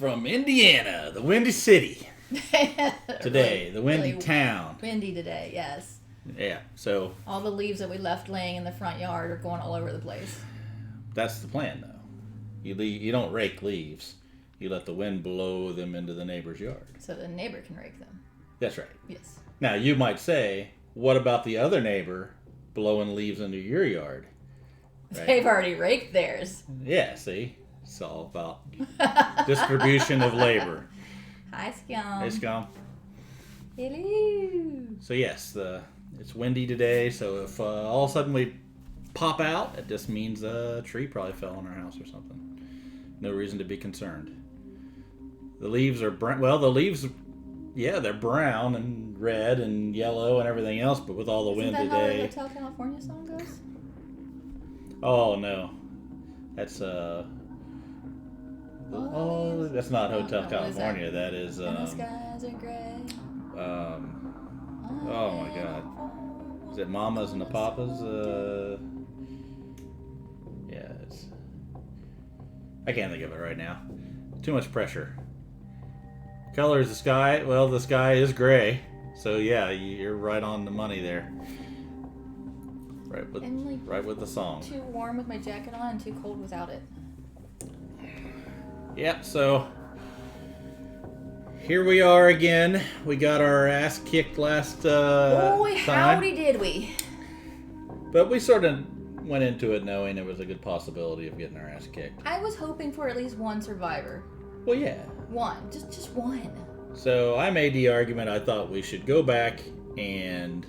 from Indiana, the Windy City. Today, the Windy Town. Windy today, yes. Yeah, so... all the leaves that we left laying in the front yard are going all over the place. That's the plan, though. You don't rake leaves. You let the wind blow them into the neighbor's yard. So the neighbor can rake them. That's right. Yes. Now, you might say, what about the other neighbor blowing leaves into your yard? Right? They've already raked theirs. Yeah, see? It's all about distribution of labor. Hi, Scum. Hey, Scum. Hello. So, yes, it's windy today, so if all of a sudden we pop out, it just means a tree probably fell on our house or something. No reason to be concerned. The leaves are brown. Well, the leaves, yeah, they're brown and red and yellow and everything else, but with all the wind today... Isn't that how the Hotel California song goes? Oh, no. That's, that's not Hotel California. That is, and the skies are gray. Oh, my God. Is it Mamas and the Papas? Yeah, it's... I can't think of it right now. Too much pressure. Color is the sky. Well, the sky is gray. So, yeah, you're right on the money there. Right with the song. Too warm with my jacket on and too cold without it. Yep, so... here we are again. We got our ass kicked last Boy, time. howdy did we. But we sort of went into it knowing there was a good possibility of getting our ass kicked. I was hoping for at least one survivor. Well, yeah. One. Just one. So I made the argument I thought we should go back and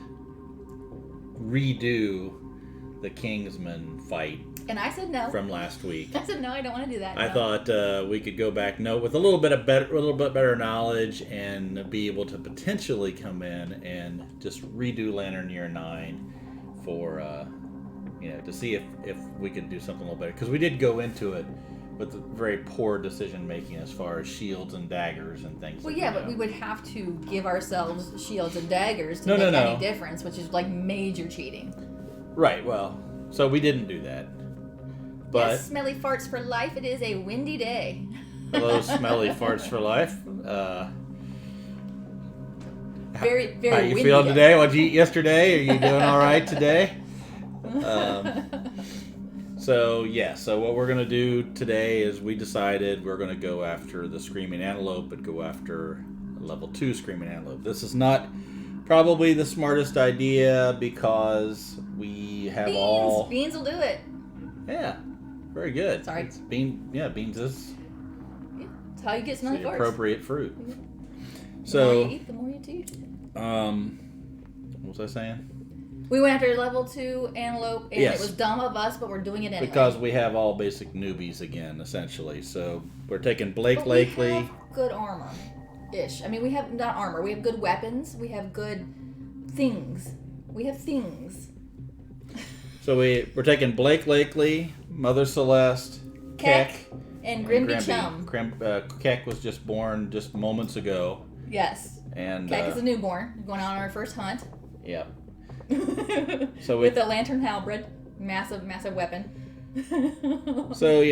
redo the Kingsman fight. And I said no. From last week. I said no, I don't want to do that. I thought we could go back with a little bit better knowledge and be able to potentially come in and just redo Lantern Year 9 for to see if we could do something a little better, because we did go into it with very poor decision making as far as shields and daggers and things. Well, yeah, but we would have to give ourselves shields and daggers to make any difference, which is like major cheating. Right. Well, so we didn't do that. But yes, smelly farts for life. It is a windy day. Hello, smelly farts for life. Very, very. How you windy feeling day. today? What'd you eat yesterday? Are you doing all right today? So what we're gonna do today is we decided we're gonna go after the Screaming Antelope, but go after level 2 Screaming Antelope. This is not probably the smartest idea because we have Beans will do it. Yeah. Very good. Sorry. Beans is... yeah, that's how you get smelly farts. Appropriate fruit. Mm-hmm. So... the more you eat, the more you toot. What was I saying? We went after level 2 Antelope, and yes. It was dumb of us, but we're doing it anyway. Because we have all basic newbies again, essentially. So we're taking Blake but Lakely... we have good armor-ish. I mean, we have not armor. We have good weapons. We have good things. We have things. So we're taking Blake Lakely, Mother Celeste, Keck, and Grimby Chum. Keck was just born just moments ago. Yes. And Keck is a newborn. We're going on our first hunt. Yep. So with the lantern halberd, massive weapon. So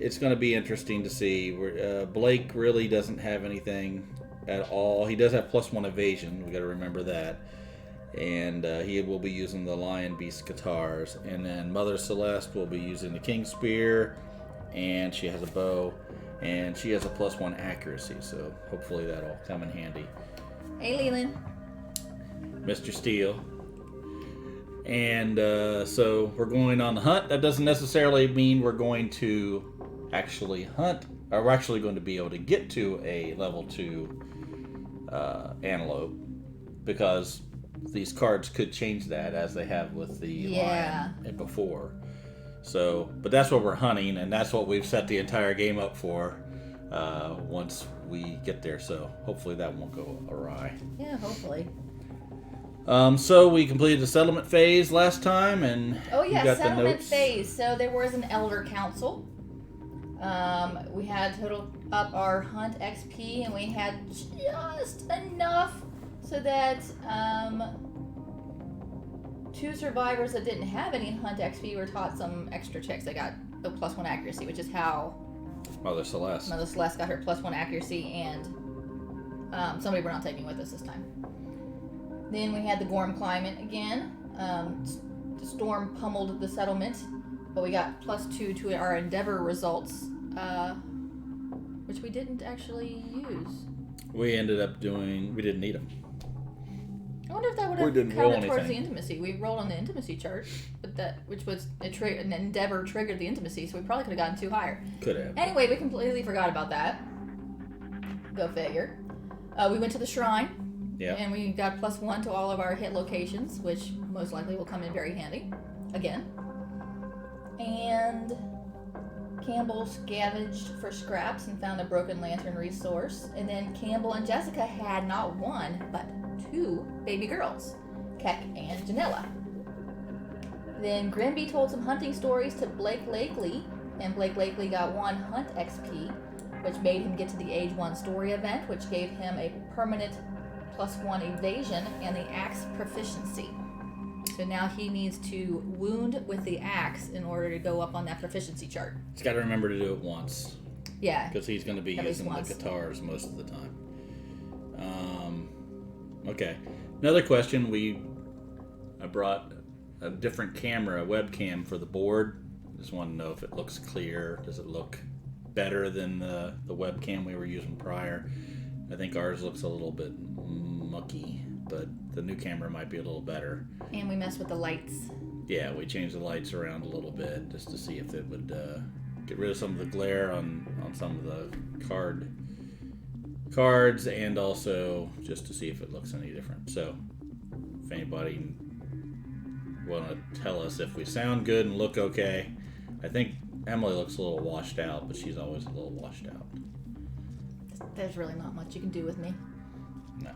it's going to be interesting to see. Blake really doesn't have anything at all. He does have +1 evasion. We got to remember that. And he will be using the Lion Beast guitars. And then Mother Celeste will be using the King Spear. And she has a bow. And she has a +1 accuracy. So hopefully that'll come in handy. Hey, Leland. Mr. Steele. And so we're going on the hunt. That doesn't necessarily mean we're going to actually hunt. Or we're actually going to be able to get to a level 2 antelope. Because... these cards could change that as they have with the lion before. So, but that's what we're hunting, and that's what we've set the entire game up for once we get there. So hopefully that won't go awry. Yeah, hopefully. So we completed the settlement phase last time, and got settlement the notes. phase. So there was an elder council. We had total up our hunt XP, and we had just enough so that 2 survivors that didn't have any hunt XP were taught some extra checks. They got the +1 accuracy, which is how Mother Celeste. Mother Celeste got her +1 accuracy, and somebody we're not taking with us this time. Then we had the Gorm climate again. The storm pummeled the settlement, but we got +2 to our Endeavor results, which we didn't actually use. We ended up doing... We didn't need them. I wonder if that would have counted towards the intimacy. We rolled on the intimacy chart, but which was an Endeavor triggered the intimacy, so we probably could have gotten 2 higher. Could have. Anyway, we completely forgot about that. Go figure. We went to the shrine, and we got +1 to all of our hit locations, which most likely will come in very handy. Again. And Campbell scavenged for scraps and found a broken lantern resource. And then Campbell and Jessica had not 1, but 2 baby girls, Keck and Janella. Then Grimby told some hunting stories to Blake Lakely, and Blake Lakely got 1 hunt XP, which made him get to the Age 1 story event, which gave him a permanent +1 evasion and the axe proficiency. So now he needs to wound with the axe in order to go up on that proficiency chart. He's got to remember to do it once. Yeah. Because he's going to be using the guitars most of the time. Okay. Another question. I brought a different camera, a webcam for the board. Just want to know if it looks clear. Does it look better than the webcam we were using prior? I think ours looks a little bit mucky, but the new camera might be a little better. And we messed with the lights. Yeah, we changed the lights around a little bit just to see if it would get rid of some of the glare on some of the cards, and also just to see if it looks any different. So if anybody want to tell us if we sound good and look okay. I think Emily looks a little washed out, but she's always a little washed out. There's really not much you can do with me. No.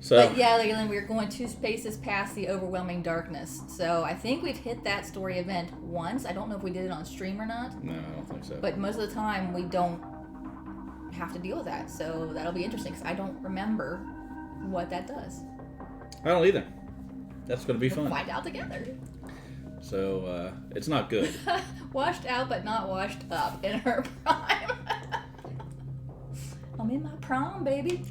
So, but yeah, Leland, we're going 2 spaces past the overwhelming darkness. So I think we've hit that story event once. I don't know if we did it on stream or not. No, I don't think so. But most of the time we don't have to deal with that. So that'll be interesting because I don't remember what that does. I don't either. That's going to be fun. We'll find out together. So it's not good. Washed out but not washed up in her prime. I'm in my prime, baby.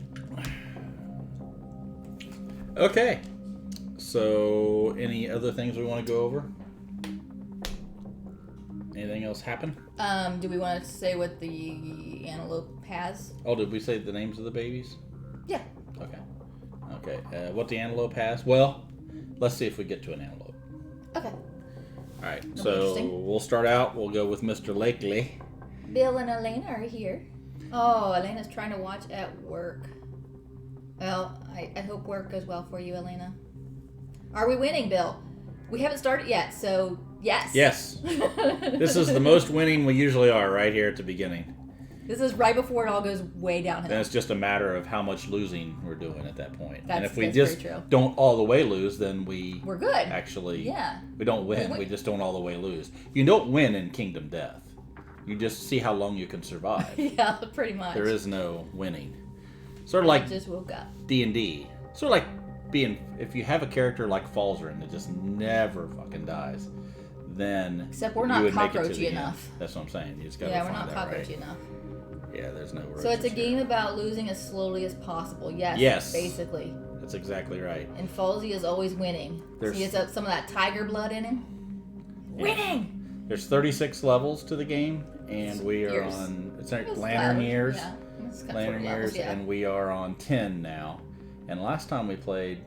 Okay. So any other things we want to go over? Anything else happen? Do we want to say what the antelope has? Oh, did we say the names of the babies? Yeah. Okay. What the antelope has? Well, let's see if we get to an antelope. Okay. All right. So we'll start out. We'll go with Mr. Lakely. Bill and Elena are here. Oh, Elena's trying to watch at work. Well, I hope work goes well for you, Elena. Are we winning, Bill? We haven't started yet, so yes. Yes. This is the most winning we usually are right here at the beginning. This is right before it all goes way downhill. Then it's just a matter of how much losing we're doing at that point. And if we that's just don't all the way lose, then we're good. Actually, yeah. We don't win. We just don't all the way lose. You don't win in Kingdom Death. You just see how long you can survive. Yeah, pretty much. There is no winning. Sort of like just woke up. D&D. Sort of like if you have a character like Falzarin that just never fucking dies, then except we're not cockroachy enough. That's what I'm saying. You just gotta we're not cockroachy enough. Yeah, there's no roaches. So it's a game about losing as slowly as possible. Yes. Basically. That's exactly right. And Falsey is always winning. He has some of that tiger blood in him. Yeah. Winning! There's 36 levels to the game, and we are on Lantern Years. Yeah. Lantern Years, and we are on 10 now. And last time we played,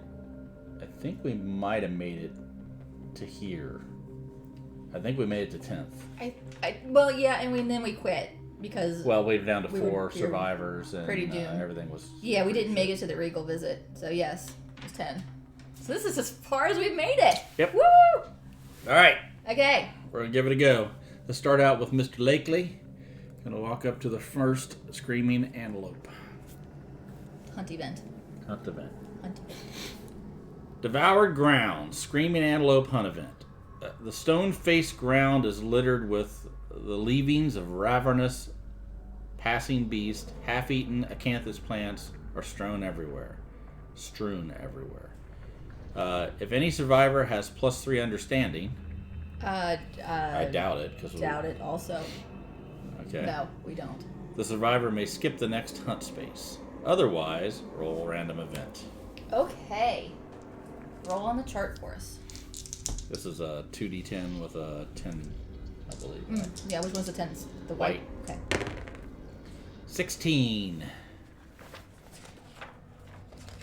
I think we might have made it to here. I think we made it to 10th. Well, yeah, and then we quit because we were down to 4 survivors, and pretty doomed. Everything was. Yeah, we didn't make it to the Regal visit, so yes, it was 10. So this is as far as we've made it. Yep. Woo! All right. Okay. We're gonna give it a go. Let's start out with Mr. Lakely. Gonna walk up to the first Screaming Antelope. Hunt event. Devoured ground. Screaming Antelope hunt event. The stone-faced ground is littered with the leavings of ravenous passing beast. Half-eaten acanthus plants are strewn everywhere. If any survivor has +3 understanding. I doubt it. Doubt it also. Okay. No, we don't. The survivor may skip the next hunt space. Otherwise, roll a random event. Okay. Roll on the chart for us. This is a 2d10 with a 10, I believe. Right? Yeah, which one's the 10s? The white. Okay. 16.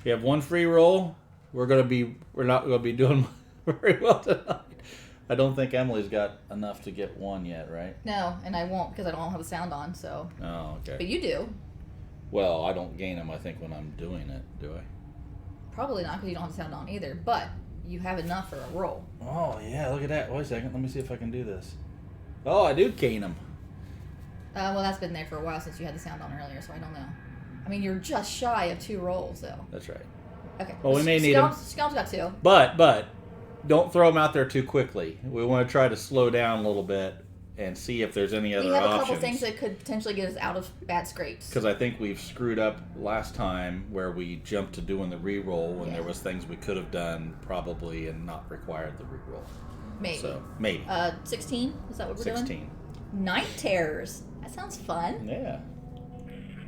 We have one free roll. We're not gonna be doing very well tonight. I don't think Emily's got enough to get one yet, right? No, and I won't because I don't have the sound on. So. Oh, okay. But you do. Well, I don't gain them. I think when I'm doing it, do I? Probably not because you don't have the sound on either. But you have enough for a roll. Oh yeah, look at that. Wait a second. Let me see if I can do this. Oh, I do gain them. Well, that's been there for a while since you had the sound on earlier, so I don't know. I mean, you're just shy of 2 rolls, though. That's right. Okay. Well, we may need them. Scout's got 2. But don't throw them out there too quickly. We want to try to slow down a little bit and see if there's any other options. We have a couple things that could potentially get us out of bad scrapes. Because I think we've screwed up last time where we jumped to doing the re-roll when there was things we could have done probably and not required the re-roll. Maybe. So, maybe. 16? Is that what we're doing? 16. Night terrors. That sounds fun. Yeah.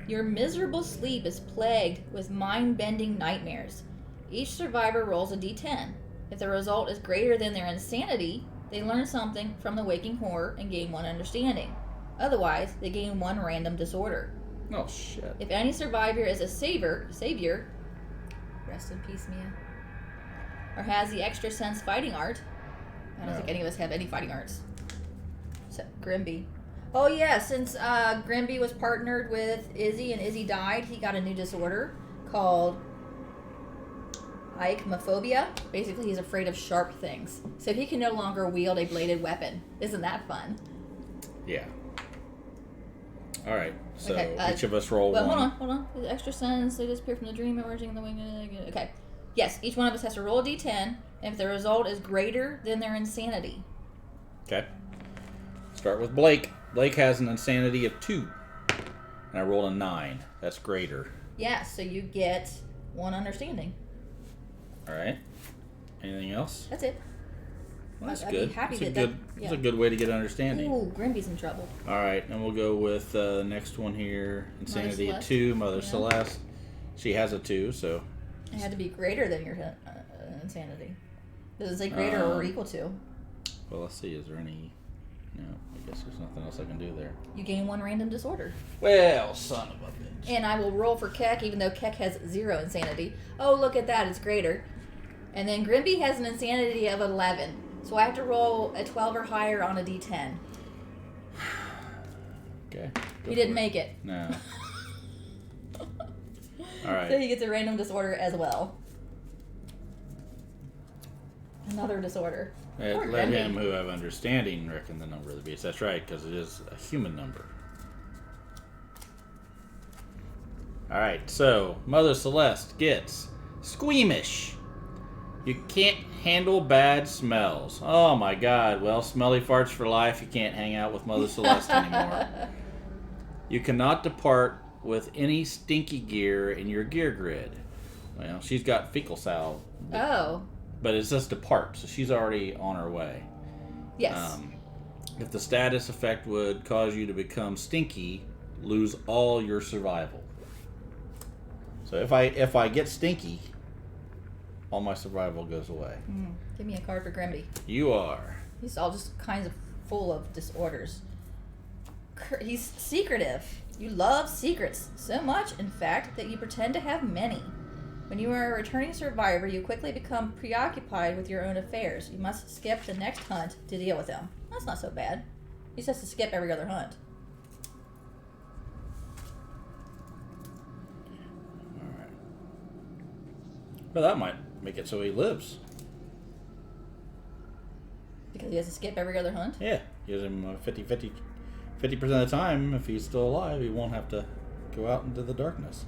Your miserable sleep is plagued with mind-bending nightmares. Each survivor rolls a d10. If the result is greater than their insanity, they learn something from the waking horror and gain 1 understanding. Otherwise, they gain 1 random disorder. Oh, shit. If any survivor is a savior, rest in peace, Mia, or has the extra sense fighting art, I don't think any of us have any fighting arts, except Grimby. Oh yeah, since Grimby was partnered with Izzy and Izzy died, he got a new disorder called ichnophobia. Basically, he's afraid of sharp things. So he can no longer wield a bladed weapon. Isn't that fun? Yeah. All right. So okay, each of us roll one. Hold on. The extra sense, they disappear from the dream, emerging in the wing. Okay. Yes, each one of us has to roll a d10 if the result is greater than their insanity. Okay. Start with Blake. Blake has an insanity of 2. And I rolled a 9. That's greater. Yeah, so you get 1 understanding. All right. Anything else? That's it. Well, that's I'd good. be happy That's a good way to get understanding. Ooh, Grimby's in trouble. All right, and we'll go with the next one here. Insanity of 2. Mother Celeste. She has a 2, so. It had to be greater than your insanity. Does it say greater or equal to? Well, let's see. Is there any? No, I guess there's nothing else I can do there. You gain 1 random disorder. Well, son of a bitch. And I will roll for Keck, even though Keck has 0 insanity. Oh, look at that. It's greater. And then Grimby has an insanity of 11. So I have to roll a 12 or higher on a d10. Okay. He didn't make it. No. All right. So he gets a random disorder as well. Another disorder. Let him who have understanding reckon the number of the beast. That's right, because it is a human number. All right, so Mother Celeste gets squeamish. You can't handle bad smells. Oh my God. Well, smelly farts for life. You can't hang out with Mother Celeste anymore. You cannot depart with any stinky gear in your gear grid. Well, she's got fecal salve. Oh. But it says depart, so she's already on her way. Yes. If the status effect would cause you to become stinky, lose all your survival. So if I get stinky, all my survival goes away. Give me a card for Grimby. You are. He's all just kinds of full of disorders. He's secretive. You love secrets so much, in fact, that you pretend to have many. When you are a returning survivor, you quickly become preoccupied with your own affairs. You must skip the next hunt to deal with them. That's not so bad. He just has to skip every other hunt. Alright. Well, that might make it so he lives. Because he has to skip every other hunt? Yeah. Gives him 50% of the time, if he's still alive, he won't have to go out into the darkness.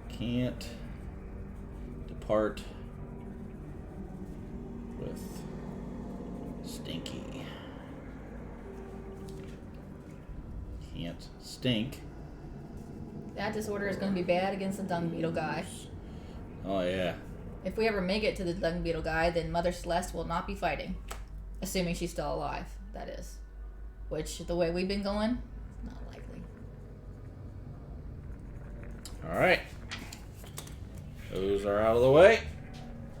Can't depart with stinky. Can't stink. That disorder is going to be bad against the dung beetle guy. Oh, yeah. If we ever make it to the dung beetle guy, then Mother Celeste will not be fighting. Assuming she's still alive, that is. Which, the way we've been going, not likely. Alright. Those are out of the way.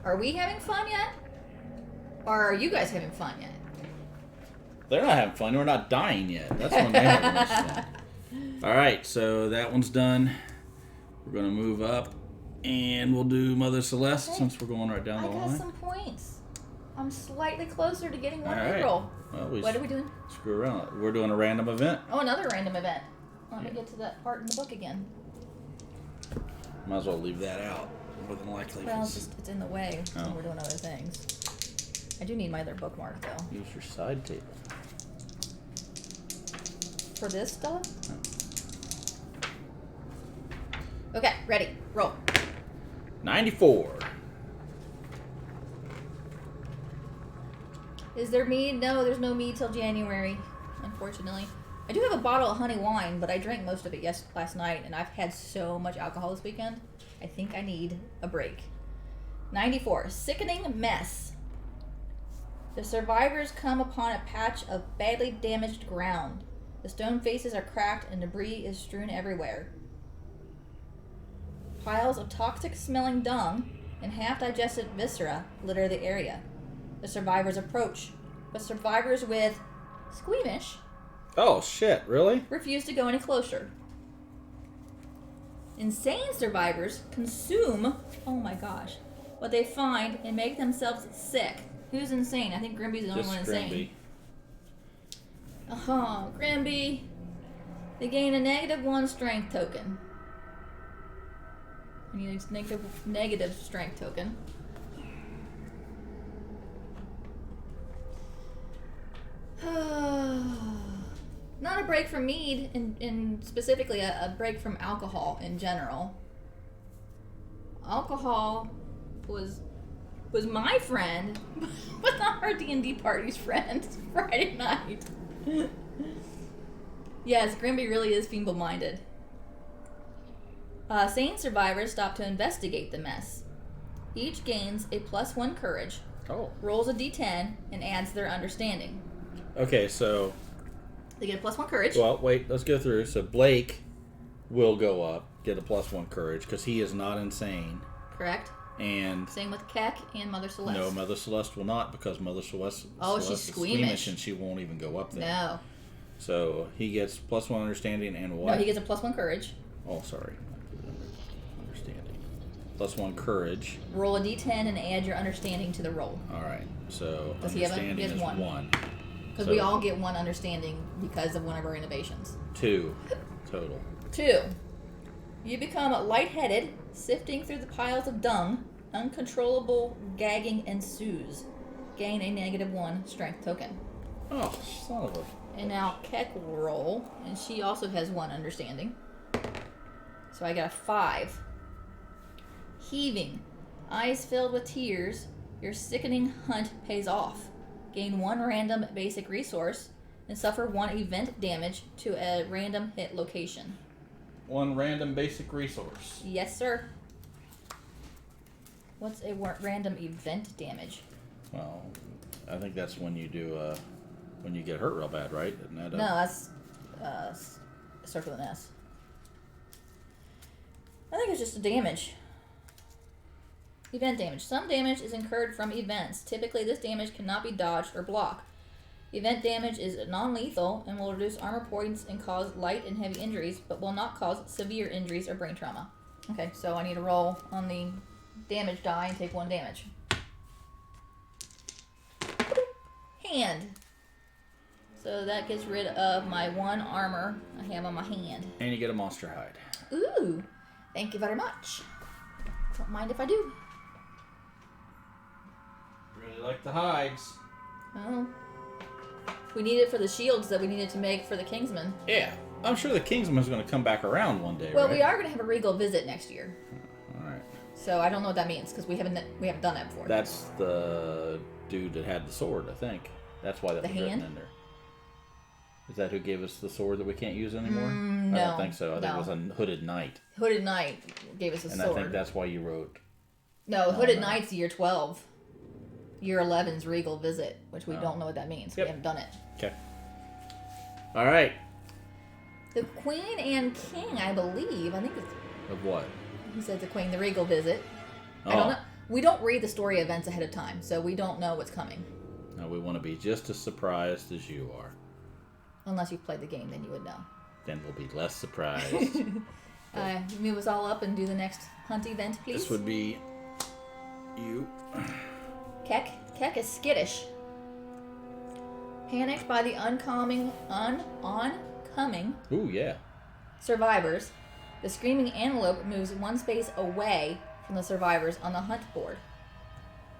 Are we having fun yet? Or are you guys having fun yet? They're not having fun. We're not dying yet. That's when they're having most fun. Alright, so that one's done. We're going to move up. And we'll do Mother Celeste since we're going right down the line. I got some points. I'm slightly closer to getting one right. roll. Well, What are we doing? Screw around. We're doing a random event. Oh, another random event. Let me get to that part in the book again. Might as well leave that out. More than likely. Well, it's in the way when we're doing other things. I do need my other bookmark, though. Use your side table. For this stuff? Oh. Okay, ready. Roll. 94. Is there mead? No, there's no mead till January, unfortunately. I do have a bottle of honey wine, but I drank most of it last night, and I've had so much alcohol this weekend. I think I need a break. 94. Sickening mess. The survivors come upon a patch of badly damaged ground. The stone faces are cracked and debris is strewn everywhere. Piles of toxic-smelling dung and half-digested viscera litter the area. The survivors approach, but survivors with squeamish Oh, shit. Really? refuse to go any closer. Insane survivors consume, oh my gosh, what they find and make themselves sick. Who's insane? I think Grimby's the only one insane. Oh, Grimby. They gain a -1 strength token. I need a negative strength token. Not a break from mead, in specifically a break from alcohol in general. Alcohol was my friend, but not our D&D party's friend. Friday night. Yes, Grimby really is feeble-minded. Sane survivors stop to investigate the mess. Each gains a +1 courage, rolls a d10, and adds their understanding. Okay, so... They get a +1 courage. Well, wait, let's go through. So Blake will go up, get a +1 courage, because he is not insane. Correct. And... Same with Keck and Mother Celeste. No, Mother Celeste will not, because Mother Celeste, she's is squeamish. and she won't even go up there. No. So he gets +1 understanding and what? No, he gets a +1 courage. Oh, sorry. Understanding. +1 courage. Roll a d10 and add your understanding to the roll. Alright, so Does he have understanding is 1. Because we all get 1 understanding because of one of our innovations. 2 total. 2. You become lightheaded, sifting through the piles of dung. Uncontrollable gagging ensues. Gain a -1 strength token. Oh, son of a... And now Keck will roll, and she also has 1 understanding. So I got a 5. Heaving. Eyes filled with tears. Your sickening hunt pays off. Gain 1 random basic resource, and suffer 1 event damage to a random hit location. 1 random basic resource. Yes, sir. What's a random event damage? Well, I think that's when you do, when you get hurt real bad, right? Isn't that No, that's, starts with an S. I think it's just a damage. Event damage. Some damage is incurred from events. Typically, this damage cannot be dodged or blocked. Event damage is non-lethal and will reduce armor points and cause light and heavy injuries, but will not cause severe injuries or brain trauma. Okay, so I need to roll on the damage die and take 1 damage. Hand. So that gets rid of my 1 armor I have on my hand. And you get a monster hide. Ooh, thank you very much. Don't mind if I do. Really like the hides. Oh. We need it for the shields that we needed to make for the Kingsman. Yeah, I'm sure the Kingsman's going to come back around one day, Well, right? we are going to have a regal visit next year. All right. So I don't know what that means because we haven't done that before. That's the dude that had the sword, I think. That's why that The was written hand? in there. Is that who gave us the sword that we can't use anymore? No. I don't think so. I think No. it was a hooded knight. Hooded Knight gave us a And sword. I think that's why you wrote... No, Hooded no. Knight's year 12. Year 11's regal visit, which we don't know what that means. Yep. We haven't done it. Okay. All right. The Queen and King, I believe. I think it's... Of what? He said the Queen, the regal visit. Oh. I don't know. We don't read the story events ahead of time, so we don't know what's coming. No, we want to be just as surprised as you are. Unless you've played the game, then you would know. Then we'll be less surprised. Move us all up and do the next hunt event, please. This would be you. Keck is skittish. Panicked by the oncoming Ooh, yeah. survivors, the Screaming Antelope moves one space away from the survivors on the hunt board.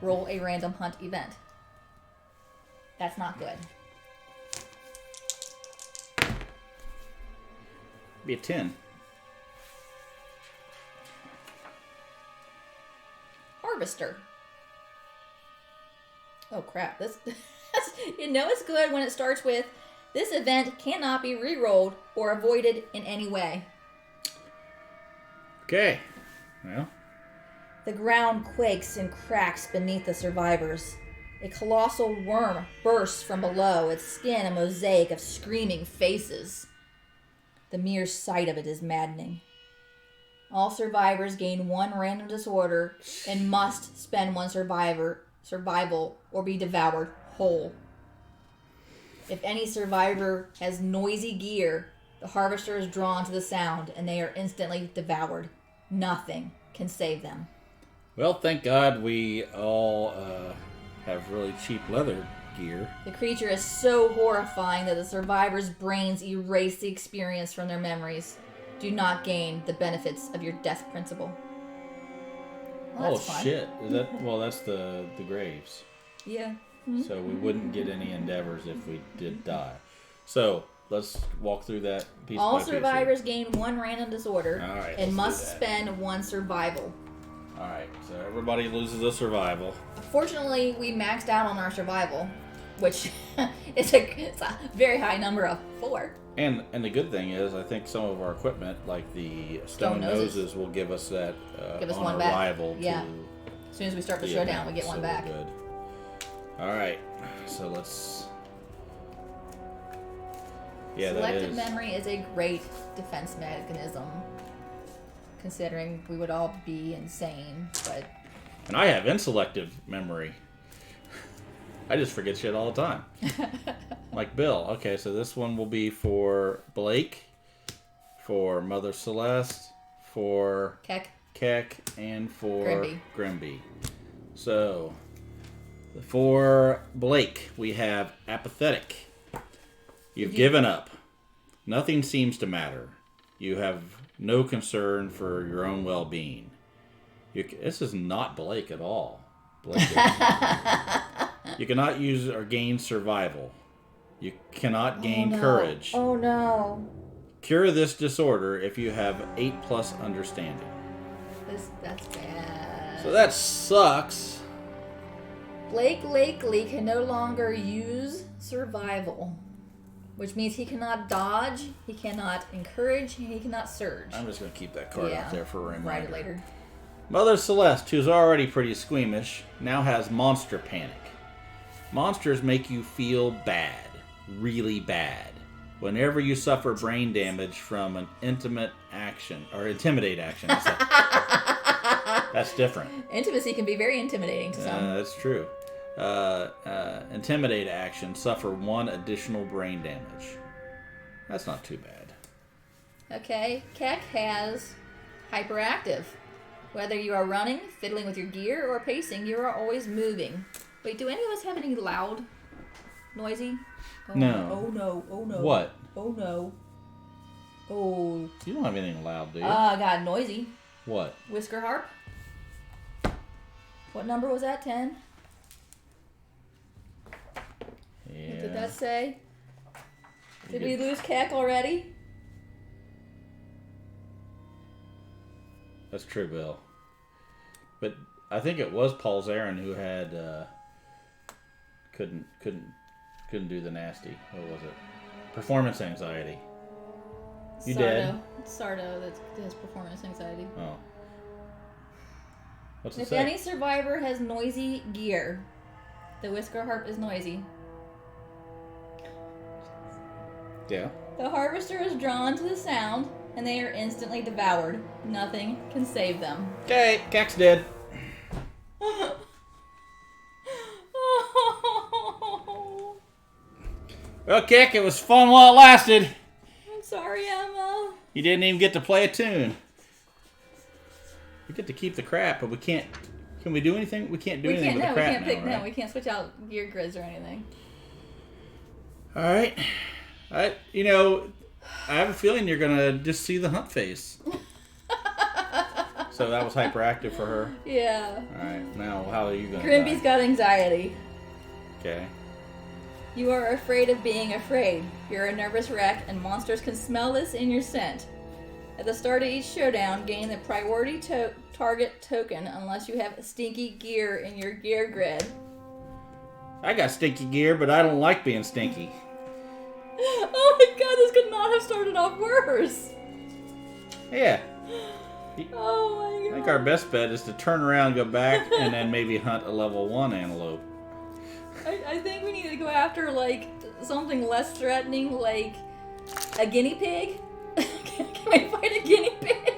Roll a random hunt event. That's not good. Be a 10. Harvester. Oh crap, this it's good when it starts with, this event cannot be re-rolled or avoided in any way. Okay. Well. The ground quakes and cracks beneath the survivors. A colossal worm bursts from below, its skin a mosaic of screaming faces. The mere sight of it is maddening. All survivors gain one random disorder and must spend one survival or be devoured whole. If any survivor has noisy gear, the harvester is drawn to the sound and they are instantly devoured. Nothing can save them. Well, thank God we all have really cheap leather gear. The creature is so horrifying that the survivors' brains erase the experience from their memories. Do not gain the benefits of your death principle. Well, that's fun. Shit. Is that well, that's the graves. Yeah. So we wouldn't get any endeavors if we did die. So let's walk through that piece All by piece. survivors gain one random disorder and let's must spend one survival. Alright, so everybody loses a survival. Fortunately, we maxed out on our survival, which it's a very high number of 4. And the good thing is, I think some of our equipment, like the stone noses, will give us that give us on one back. arrival. Yeah. As soon as we start the showdown, we get one back. Good. All right, so let's. Yeah, Selective memory is a great defense mechanism, considering we would all be insane. But and I have inselective memory. I just forget shit all the time. Like Bill. Okay, so this one will be for Blake, for Mother Celeste, for Keck, and for Grimby. So, for Blake, we have apathetic. You've given up. Nothing seems to matter. You have no concern for your own well-being. This is not Blake at all. Blake is, you cannot use or gain survival. You cannot gain courage. Oh no. Cure this disorder if you have 8+ understanding. That's bad. So that sucks. Blake Lakely can no longer use survival, which means he cannot dodge, he cannot encourage, and he cannot surge. I'm just going to keep that card out there for a reminder. Write it later. Mother Celeste, who's already pretty squeamish, now has monster panic. Monsters make you feel bad, really bad, whenever you suffer brain damage from an intimate action, or intimidate action. That's different. Intimacy can be very intimidating to some. That's true. Intimidate action, suffer 1 additional brain damage. That's not too bad. Okay, Keck has hyperactive. Whether you are running, fiddling with your gear, or pacing, you are always moving. Wait, do any of us have any loud, noisy? Oh, no. Oh no, oh no. What? Oh no. Oh. You don't have anything loud, do you? I got noisy. What? Whisker harp. What number was that? 10? Yeah. What did that say? Did we lose Keck already? That's true, Bill. But I think it was Paul Zarin who had couldn't do the nasty. What was it? Performance anxiety. You did. It's Sardo that has performance anxiety. Oh. What's it If say? any survivor has noisy gear, The whisker harp is noisy. Yeah. The harvester is drawn to the sound, and they are instantly devoured. Nothing can save them. Okay, Cac's dead. Well, Cac, it was fun while it lasted. I'm sorry, Emma. You didn't even get to play a tune. We get to keep the crap, but we can't. Can we do anything? We can't do anything with the crap now, right? No, we can't switch out gear grids or anything. All right. I have a feeling you're gonna just see the hunt face. So that was hyperactive for her. Yeah. All right. Now, how are you gonna? Grimby's got anxiety. Okay. You are afraid of being afraid. You're a nervous wreck, and monsters can smell this in your scent. At the start of each showdown, gain the priority target token unless you have stinky gear in your gear grid. I got stinky gear, but I don't like being stinky. Oh my god, this could not have started off worse. Yeah. Oh my god. I think our best bet is to turn around, go back, and then maybe hunt a level 1 antelope. I think we need to go after, like, something less threatening, like a guinea pig. Can we fight a guinea pig?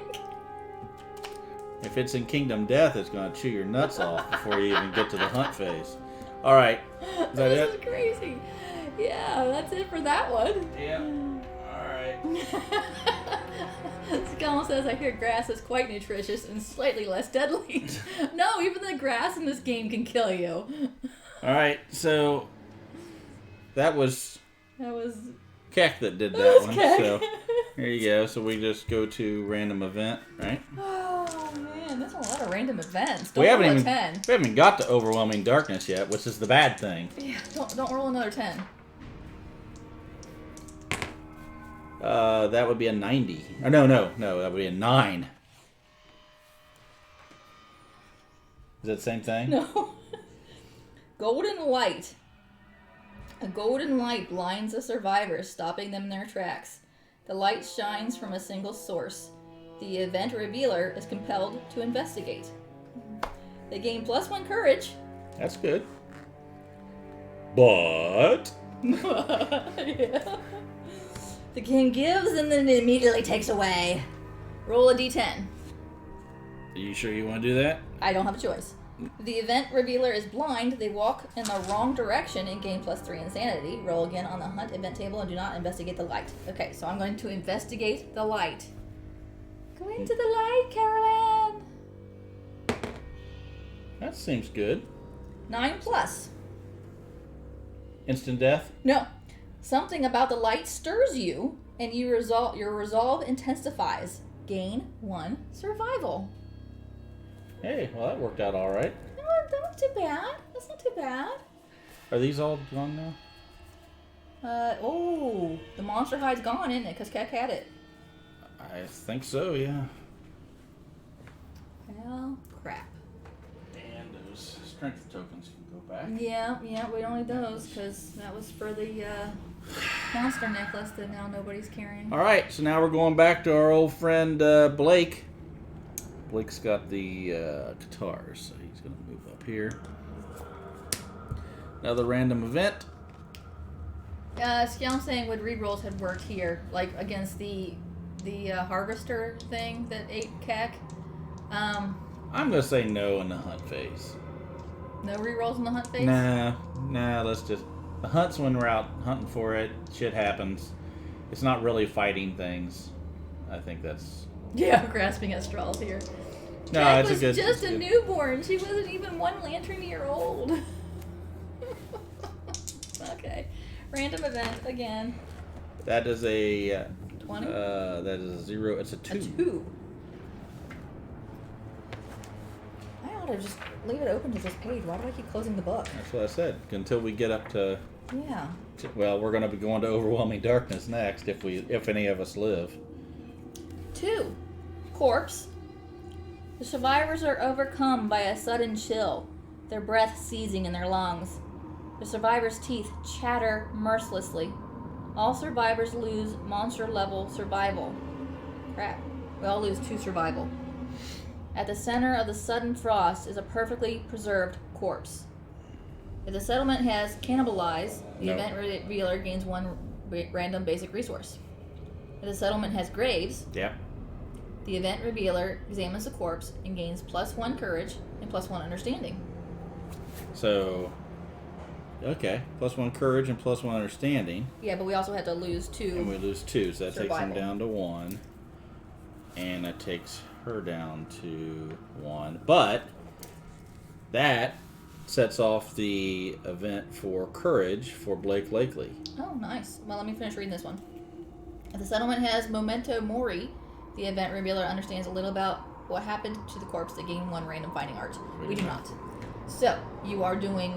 If it's in Kingdom Death, it's going to chew your nuts off before you even get to the hunt phase. All right. Is that this it? is crazy. Yeah, that's it for that one. Yeah. All right. Skull says, I hear grass is quite nutritious and slightly less deadly. No, even the grass in this game can kill you. All right. So that was Keck that did that one. Keck. So there you go. So we just go to random event, right? Oh man, there's a lot of random events. Don't We roll haven't a 10. We haven't got to overwhelming darkness yet, which is the bad thing. Yeah, don't roll another 10. That would be a 90. Oh, no, that would be a 9. Is that the same thing? No. Golden light. A golden light blinds the survivors, stopping them in their tracks. The light shines from a single source. The event revealer is compelled to investigate. They gain +1 courage. That's good. But Yeah. The king gives and then immediately takes away. Roll a d10. Are you sure you want to do that? I don't have a choice. The event revealer is blind. They walk in the wrong direction and gain +3 insanity. Roll again on the hunt event table and do not investigate the light. Okay, so I'm going to investigate the light. Go into the light, Carolyn. That seems good. 9+. Instant death? No. Something about the light stirs you, and your resolve intensifies. Gain 1 survival. Hey, well that worked out all right. No, that's not too bad. That's not too bad. Are these all gone now? The monster hide's gone, isn't it? Because Keck had it. I think so, yeah. Well, crap. And those strength tokens can go back. Yeah, we don't need those because that was for the monster necklace that now nobody's carrying. All right, so now we're going back to our old friend Blake. Blake's got the guitars, so he's going to move up here. Another random event. Skjam saying would rerolls had worked here, like against the harvester thing that ate Keck. I'm going to say no in the hunt phase. No rerolls in the hunt phase? Nah, let's just... The hunt's when we're out hunting for it. Shit happens. It's not really fighting things. I think that's... Yeah, grasping at straws here. No, Keck it's was a good... just a newborn. She wasn't even 1 lantern year old. Okay. Random event again. That is a... 20? That is a 0. It's a 2. A 2. I ought to just leave it open to this page. Why do I keep closing the book? That's what I said. Until we get up to... Yeah. Well, we're going to be going to Overwhelming Darkness next, if any of us live. 2. Corpse. The survivors are overcome by a sudden chill, their breath seizing in their lungs. The survivors' teeth chatter mercilessly. All survivors lose monster-level survival. Crap. We all lose 2 survival. At the center of the sudden frost is a perfectly preserved corpse. If the settlement has cannibalized, the Nope. event revealer gains one random basic resource. If the settlement has graves, Yep. the event revealer examines the corpse and gains +1 courage and +1 understanding. So, okay, +1 courage and +1 understanding, Yeah, but we also had to lose 2. and we lose 2, so that takes him Survival. down to 1, and that takes her down to 1. But that sets off the event for courage for Blake Lakely. Oh, nice. Well, let me finish reading this one. If the settlement has memento mori, the event revealer understands a little about what happened to the corpse to gain 1 random finding art. We do not. So, you are doing,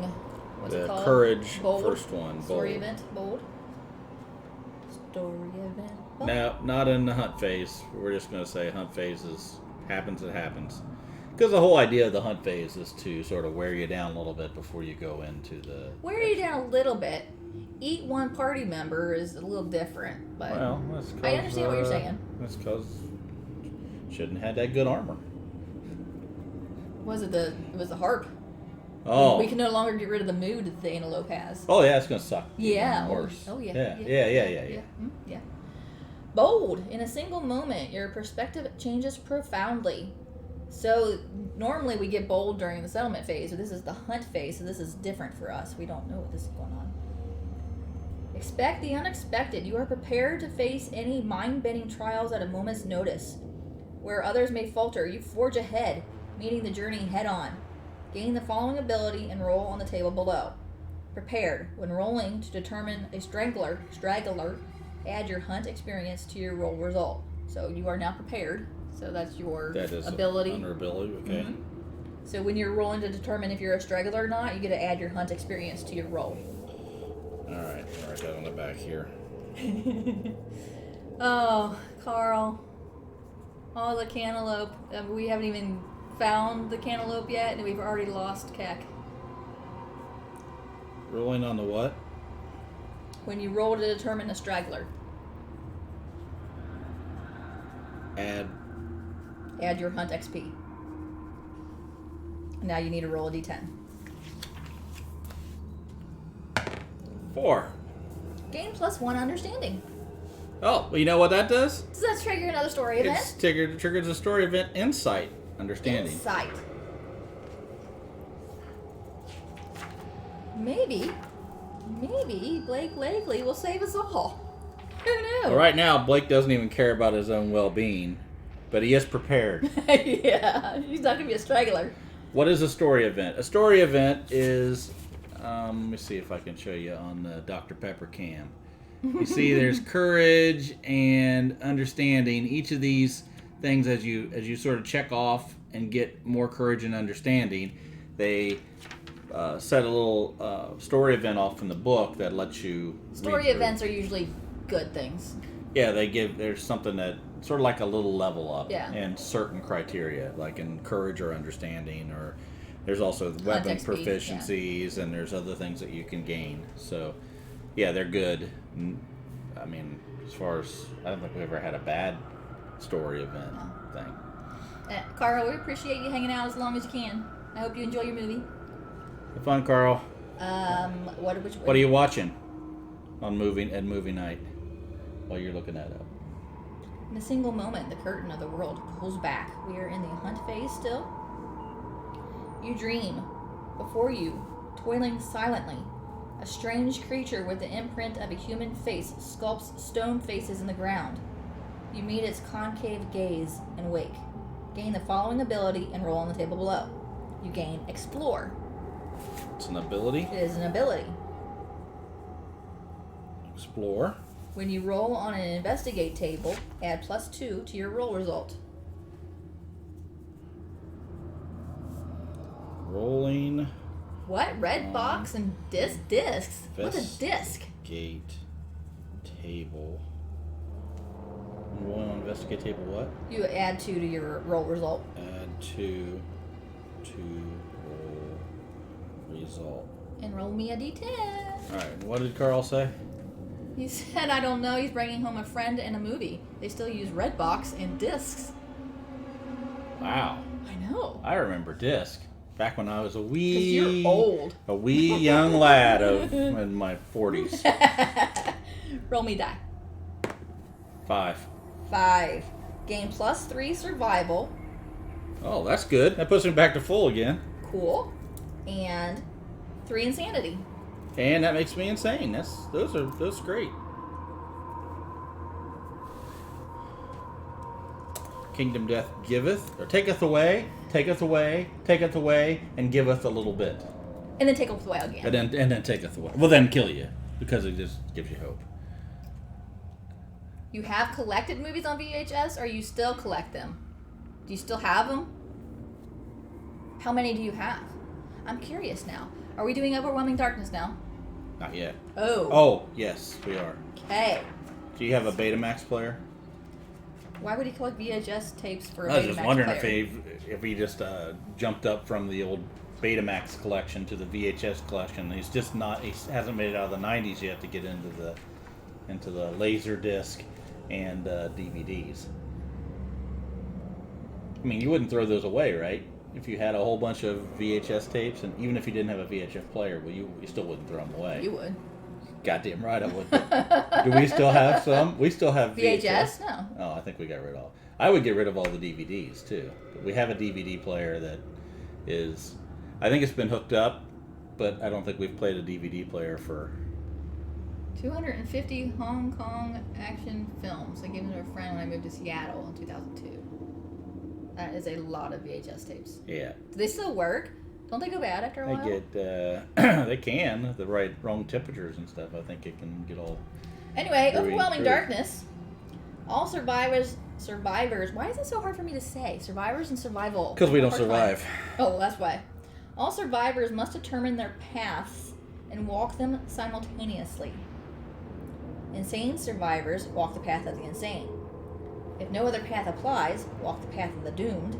what's it The called? courage Bold? first one. Story bold. event? Bold? Story event? Bold? No, not in the hunt phase. We're just going to say hunt phase happens, it happens. Because the whole idea of the hunt phase is to sort of wear you down a little bit before you go into the... Wear you down a little bit. Eat one party member is a little different, but Well, that's 'cause, I understand what you're saying. That's because shouldn't have had that good armor. It was the harp. Oh. We can no longer get rid of the mood that the antelope has. Oh yeah, it's gonna suck. Yeah. Even worse. Oh yeah. Yeah. Yeah. Bold. In a single moment, your perspective changes profoundly. So normally we get bold during the settlement phase, but this is the hunt phase, so this is different for us. We don't know what this is going on. Expect the unexpected. You are prepared to face any mind-bending trials at a moment's notice. Where others may falter, you forge ahead, meeting the journey head-on. Gain the following ability and roll on the table below. Prepared. When rolling to determine a straggler, add your hunt experience to your roll result. So you are now prepared. So that's your ability. Under ability, okay. Mm-hmm. So when you're rolling to determine if you're a straggler or not, you get to add your hunt experience to your roll. Alright, I'll write that on the back here. Oh, Carl. Oh, the cantaloupe. We haven't even found the cantaloupe yet, and we've already lost Keck. Rolling on the what? When you roll to determine a straggler, add your hunt XP. Now you need to roll a d10. 4. Gain +1 understanding. Oh, well, you know what that does? Does that trigger another story event? It triggers a story event insight. Understanding. Insight. Maybe Blake Lakely will save us all. Who knew? Well, right now, Blake doesn't even care about his own well-being, but he is prepared. Yeah, he's not going to be a straggler. What is a story event? A story event is, let me see if I can show you on the Dr. Pepper cam. You see there's courage and understanding. Each of these things, as you sort of check off and get more courage and understanding, they set a little story event off from the book that lets you Story read through. events are usually good things. Yeah, there's something that sort of like a little level up Yeah. certain criteria, like in courage or understanding, or there's also weapon XP, proficiencies, and there's other things that you can gain. So, yeah, they're good. I mean, as far as, I don't think we ever had a bad story event thing. Carl, we appreciate you hanging out as long as you can. I hope you enjoy your movie. Have fun, Carl. What What are you watching on movie night while you're looking that up? In a single moment, the curtain of the world pulls back. We are in the hunt phase still. You dream. Before you, toiling silently, a strange creature with the imprint of a human face sculpts stone faces in the ground. You meet its concave gaze and wake. Gain the following ability and roll on the table below. You gain Explore. It's an ability. It is an ability. Explore. When you roll on an investigate table, add +2 to your roll result. Rolling. What? Red box and discs? What's a disc? Investigate table. Rolling on investigate table what? You add 2 to your roll result. Add 2 to roll result. And roll me a d10. Alright, what did Carl say? He said, I don't know, he's bringing home a friend and a movie. They still use Redbox and discs. Wow. I know. I remember disc. Back when I was a 'Cause you're old. A wee young lad in my 40s. Roll me die. 5. 5. Gain +3 survival. Oh, that's good. That puts me back to full again. Cool. And 3 insanity. And that makes me insane. Those great. Kingdom Death giveth, or taketh away, and giveth a little bit. And then taketh away again. And then taketh away. Well, then kill you, because it just gives you hope. You have collected movies on VHS, or you still collect them? Do you still have them? How many do you have? I'm curious now. Are we doing Overwhelming Darkness now? Not yet. Oh. Oh, yes, we are. Okay. Do you have a Betamax player? Why would he collect VHS tapes for a Betamax player? I was just wondering if he just jumped up from the old Betamax collection to the VHS collection. He hasn't made it out of the 90s yet to get into the laser disc and DVDs. I mean, you wouldn't throw those away, right? If you had a whole bunch of VHS tapes, and even if you didn't have a VHS player, well, you still wouldn't throw them away. You would. Goddamn right I would. Do we still have some? We still have VHS? No. Oh, I think we got rid of all. I would get rid of all the DVDs, too. But we have a DVD player that is... I think it's been hooked up, but I don't think we've played a DVD player for... 250 Hong Kong action films. I gave them to a friend when I moved to Seattle in 2002. That is a lot of VHS tapes. Yeah. Do they still work? Don't they go bad after a while? They can. The wrong temperatures and stuff. I think it can get all... Anyway, Overwhelming Darkness. All survivors... Why is it so hard for me to say? Survivors and survival. Because we don't survive. Oh, well, that's why. All survivors must determine their paths and walk them simultaneously. Insane survivors walk the path of the insane. If no other path applies, walk the path of the doomed.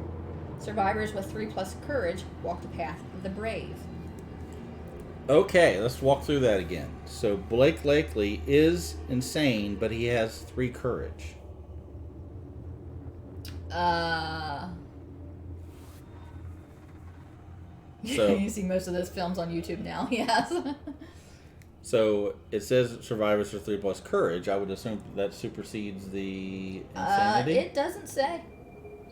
Survivors with 3+ courage walk the path of the brave. Okay, let's walk through that again. So Blake Lakely is insane, but he has 3 courage. So you see most of those films on YouTube now, yes. So it says survivors with 3+ courage. I would assume that supersedes the insanity. It doesn't say.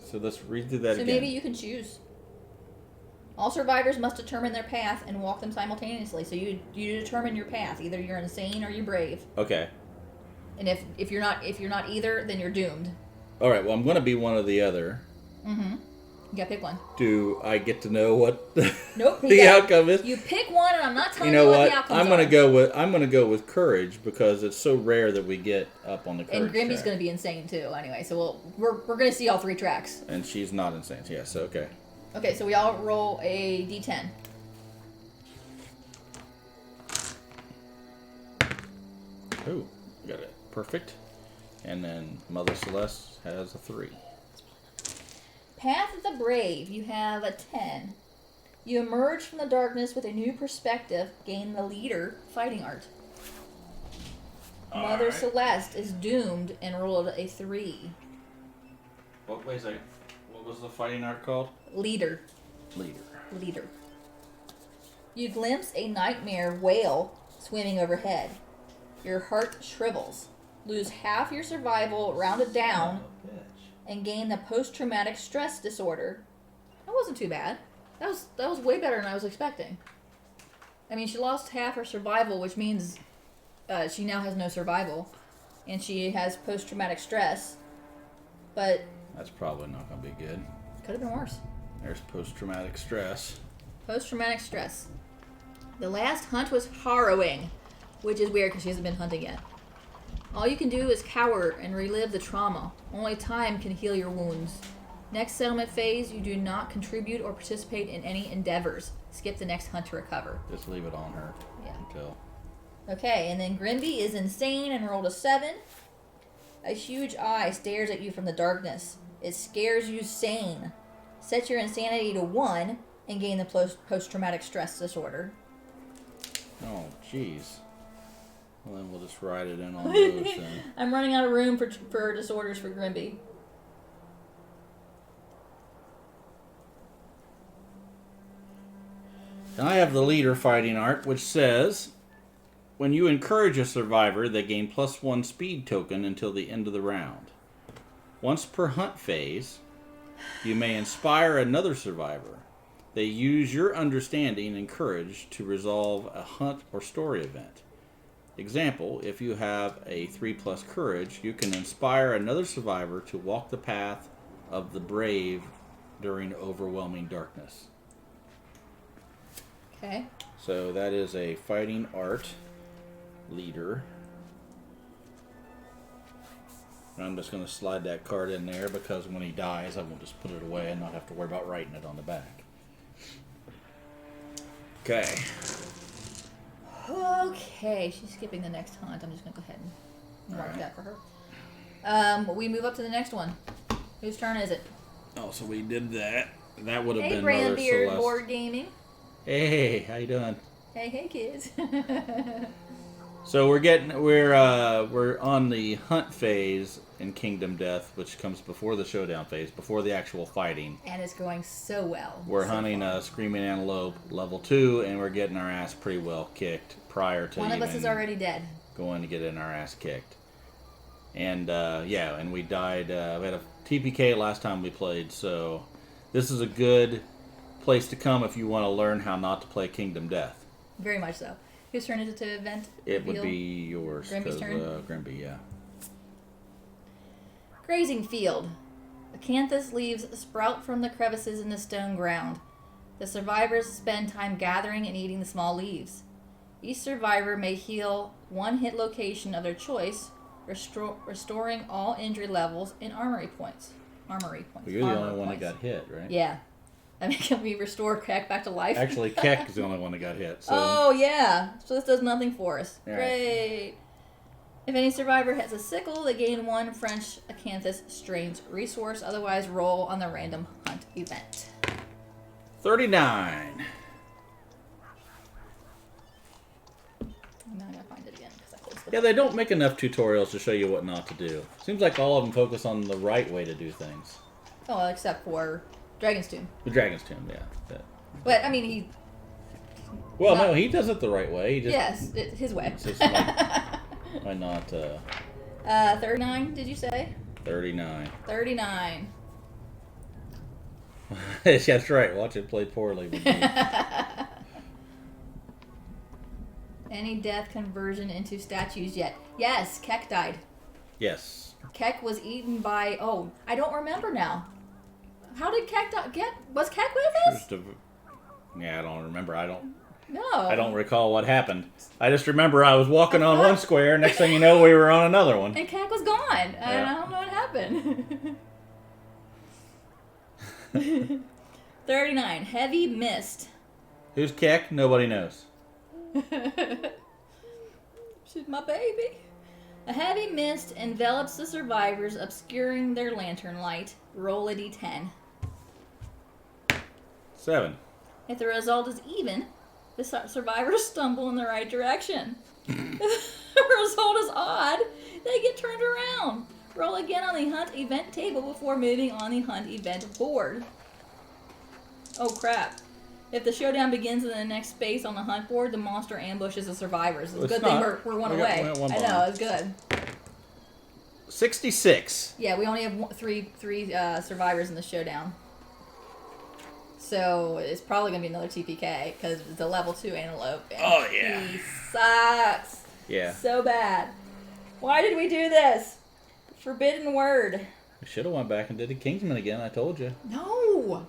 So let's read through that again. So maybe you can choose. All survivors must determine their path and walk them simultaneously. So you determine your path. Either you're insane or you're brave. Okay. And if you're not either, then you're doomed. All right. Well, I'm going to be one or the other. Mm-hmm. You gotta pick one. Do I get to know what nope, the outcome is? You pick one, and I'm not telling you what the outcome is. I'm gonna go with courage because it's so rare that we get up on the courage. And Grimby's gonna be insane too. Anyway, so we're gonna see all 3 tracks. And she's not insane. Yes. Okay. Okay, so we all roll a d10. Oh, got it perfect. And then Mother Celeste has a 3. Path of the Brave, you have a 10. You emerge from the darkness with a new perspective, gain the leader fighting art. Mother Celeste is doomed and rolled a 3. What was the fighting art called? Leader. You glimpse a nightmare whale swimming overhead. Your heart shrivels. Lose half your survival, rounded down, and gain the post-traumatic stress disorder. That wasn't too bad. That was way better than I was expecting. I mean, she lost half her survival, which means she now has no survival, and she has post-traumatic stress. But that's probably not going to be good. Could have been worse. There's post-traumatic stress. Post-traumatic stress. The last hunt was harrowing, which is weird because she hasn't been hunting yet. All you can do is cower and relive the trauma. Only time can heal your wounds. Next settlement phase, you do not contribute or participate in any endeavors. Skip the next hunt to recover. Just leave it on her. Yeah. Until. Okay, and then Grimby is insane and rolled a 7. A huge eye stares at you from the darkness. It scares you sane. Set your insanity to 1 and gain the post-traumatic stress disorder. Oh, jeez. Well, then we'll just write it in on those then. I'm running out of room for disorders for Grimby. I have the leader fighting art, which says, when you encourage a survivor, they gain +1 speed token until the end of the round. Once per hunt phase, you may inspire another survivor. They use your understanding and courage to resolve a hunt or story event. Example, if you have a 3+ courage, you can inspire another survivor to walk the path of the brave during overwhelming darkness. Okay. So that is a fighting art leader. I'm just going to slide that card in there because when he dies, I will just put it away and not have to worry about writing it on the back. Okay. Okay, she's skipping the next hunt. I'm just going to go ahead and mark that for her. We move up to the next one. Whose turn is it? Oh, so we did that. That would have Hey, been Mother Brandbeard Celeste. Board Gaming. Hey, how you doing? Hey, kids. So we're on the hunt phase in Kingdom Death, which comes before the showdown phase, before the actual fighting. And it's going so well. We're hunting a Screaming Antelope level 2, and we're getting our ass pretty well kicked prior to one of us is already dead. Going to get in our ass kicked. And and we died. We had a TPK last time we played, so this is a good place to come if you want to learn how not to play Kingdom Death. Very much so. Whose turn is it to event? It would be yours. Grimby's turn? Grimby, yeah. Grazing field. Acanthus leaves sprout from the crevices in the stone ground. The survivors spend time gathering and eating the small leaves. Each survivor may heal one hit location of their choice, restoring all injury levels and armory points. Well, you're the only one that got hit, right? Yeah. I mean, can we restore Keck back to life? Actually, Keck is the only one that got hit. So. Oh, yeah. So this does nothing for us. All Great. Right. If any survivor has a sickle, they gain 1 French Acanthus strains resource. Otherwise, roll on the random hunt event. 39. Now I gotta find it again because I closed the Yeah, they don't make enough tutorials to show you what not to do. Seems like all of them focus on the right way to do things. Oh, well, except for Dragon's Tomb. The Dragon's Tomb, yeah. But, I mean, he... Well, no, he does it the right way. He just, Yes, his way. It's just why not... 39, did you say? 39. 39. That's right. Watch it play poorly. Any death conversion into statues yet? Yes, Keck died. Yes. Keck was eaten by... Oh, I don't remember now. How did Keck die? Was Keck with us? Yeah, I don't remember. I No. don't recall what happened. I just remember I was walking on one square. Next thing you know, we were on another one. And Keck was gone. Yeah. And I don't know what happened. 39. Heavy mist. Who's Keck? Nobody knows. She's my baby. A heavy mist envelops the survivors, obscuring their lantern light. Roll a d10. 7. If the result is even, the survivors stumble in the right direction. If the result is odd, they get turned around. Roll again on the hunt event table before moving on the hunt event board. Oh crap. If the showdown begins in the next space on the hunt board, the monster ambushes the survivors. It's a good thing we're one away. I know, it's good. 66. Yeah, we only have three survivors in the showdown. So it's probably going to be another TPK because it's a level 2 antelope. Oh, yeah. He sucks. Yeah. So bad. Why did we do this? Forbidden word. We should have went back and did the Kingsman again, I told you. No.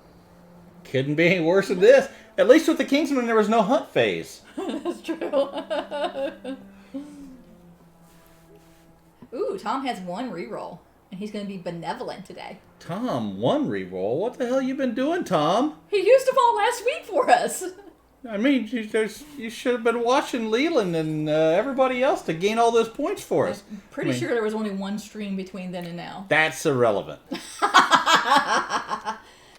Couldn't be any worse than this. At least with the Kingsman, there was no hunt phase. That's true. Ooh, Tom has 1 reroll. And he's going to be benevolent today. Tom, 1 reroll? What the hell you been doing, Tom? He used them all last week for us. I mean, you should have been watching Leland and everybody else to gain all those points for us. I'm pretty sure there was only 1 stream between then and now. That's irrelevant.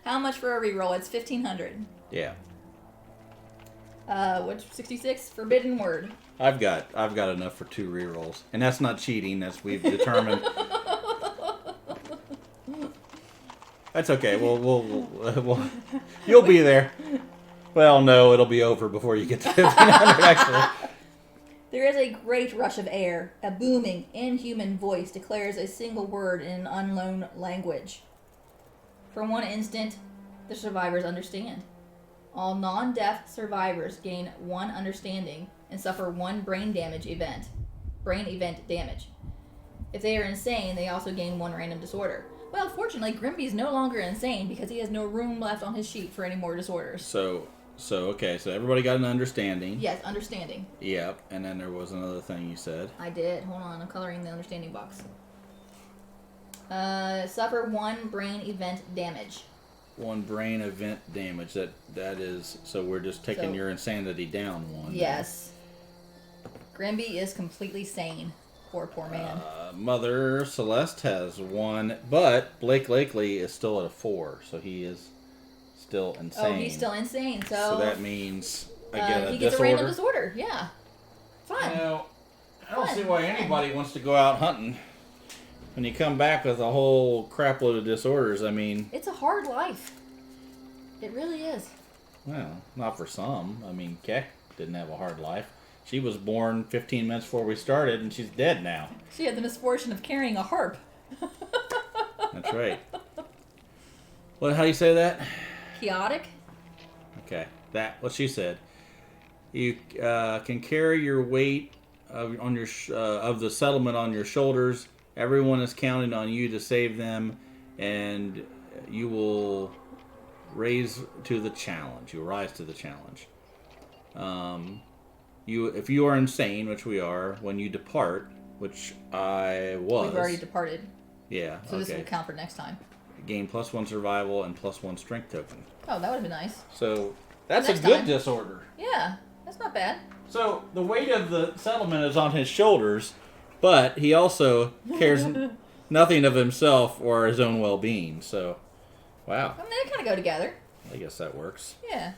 How much for a reroll? It's 1,500. Yeah. Which 66? Forbidden word. I've got enough for 2 rerolls, and that's not cheating, as we've determined. That's okay. We'll you'll be there. Well, no, it'll be over before you get to 1500, actually. There is a great rush of air. A booming, inhuman voice declares a single word in an unknown language. For one instant, the survivors understand. All non-deaf survivors gain 1 understanding and suffer 1 brain event damage. If they are insane, they also gain 1 random disorder. Well, fortunately, Grimby is no longer insane because he has no room left on his sheet for any more disorders. So everybody got an understanding. Yes, understanding. Yep, and then there was another thing you said. I did. Hold on, I'm coloring the understanding box. Suffer 1 brain event damage. 1 brain event damage. That is, so we're just taking your insanity down 1. Yes. Grimby is completely sane. Poor man. Mother Celeste has 1, but Blake Lakely is still at a 4, so he is still insane. Oh, he's still insane, so that means I get a he gets disorder. a random disorder, yeah. Fun. You know, I don't see why anybody wants to go out hunting when you come back with a whole crapload of disorders. I mean... It's a hard life. It really is. Well, not for some. I mean, Keck didn't have a hard life. She was born 15 minutes before we started, and she's dead now. She had the misfortune of carrying a harp. That's right. How do you say that? Chaotic? Okay. What she said. You can carry your weight of the settlement on your shoulders. Everyone is counting on you to save them, and you will rise to the challenge. If you are insane, which we are, when you depart, which I was. We've already departed. Yeah. So this will count for next time. Gain +1 survival and +1 strength token. Oh, that would have been nice. So that's a good disorder. Yeah, that's not bad. So the weight of the settlement is on his shoulders, but he also cares nothing of himself or his own well-being. So, wow. I mean, they kind of go together. I guess that works. Yeah.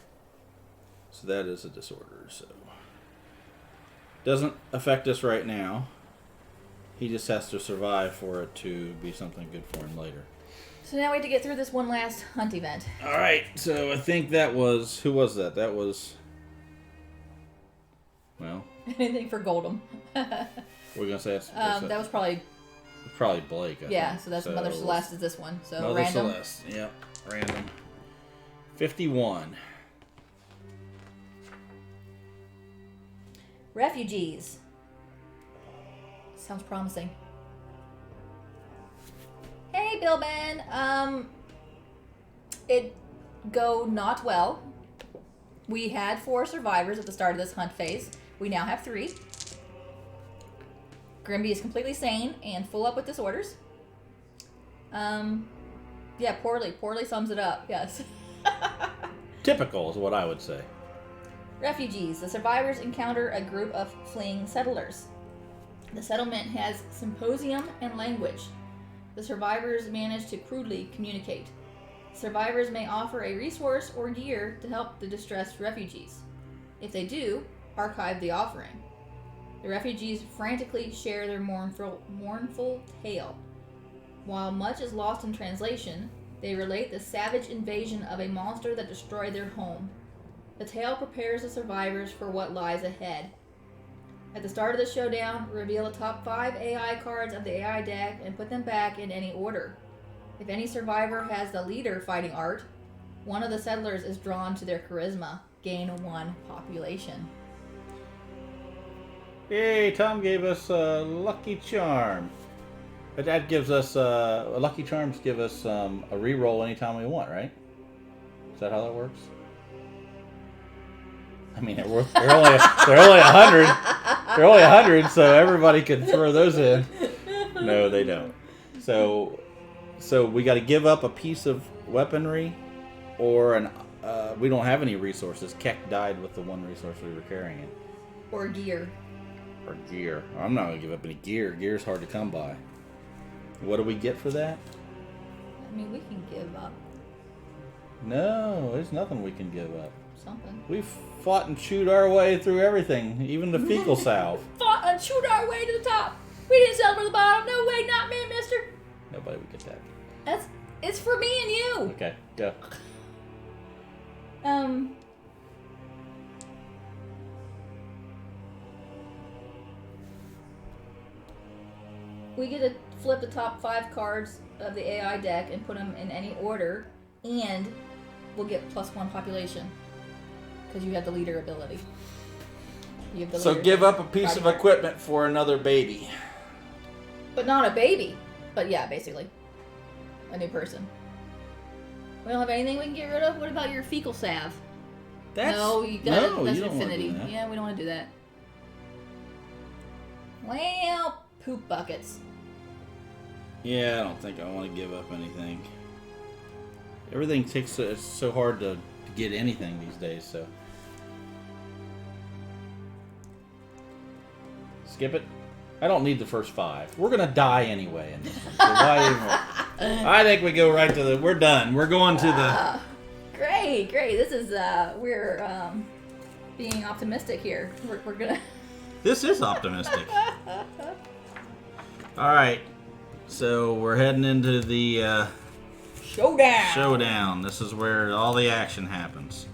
So that is a disorder. So doesn't affect us right now. He just has to survive for it to be something good for him later. So now we have to get through this one last hunt event. All right. So I think that was... Who was that? That was... Well... Anything for Goldem. We're going to say... that was probably... Probably Blake, I think. So that's Mother Celeste is this one. So Mother random. Celeste. Yep. Random. 51. Refugees. Sounds promising. Hey, Bilben. It go not well. We had 4 survivors at the start of this hunt phase. We now have 3. Grimby is completely sane and full up with disorders. Yeah, poorly sums it up. Yes. Typical is what I would say. Refugees. The survivors encounter a group of fleeing settlers. The settlement has symposium and language. The survivors manage to crudely communicate. Survivors may offer a resource or gear to help the distressed refugees. If they do, archive the offering. The refugees frantically share their mournful tale. While much is lost in translation, they relate the savage invasion of a monster that destroyed their home. The tale prepares the survivors for what lies ahead. At the start of the showdown, reveal the top 5 AI cards of the AI deck and put them back in any order. If any survivor has the leader fighting art, one of the settlers is drawn to their charisma. Gain 1 population. Yay, Tom gave us a Lucky Charm. But that gives us, Lucky Charms give us a reroll anytime we want, right? Is that how that works? I mean, they're only 100. They're only 100, so everybody can throw those in. No, they don't. So we got to give up a piece of weaponry, or we don't have any resources. Keck died with the 1 resource we were carrying. Or gear. I'm not gonna give up any gear. Gear's hard to come by. What do we get for that? I mean, we can give up No, there's nothing we can give up. something. We fought and chewed our way through everything, even the fecal salve. Fought and chewed our way to the top. We didn't settle for the bottom. No way, not me, mister. Nobody would get that. It's for me and you. Okay, go. we get to flip the top 5 cards of the AI deck and put them in any order, and we'll get +1 population because you have the leader ability. You have the So leader give up a piece of equipment for another baby. But not a baby. But yeah, basically. A new person. We don't have anything we can get rid of? What about your fecal salve? That's infinity. Yeah, we don't want to do that. Well, poop buckets. Yeah, I don't think I want to give up anything. Everything takes it's so hard to get anything these days, so. Skip it. I don't need the first 5. We're gonna die anyway in this one. So why even... I think we go right to the. We're done. We're going to the. Great. This is we're being optimistic here. We're gonna. This is optimistic. All right, so we're heading into the showdown. This is where all the action happens.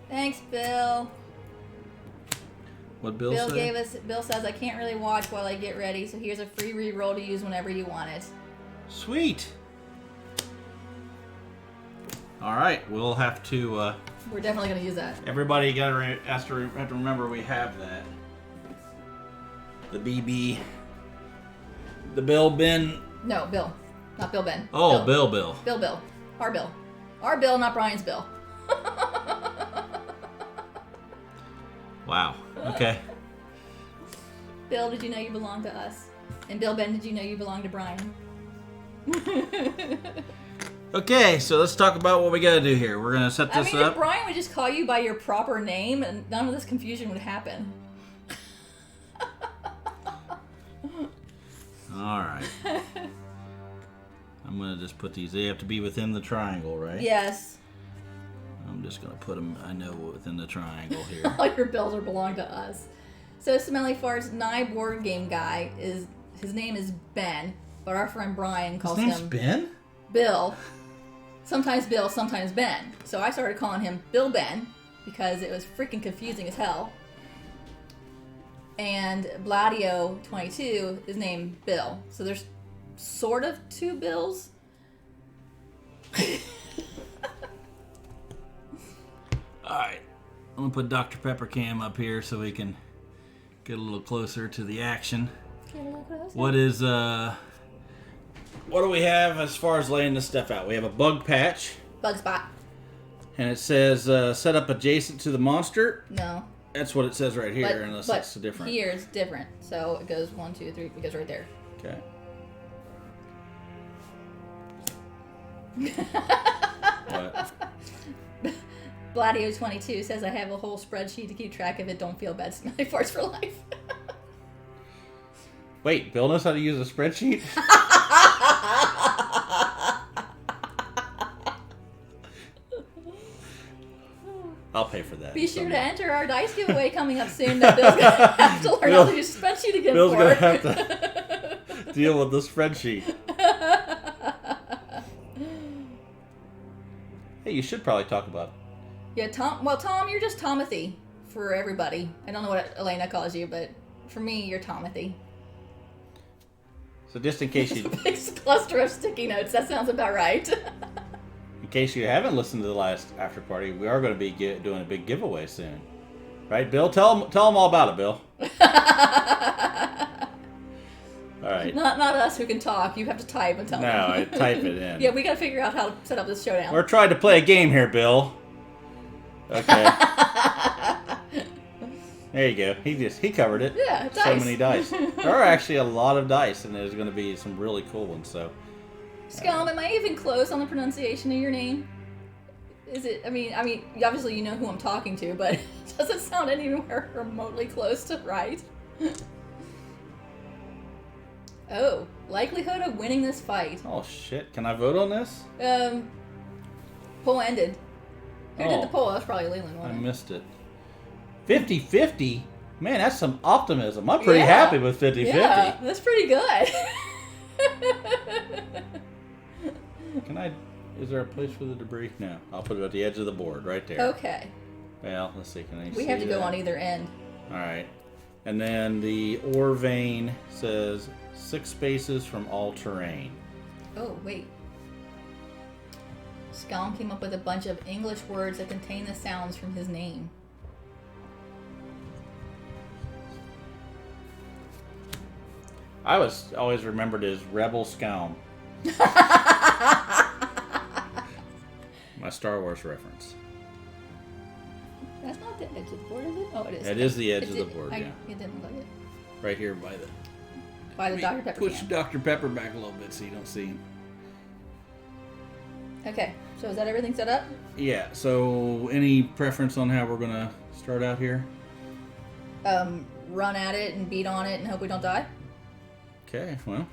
Thanks, Bill. What Bill said? Bill says I can't really watch while I get ready, so here's a free reroll to use whenever you want it. Sweet. All right, we'll have to. We're definitely gonna use that. Everybody have to remember we have that. The BB. The Bill Ben. No, Bill, not Bill Ben. Oh, Bill. Bill. Our Bill. Our Bill, not Brian's Bill. Wow. Okay. Bill, did you know you belong to us? And Bill Ben, did you know you belong to Brian? Okay, so let's talk about what we gotta do here. We're gonna set this up. If Brian would just call you by your proper name, and none of this confusion would happen. All right. I'm gonna just put these. They have to be within the triangle, right? Yes. I'm just gonna put them. I know within the triangle here. All your bills belong to us. So Smelly Fart's Nye board game guy his name is Ben, but our friend Brian calls his name's him Ben. Bill. Sometimes Bill, sometimes Ben. So I started calling him Bill Ben because it was freaking confusing as hell. And Bladio22 is named Bill. So there's sort of 2 Bills. Alright. I'm going to put Dr. Pepper Cam up here so we can get a little closer to the action. What do we have as far as laying this stuff out? We have a bug patch. Bug spot. And it says set up adjacent to the monster. No. That's what it says right here, unless it's different. Here it's different. So it goes 1, 2, 3. It goes right there. Okay. What? Bladio22 says I have a whole spreadsheet to keep track of it. Don't feel bad. Smelly Farts for life. Wait, Bill knows how to use a spreadsheet? I'll pay for that. Be sure to enter our dice giveaway coming up soon that Bill's going to have to learn how to use a spreadsheet again. Bill's going to have to deal with the spreadsheet. Hey, you should probably talk about it. Yeah, Tom. Well, Tom, you're just Tomothy for everybody. I don't know what Elena calls you, but for me, you're Tomothy. So just in case you... Big cluster of sticky notes. That sounds about right. In case you haven't listened to the last after party, we are going to be doing a big giveaway soon. Right, Bill? Tell them all about it, Bill. All right. Not us who can talk. You have to type and tell them. No, I type it in. Yeah, we got to figure out how to set up this showdown. We're trying to play a game here, Bill. Okay. There you go. He covered it. Yeah, dice. So many dice. There are actually a lot of dice, and there's going to be some really cool ones. So, Scum, am I even close on the pronunciation of your name? Is it? I mean, obviously you know who I'm talking to, but does it sound anywhere remotely close to right? Oh, likelihood of winning this fight. Oh shit! Can I vote on this? Poll ended. Who did the poll? That was probably Leland, I wasn't it? missed it. 50-50? Man, that's some optimism. I'm pretty happy with 50-50. Yeah, that's pretty good. Is there a place for the debris? No. I'll put it at the edge of the board, right there. Okay. Well, let's see. Can I see We have to go that? on either end. All right. And then the ore vein says 6 spaces from all terrain. Oh, wait. Scalm came up with a bunch of English words that contain the sounds from his name. I was always remembered as Rebel Scalm. My Star Wars reference. That's not the edge of the board, is it? Oh, it is. It is the edge of the board, yeah. It didn't look like it. Right here by the Dr. Pepper push can. Dr. Pepper back a little bit so you don't see him. Okay, so is that everything set up? Yeah, so any preference on how we're going to start out here? Run at it and beat on it and hope we don't die? Okay, well,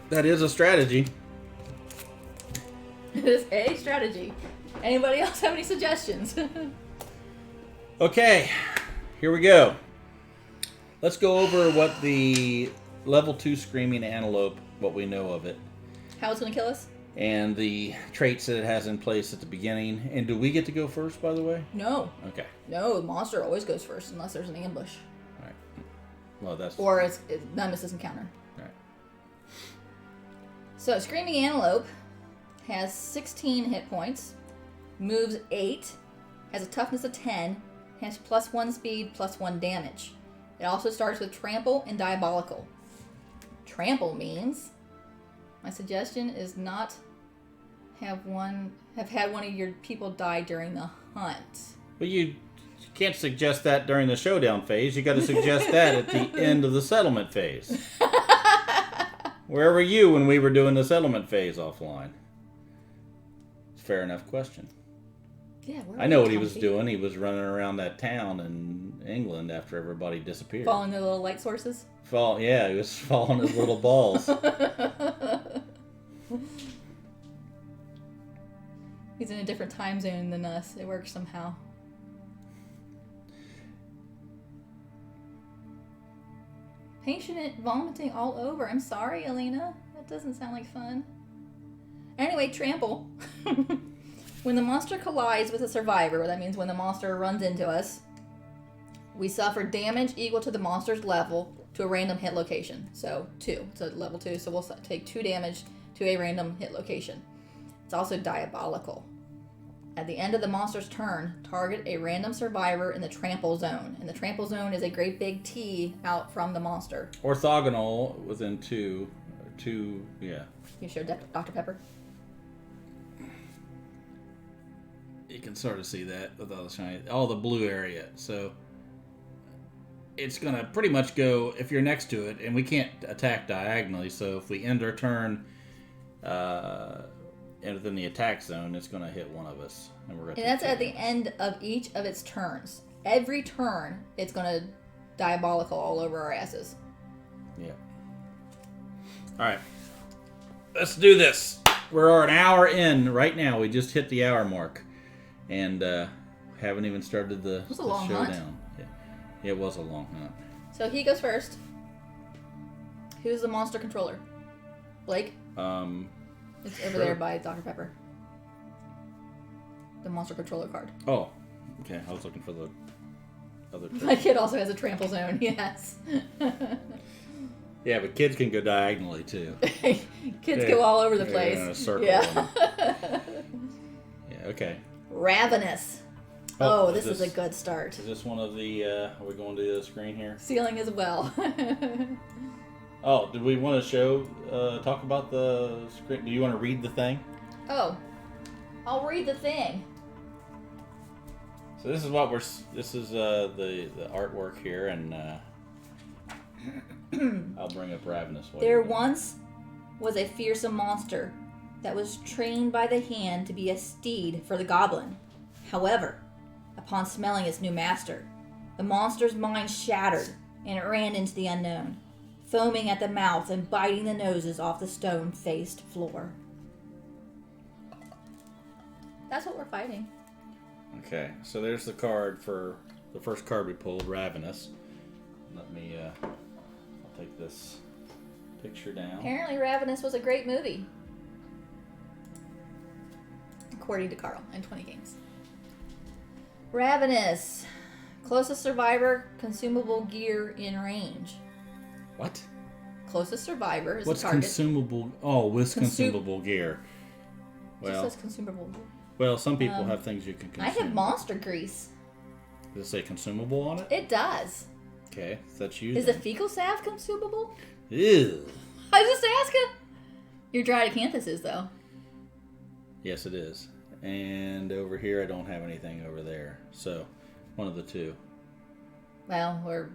that is a strategy. It is a strategy. Anybody else have any suggestions? Okay, here we go. Let's go over what the level 2 Screaming Antelope, what we know of it. How it's going to kill us? And the traits that it has in place at the beginning. And do we get to go first, by the way? No. Okay. No, the monster always goes first unless there's an ambush. All right. Well, that's... Or it's Nemesis encounter. All right. So, Screaming Antelope has 16 hit points, moves 8, has a toughness of 10, has +1 speed, +1 damage. It also starts with Trample and Diabolical. Trample means, my suggestion is not have had one of your people die during the hunt. Well, you can't suggest that during the showdown phase. You got to suggest that at the end of the settlement phase. Where were you when we were doing the settlement phase offline? Fair enough question. Yeah, I know what he was doing. He was running around that town in England after everybody disappeared. Following the little light sources? Yeah, he was following his little balls. He's in a different time zone than us. It works somehow. Patient vomiting all over. I'm sorry, Alina. That doesn't sound like fun. Anyway, Trample. When the monster collides with a survivor, that means when the monster runs into us, we suffer damage equal to the monster's level to a random hit location. So 2. It's a level 2, so we'll take 2 damage to a random hit location. It's also diabolical. At the end of the monster's turn, target a random survivor in the trample zone. And the trample zone is a great big T out from the monster. Orthogonal within 2, yeah. You sure, Dr. Pepper? You can sort of see that with all the blue area. So it's going to pretty much go if you're next to it, and we can't attack diagonally. So if we end our turn within the attack zone, it's going to hit one of us. And that's at the end of each of its turns. Every turn, it's going to diabolical all over our asses. Yeah. All right. Let's do this. We're an hour in right now. We just hit the hour mark. And haven't even started the showdown. Hunt. Yeah, it was a long hunt. So he goes first. Who's the monster controller? Blake? It's over there by Dr. Pepper. The monster controller card. Oh, okay. I was looking for the other two. My kid also has a trample zone, yes. Yeah, but kids can go diagonally too. Kids go all over the place. In a circle. Yeah. Yeah, okay. Ravenous. Oh, this is a good start. Is this one of the, are we going to the screen here? Ceiling as well. Oh, did we want to talk about the script? Do you want to read the thing? Oh, I'll read the thing. So this is the artwork here, and I'll bring up Ravenous. There once was a fearsome monster that was trained by the hand to be a steed for the goblin. However, upon smelling its new master, the monster's mind shattered and it ran into the unknown, foaming at the mouth and biting the noses off the stone-faced floor. That's what we're fighting. Okay, so there's the card for the first card we pulled, Ravenous. Let me, I'll take this picture down. Apparently Ravenous was a great movie. According to Carl, and 20 games. Ravenous. Closest survivor, consumable gear in range. What? Closest survivor is What's the target. consumable? Oh, with consumable gear. It just says consumable gear. Well, some people have things you can consume. I have monster grease. Does it say consumable on it? It does. Okay, that's you. Is the fecal salve consumable? Ew. I was just asking. Your dried acanthus is, though. Yes, it is. And over here, I don't have anything over there. So, one of the two. Well, All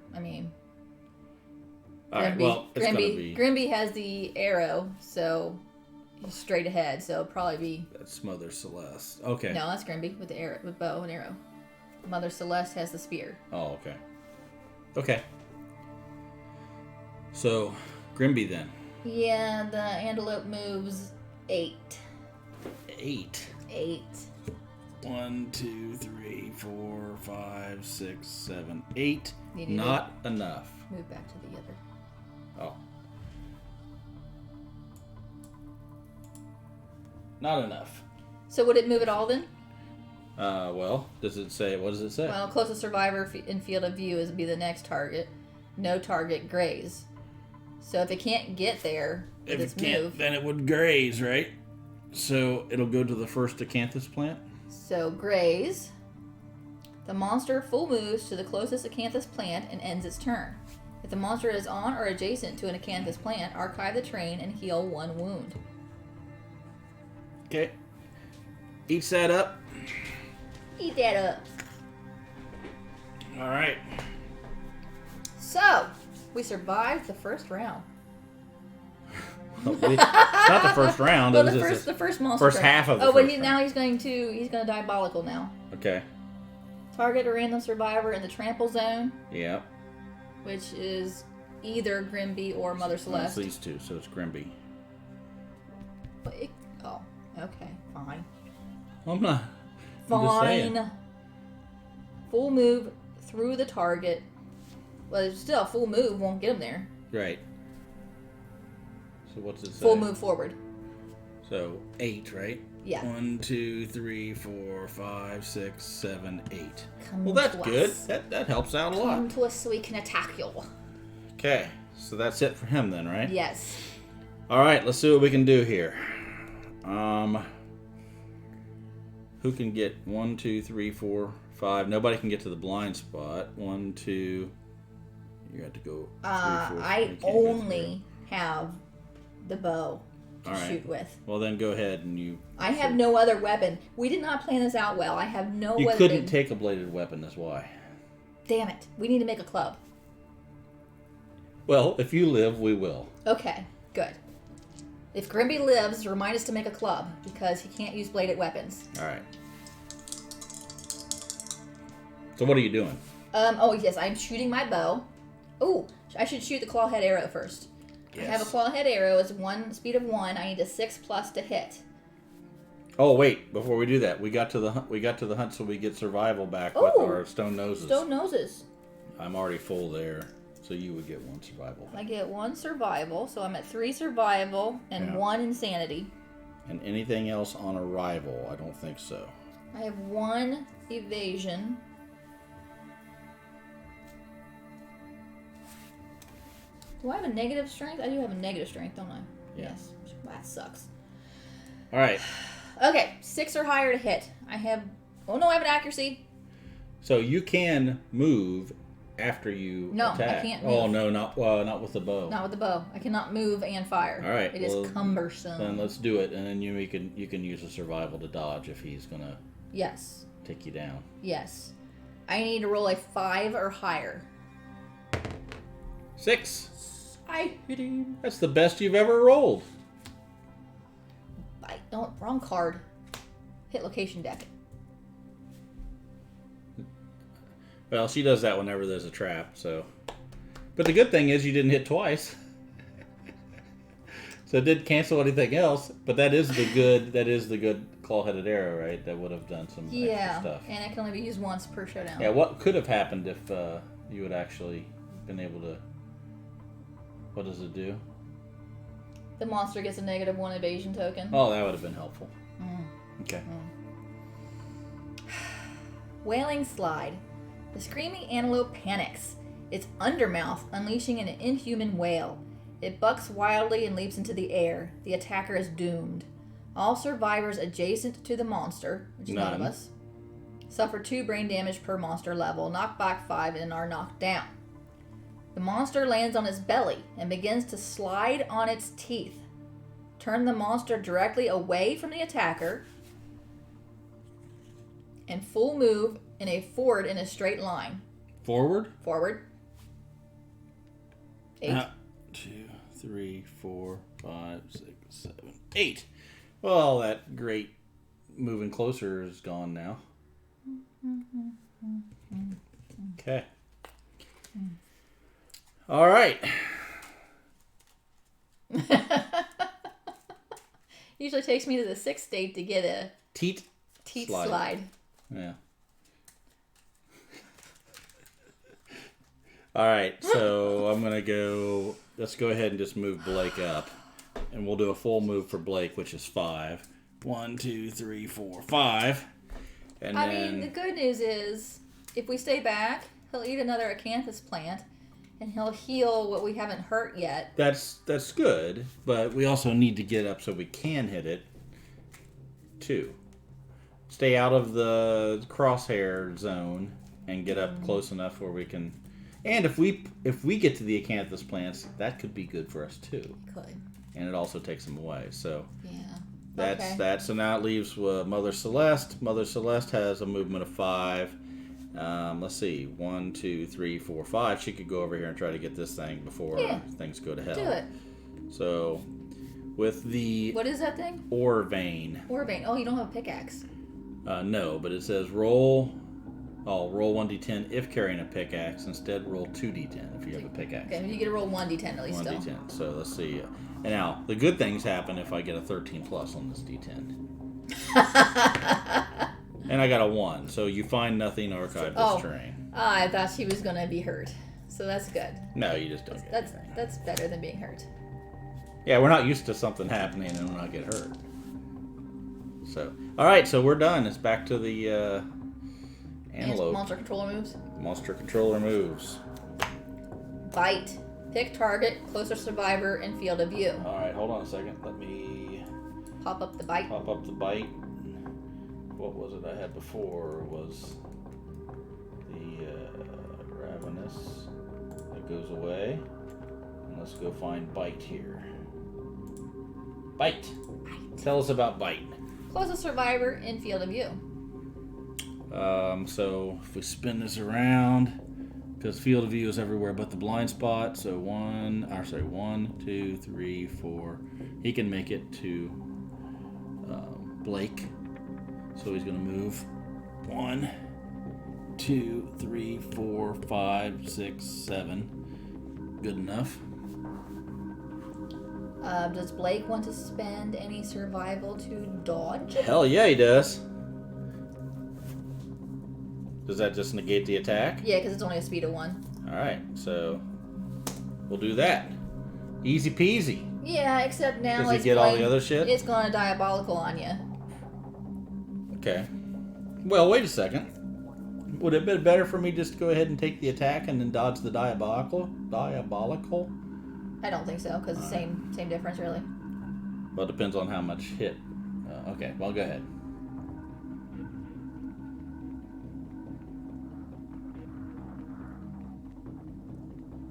right, well, it's going to be... Grimby has the arrow, so he's straight ahead, so it'll probably be... That's Mother Celeste. Okay. No, that's Grimby with the arrow, with bow and arrow. Mother Celeste has the spear. Oh, okay. Okay. So, Grimby then. Yeah, the antelope moves 8. 8. 8. 1, 2, 3, 4, 5, 6, 7, 8. Not enough. Move back to the other. Oh. Not enough. So would it move at all then? Well, does it say? What does it say? Well, closest survivor in field of view is be the next target. No target, graze. So if it can't get there, if it can't, then it would graze, right? So it'll go to the first acanthus plant. So graze. The monster full moves to the closest acanthus plant and ends its turn. If the monster is on or adjacent to an acanthus plant, archive the terrain and heal 1 wound. Okay. Eats that up. Eat that up. All right. So, we survived the first round. It's not the first round. Well, it was the first monster. First half of the Oh, but first now he's going diabolical now. Okay. Target a random survivor in the trample zone. Yeah. Which is either Grimby or Mother Celeste. It's these two, so it's Grimby. Oh, okay, fine. I'm not. I'm just saying. Fine. Full move through the target. Well, it's still a full move won't get him there. Right. So what's it say? Full move forward. So 8, right? Yeah. 1, 2, 3, 4, 5, 6, 7, 8. Come well, that's to good. us. That helps out a lot. Come to us so we can attack you. Okay, so that's it for him then, right? Yes. All right, let's see what we can do here. Who can get 1, 2, 3, 4, 5? Nobody can get to the blind spot. 1, 2. You have to go. 3, 4. I only have the bow to shoot with. Well, then go ahead and you. I have no other weapon. We did not plan this out well. I have no weapon. You couldn't take a bladed weapon, that's why. Damn it. We need to make a club. Well, if you live, we will. Okay, good. If Grimby lives, remind us to make a club, because he can't use bladed weapons. All right. So what are you doing? Oh, yes, I'm shooting my bow. Oh, I should shoot the clawhead arrow first. Yes. I have a clawhead arrow. It's 1 speed of 1. I need a 6+ to hit. Oh wait! Before we do that, we got to the hunt, so we get survival back with our stone noses. Stone noses. I'm already full there, so you would get 1 survival. I get 1 survival, so I'm at 3 survival and 1 insanity. And anything else on arrival? I don't think so. I have 1 evasion. Do I have a negative strength? I do have a negative strength, don't I? Yeah. Yes. That sucks. All right. Okay, 6 or higher to hit. I have... Oh, no, I have an accuracy. So you can move after you attack. I can't move. Oh, no, not with the bow. Not with the bow. I cannot move and fire. All right. It is cumbersome. Then let's do it, and then you can use a survival to dodge if he's going to take you down. Yes. I need to roll a 5 or higher. 6. I hit him. That's the best you've ever rolled. Wrong card. Hit location deck. Well, she does that whenever there's a trap, so. But the good thing is you didn't hit twice. So it didn't cancel anything else, but that is the good claw-headed arrow, right? That would have done some extra stuff. And it can only be used once per showdown. Yeah, what could have happened if you had actually been able to... What does it do? The monster gets a -1 evasion token. Oh, that would have been helpful. Okay. Wailing Slide. The Screaming Antelope panics, its undermouth unleashing an inhuman wail. It bucks wildly and leaps into the air. The attacker is doomed. All survivors adjacent to the monster, which is none of us, suffer 2 brain damage per monster level, knock back 5, and are knocked down. The monster lands on its belly and begins to slide on its teeth. Turn the monster directly away from the attacker and full move forward in a straight line. Forward? Forward. 8. 2, 3, 4, 5, 6, 7, 8. Well, that great moving closer is gone now. Okay. All right. Usually takes me to the 6th state to get a teat slide. Yeah. All right, so I'm going to go... Let's go ahead and just move Blake up. And we'll do a full move for Blake, which is 5. 1, 2, 3, 4, 5. And I mean, the good news is, if we stay back, he'll eat another acanthus plant, and he'll heal what we haven't hurt yet. That's good, but we also need to get up so we can hit it, too. Stay out of the crosshair zone and get up close enough where we can... And if we get to the acanthus plants, that could be good for us, too. Could. And it also takes them away, so... Yeah. That's okay. that. So now it leaves Mother Celeste. Mother Celeste has a movement of 5. Let's see. 1, 2, 3, 4, 5. She could go over here and try to get this thing before things go to hell. Do it. So, with the... What is that thing? Ore vein. Ore vein. Oh, you don't have a pickaxe. No, but it says roll 1d10 if carrying a pickaxe. Instead, roll 2d10 if you have a pickaxe. Okay, you get to roll 1d10 at least 1d10. So, let's see. And now, the good things happen if I get a 13 plus on this d10. And I got a 1, so you find nothing archived this terrain. I thought she was going to be hurt. So that's good. No, you just don't get anything. That's better than being hurt. Yeah, we're not used to something happening and we're not get hurt. So, alright, so we're done. It's back to the antelope. Monster controller moves? Monster controller moves. Bite. Pick target, closer survivor, and field of view. Alright, hold on a second. Let me... Pop up the bite. Pop up the bite. What was it I had before? Was the ravenous. That goes away. And let's go find bite here. Bite. Tell us about bite. Closest survivor in field of view. So if we spin this around, because field of view is everywhere but the blind spot. So 1, 2, 3, 4. He can make it to Blake. So he's going to move 1, 2, 3, 4, 5, 6, 7. Good enough. Does Blake want to spend any survival to dodge? Hell yeah, he does. Does that just negate the attack? Yeah, because it's only a speed of 1. Alright, so we'll do that. Easy peasy. Yeah, except now Does he get all the other shit? It's going to diabolical on you. Okay. Well, wait a second. Would it have been better for me just to go ahead and take the attack and then dodge the diabolical? I don't think so, because the same difference, really. Well, it depends on how much hit. Okay, well, go ahead.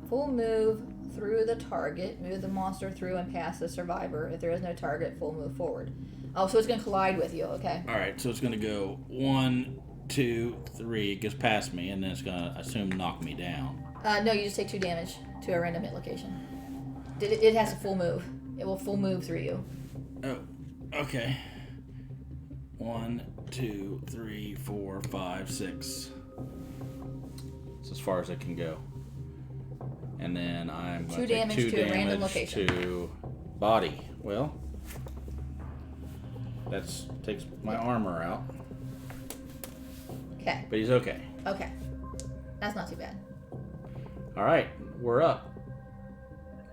Full move through the target. Move the monster through and past the survivor. If there is no target, full move forward. Oh, so it's going to collide with you, okay. Alright, so it's going to go 1, 2, 3. It goes past me, and then it's going to, I assume, knock me down. No, you just take 2 damage to a random hit location. It has a full move. It will full move through you. Oh, okay. 1, 2, 3, 4, 5, 6. That's as far as it can go. And then I'm going to take 2 damage to a random location. To body. Well, that takes my armor out. Okay. But he's okay. Okay. That's not too bad. All right, we're up.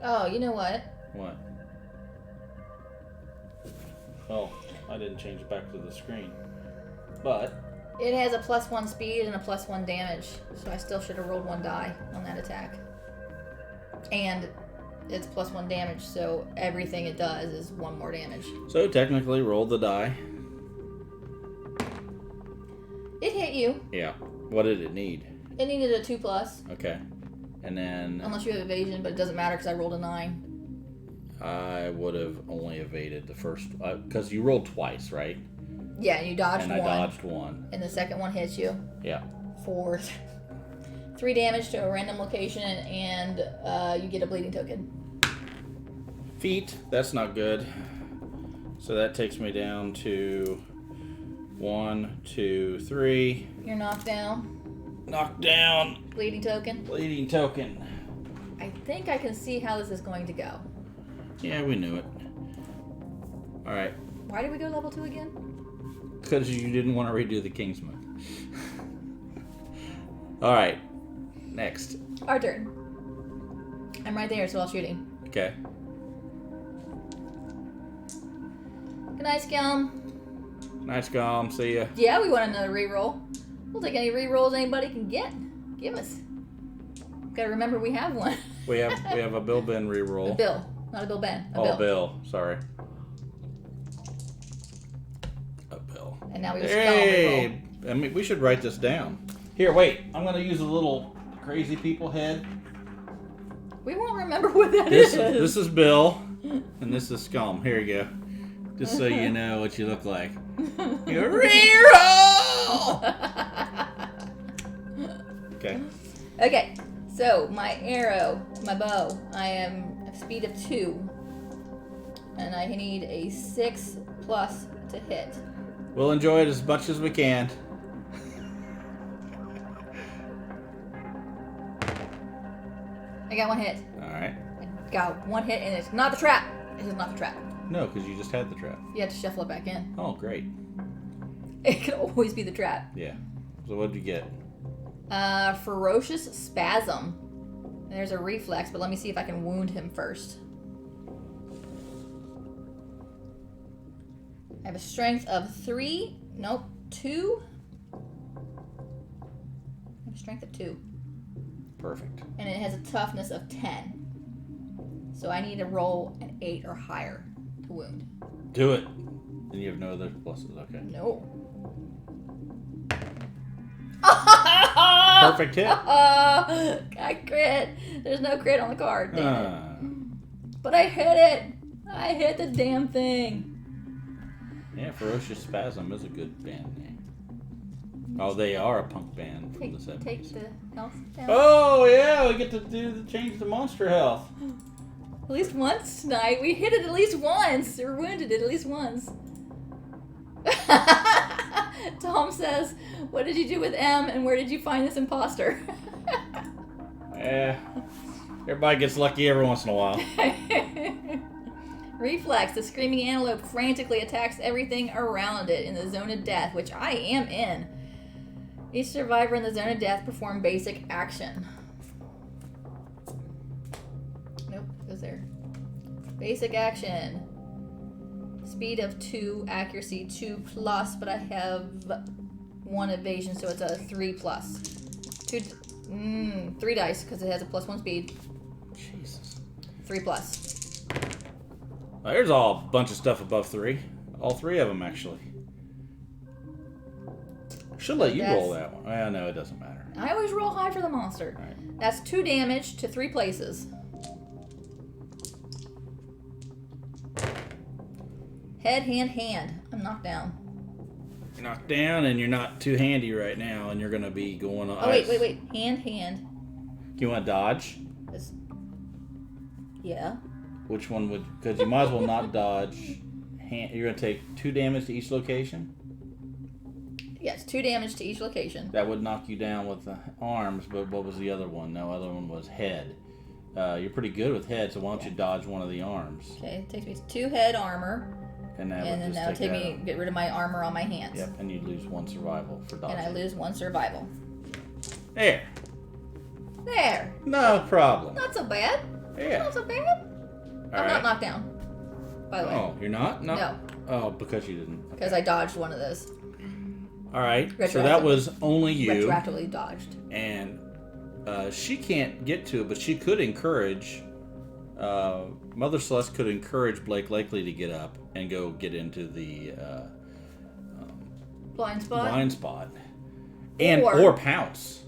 Oh, you know what? What? Oh, I didn't change it back to the screen. But It has a +1 speed and a +1 damage, so I still should have rolled 1 die on that attack. And it's +1 damage, so everything it does is 1 more damage. So technically, roll the die. It hit you. Yeah. What did it need? It needed a 2+. Okay. And then... Unless you have evasion, but it doesn't matter because I rolled a 9. I would have only evaded the first... Because you rolled twice, right? Yeah, you dodged one. And I dodged one. And the second one hits you. Yeah. For 3 damage to a random location, and you get a bleeding token. Feet. That's not good. So that takes me down to 1, 2, 3. You're knocked down. Knocked down. Bleeding token. Bleeding token. I think I can see how this is going to go. Yeah, we knew it. Alright. Why did we go level 2 again? Because you didn't want to redo the Kingsman. Alright. Next. Our turn. I'm right there, so I'll shoot him. Okay. Good night, Scum. Nice gum. See ya. Yeah, we want another reroll. We'll take any rerolls anybody can get. Give us. Gotta remember we have one. We have a Bill Ben reroll. A Bill. Not a Bill Ben. A Oh, Bill. Bill. Sorry. A Bill. And now we have Hey! I mean, we should write this down. Here, wait. I'm going to use a little crazy people head. We won't remember what that is. This is Bill, and this is Scum. Here you go. Just so you know what you look like. You're reroll! Okay. Okay, so my arrow, my bow, I am a speed of 2. And I need a 6+ to hit. We'll enjoy it as much as we can. I got 1 hit. Alright. I got 1 hit, and it's not the trap. It is not the trap. No, because you just had the trap. You have to shuffle it back in. Oh, great. It could always be the trap. Yeah. So what did you get? Ferocious Spasm. There's a reflex, but let me see if I can wound him first. I have a strength of 3. Nope, 2. I have a strength of 2. Perfect. And it has a toughness of 10. So I need to roll an 8 or higher to wound. Do it. And you have no other pluses. Okay. No. Perfect hit. I crit. There's no crit on the card. Damn it. But I hit it. I hit the damn thing. Yeah, Ferocious Spasm is a good band name. Oh, they are a punk band from the 70s. Take the health down. Oh, yeah, we get to change the monster health. At least once tonight. We hit it at least once. Or wounded it at least once. Tom says, what did you do with M and where did you find this imposter? Yeah. Everybody gets lucky every once in a while. Reflex. The Screaming Antelope frantically attacks everything around it in the zone of death, which I am in. Each survivor in the zone of death perform basic action. Nope, goes there. Basic action. Speed of 2, accuracy 2+, but I have 1 evasion, so it's a 3+. 3 dice, because it has a +1 speed. Jesus. 3+. Well, there's a bunch of stuff above 3. All 3 of them, actually. Should let you roll that one. Well, no, it doesn't matter. I always roll high for the monster. Right. That's 2 damage to 3 places. Head, hand, hand. I'm knocked down. You're knocked down, and you're not too handy right now, and you're going to be going on. Oh, wait. Hand, hand. You want to dodge? Yeah. Which one would... Because you might as well not dodge. You're going to take 2 damage to each location? Yes, 2 damage to each location. That would knock you down with the arms, but what was the other one? No, other one was head. You're pretty good with head, so why don't you dodge one of the arms? Okay, it takes me 2 head armor. And then that would take me get rid of my armor on my hands. Yep, and you'd lose 1 survival for dodging. And I lose 1 survival. There. No problem. Not so bad. Yeah. Not so bad. I'm not knocked down, by the way. Oh, you're not? No. Oh, because you didn't. Okay. Because I dodged one of those. All right. So that was only you. Retroactively dodged. And she can't get to it, but she could encourage. Mother Celeste could encourage Blake Lakely to get up and go get into the blind spot. Or pounce.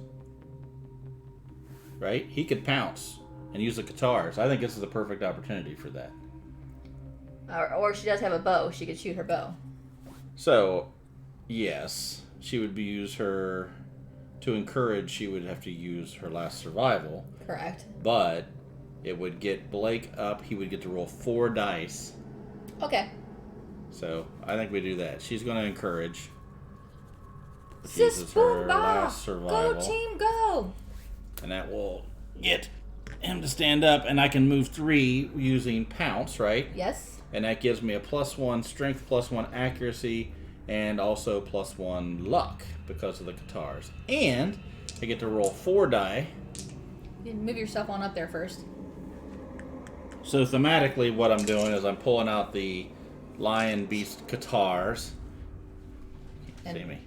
Right? He could pounce and use the guitars. I think this is the perfect opportunity for that. Or she does have a bow. She could shoot her bow. So, yes, she would use her... To encourage, she would have to use her last survival. Correct. But it would get Blake up. He would get to roll 4 dice. Okay. So, I think we do that. She's going to encourage. Sis Uses her last Go survival. team, go! And that will get him to stand up. And I can move 3 using pounce, right? Yes. And that gives me a +1 strength, +1 accuracy, and also +1 luck because of the guitars. And I get to roll 4 die. You can move yourself on up there first. So thematically, what I'm doing is I'm pulling out the Lion Beast guitars. See me.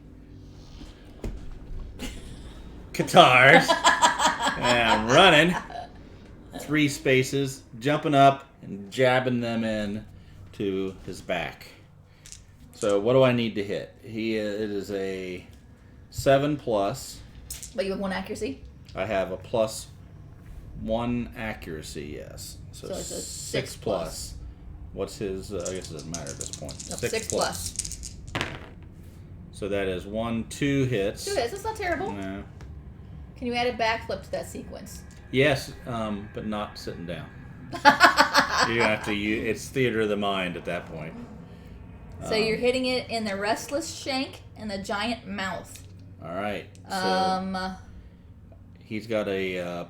Guitars. And I'm running 3 spaces, jumping up and jabbing them in to his back. So what do I need to hit? It is a 7+. But you have 1 accuracy? I have a +1 accuracy, yes. So it's a 6+. What's his? I guess it doesn't matter at this point. No, 6+. So that is 2 hits. 2 hits. That's not terrible. No. Can you add a backflip to that sequence? Yes, but not sitting down. You have to use. It's theater of the mind at that point. So you're hitting it in the restless shank and the giant mouth. All right. So he's got a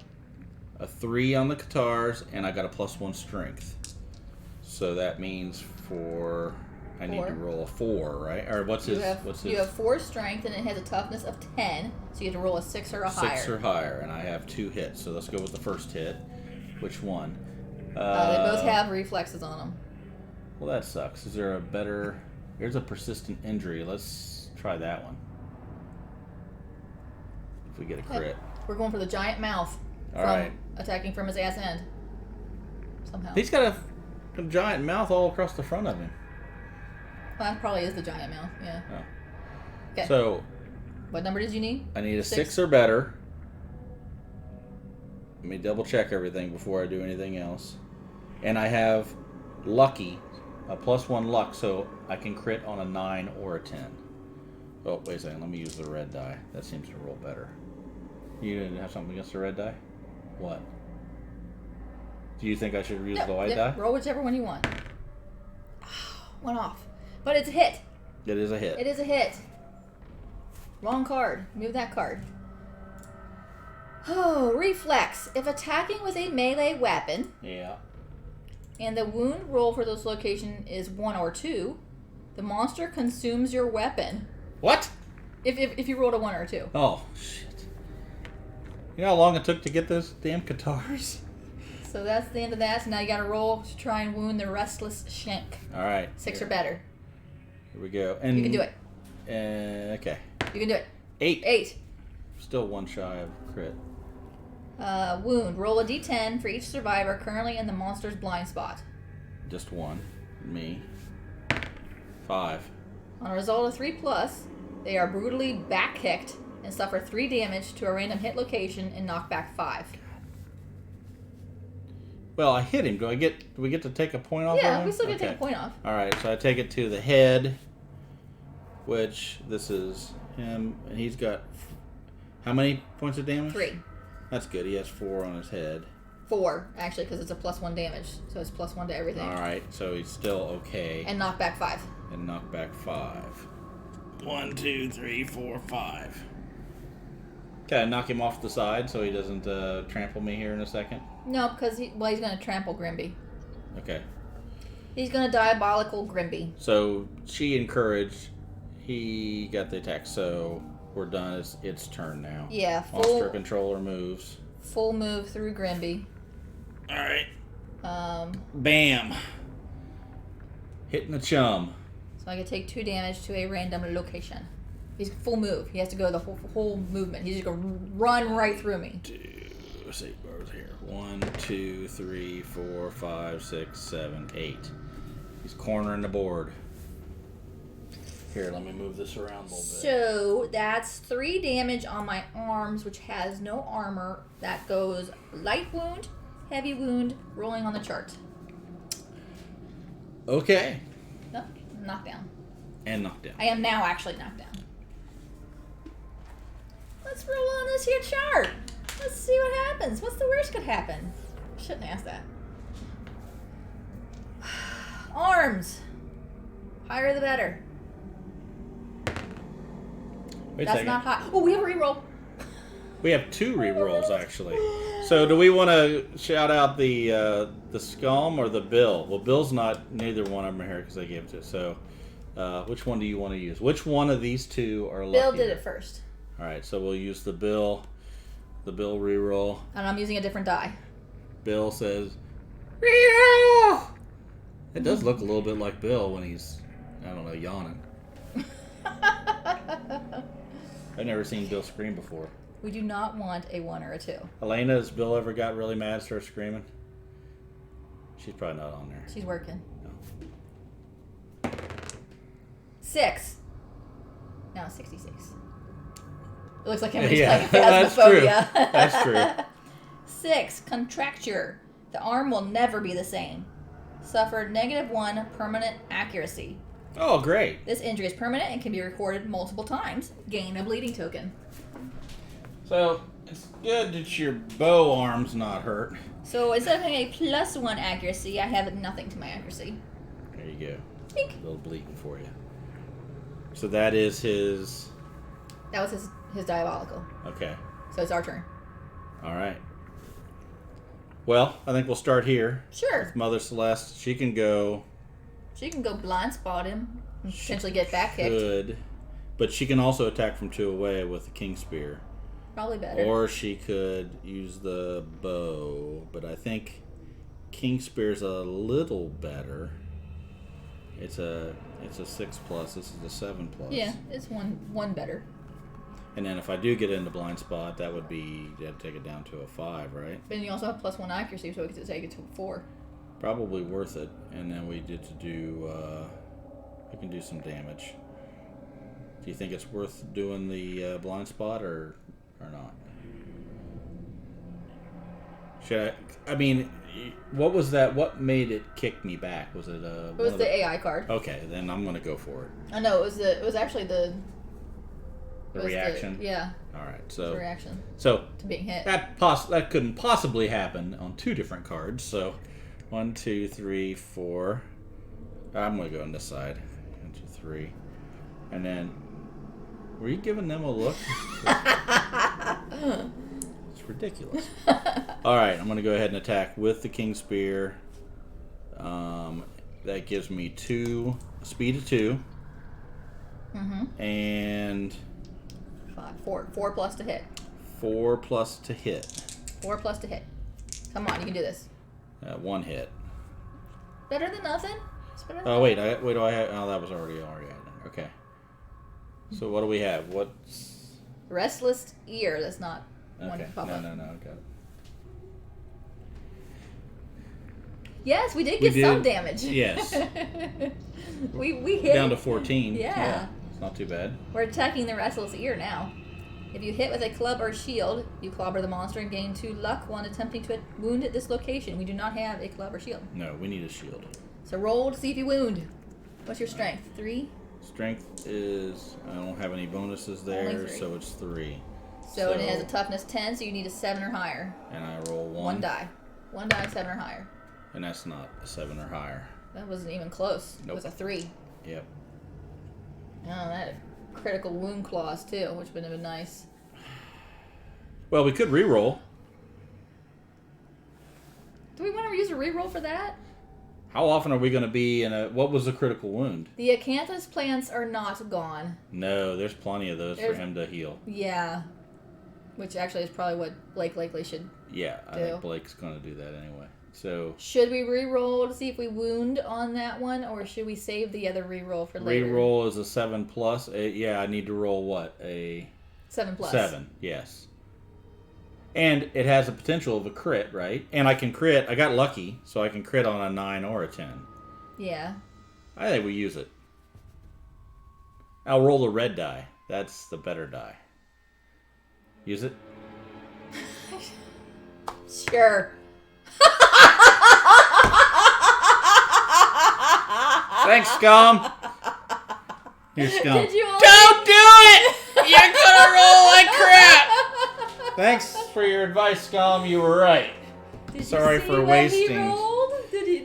3 on the guitars, and I got a +1 strength. So that means I need to roll a 4, right? Or what's his? You have 4 strength, and it has a toughness of 10. So you have to roll a 6 or a higher. 6 or higher, and I have 2 hits. So let's go with the first hit. Which one? They both have reflexes on them. Well, that sucks. Is there a better... There's a persistent injury. Let's try that one. If we get a crit. We're going for the giant mouth. All right. Attacking from his ass end. Somehow. He's got a giant mouth all across the front of him. Well, that probably is the giant mouth, yeah. Oh. Okay. So... What number did you need? I need a 6 or better. Let me double check everything before I do anything else. And I have lucky, a +1 luck, so I can crit on a 9 or a 10. Oh, wait a second. Let me use the red die. That seems to roll better. You didn't have something against the red die? What? Do you think I should use the white die? Roll whichever one you want. Went off. But it's a hit. It is a hit. It is a hit. Wrong card. Move that card. Oh, reflex. If attacking with a melee weapon... Yeah. And the wound roll for this location is 1 or 2, the monster consumes your weapon. What? If you rolled a 1 or a 2. Oh, shit. You know how long it took to get those damn guitars? So that's the end of that. So now you gotta roll to try and wound the restless shank. Alright. 6 or better. Here we go. And you can do it. Okay. You can do it. 8. 8. Still 1 shy of crit. Wound. Roll a d10 for each survivor currently in the monster's blind spot. Just 1. Me. 5. On a result of 3+, they are brutally back-kicked and suffer 3 damage to a random hit location and knock back 5. Well, I hit him. Do we get to take a point off? Yeah, we still get to take a point off. All right, so I take it to the head, which this is him, and he's got how many points of damage? 3. That's good. He has 4 on his head. 4, actually, because it's a +1 damage, so it's +1 to everything. All right, so he's still okay. And knock back 5. And knock back 5. 1, 2, 3, 4, 5. Okay, knock him off the side so he doesn't trample me here in a second. No, because he's going to trample Grimby. Okay. He's going to diabolical Grimby. So she encouraged. He got the attack, so we're done. It's turn now. Yeah, Monster controller moves. Full move through Grimby. All right. Bam. Hitting the chum. So I can take 2 damage to a random location. He's full move. He has to go the whole movement. He's just going to run right through me. Let's see, where was here? 1, 2, 3, 4, 5, 6, 7, 8. He's cornering the board. Here, let me move this around a little bit. So that's 3 damage on my arms, which has no armor. That goes light wound, heavy wound, rolling on the chart. Okay. No, knockdown. And knockdown. I am now actually knocked down. Let's roll on this here chart. Let's see what happens. What's the worst could happen? Shouldn't ask that. Arms. Higher the better. Wait a That's second. not high. Oh, we have a reroll. We have 2 rerolls actually. So do we want to shout out the Scum or the Bill? Well, Bill's not. Neither one of them are here because I gave it to. So, which one do you want to use? Which one of these 2 are lucky? Bill did it first. All right, so we'll use the Bill reroll. And I'm using a different die. Bill says, reroll. It does look a little bit like Bill when he's, I don't know, yawning. I've never seen Bill scream before. We do not want a 1 or a 2. Elena, has Bill ever got really mad and started screaming? She's probably not on there. She's working. No. 6. Now 66. It looks like everybody's Yeah, playing Phasmophobia. that's true. 6. Contracture. The arm will never be the same. Suffered -1 permanent accuracy. Oh, great. This injury is permanent and can be recorded multiple times. Gain a bleeding token. So, it's good that your bow arm's not hurt. So instead of having a +1 accuracy, I have nothing to my accuracy. There you go. Pink. A little bleeding for you. So that is his... That was his diabolical. Okay. So it's our turn. All right. Well, I think we'll start here. Sure. With Mother Celeste. She can go... She can go blind spot him and potentially get back kicked. Could, but she can also attack from 2 away with the King Spear. Probably better. Or she could use the bow, but I think King Spear's a little better. It's a 6+. This is a 7+. Yeah, it's one better. And then if I do get into blind spot, that would be that'd take it down to a 5, right? But then you also have +1 accuracy, so we could take it to a 4. Probably worth it. And then we get to do. We can do some damage. Do you think it's worth doing the blind spot or not? Should I mean, what was that? What made it kick me back? Was it It was the AI card. Okay, then I'm gonna go for it. I know it was actually the reaction. Yeah. All right, so the reaction so to being hit. that couldn't possibly happen on 2 different cards. So 1, 2, 3, 4. I'm gonna go on this side. 1, 2, 3, and then. Were you giving them a look? It's ridiculous. All right, I'm going to go ahead and attack with the King Spear. That gives me speed of 2. Mm-hmm. And 4 plus to hit. 4 plus to hit. 4 plus to hit. Come on, you can do this. 1 hit. Better than nothing. It's better than Oh wait, do I have? Oh, that was already added. Okay. So what do we have? What's Restless Ear. That's not one okay? to pop No, up. no, got it. Yes, we did get some damage. Yes. we hit Down to 14. Yeah. It's not too bad. We're attacking the Restless Ear now. If you hit with a club or shield, you clobber the monster and gain 2 luck when attempting to wound at this location. We do not have a club or shield. No, we need a shield. So roll to see if you wound. What's your strength? 3? Strength is, I don't have any bonuses there, Only 3. so it's 3. So it has a toughness 10, so you need a 7 or higher. And I roll 1. 1 die. 1 die, 7 or higher. And that's not a 7 or higher. That wasn't even close. Nope. It was a 3. Yep. Oh, that had critical wound clause too, which would have been nice. Well, we could reroll. Do we want to use a reroll for that? How often are we going to be in a... What was the critical wound? The acanthus plants are not gone. No, there's plenty of those for him to heal. Yeah. Which actually is probably what Blake Lakely should Yeah, I do. think Blake's going to do that anyway. So should we re-roll to see if we wound on that one, or should we save the other re-roll for later? Re-roll is a 7+. Yeah, I need to roll what? A 7+. 7, yes. And it has a potential of a crit, right? And I can crit. I got lucky, so I can crit on a 9 or a 10. Yeah. I think we use it. I'll roll the red die. That's the better die. Use it? Sure. Thanks, Scum. Here's Scum. Did you Don't do it! You're gonna roll like crap! Thanks for your advice, Scum. You were right. Sorry for wasting. Did you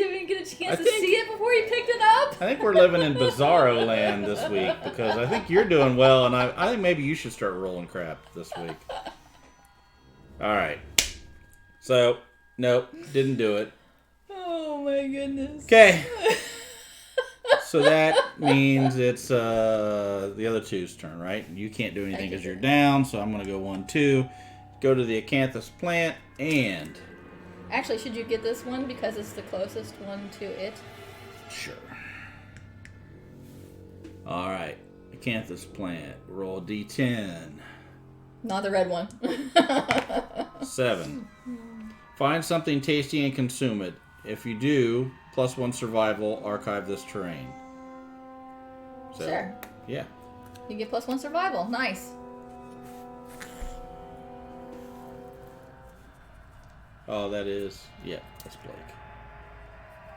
even get a chance to see it before you picked it up? I think we're living in Bizarro land this week because I think you're doing well, and I think maybe you should start rolling crap this week. All right. So, nope, didn't do it. Oh my goodness. Okay. So that means it's the other two's turn, right? You can't do anything because you're down, so I'm going to go 1, 2. Go to the acanthus plant and... Actually, should you get this one because it's the closest one to it? Sure. All right. Acanthus plant. Roll D10. Not the red one. 7. Find something tasty and consume it. If you do, +1 survival, archive this terrain. So, sure. Yeah. You get +1 survival. Nice. Oh, that is... Yeah, that's Blake.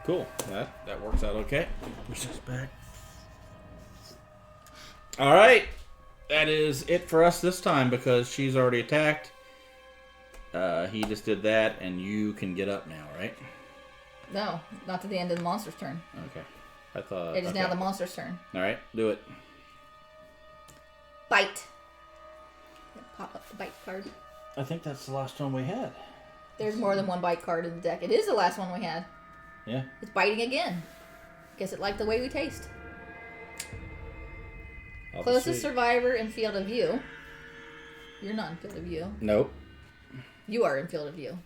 Cool. That works out okay. Push this back. All right. That is it for us this time because she's already attacked. He just did that, and you can get up now, right? No, not to the end of the monster's turn. Okay. I thought... It is now the monster's turn. All right, do it. Bite. Pop up the bite card. I think that's the last one we had. There's more than one bite card in the deck. It is the last one we had. Yeah. It's biting again. Guess it liked the way we taste. Closest survivor in field of view. You're not in field of view. Nope. You are in field of view.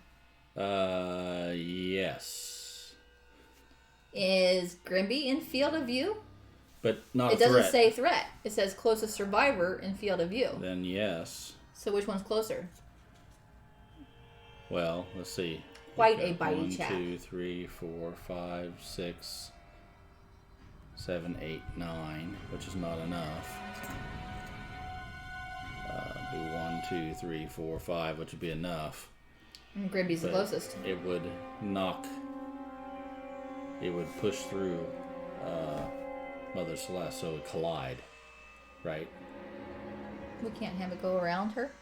Yes. Is Grimby in field of view? But not a threat. It doesn't say threat. It says closest survivor in field of view. Then yes. So which one's closer? Well, let's see. Quite a bitey chap. 1, 2, 3, 4, 5, 6, 7, 8, 9, which is not enough. Do 1, 2, 3, 4, 5, which would be enough. And Grimby's the closest. It would knock. It would push through Mother Celeste, so it would collide, right? We can't have it go around her?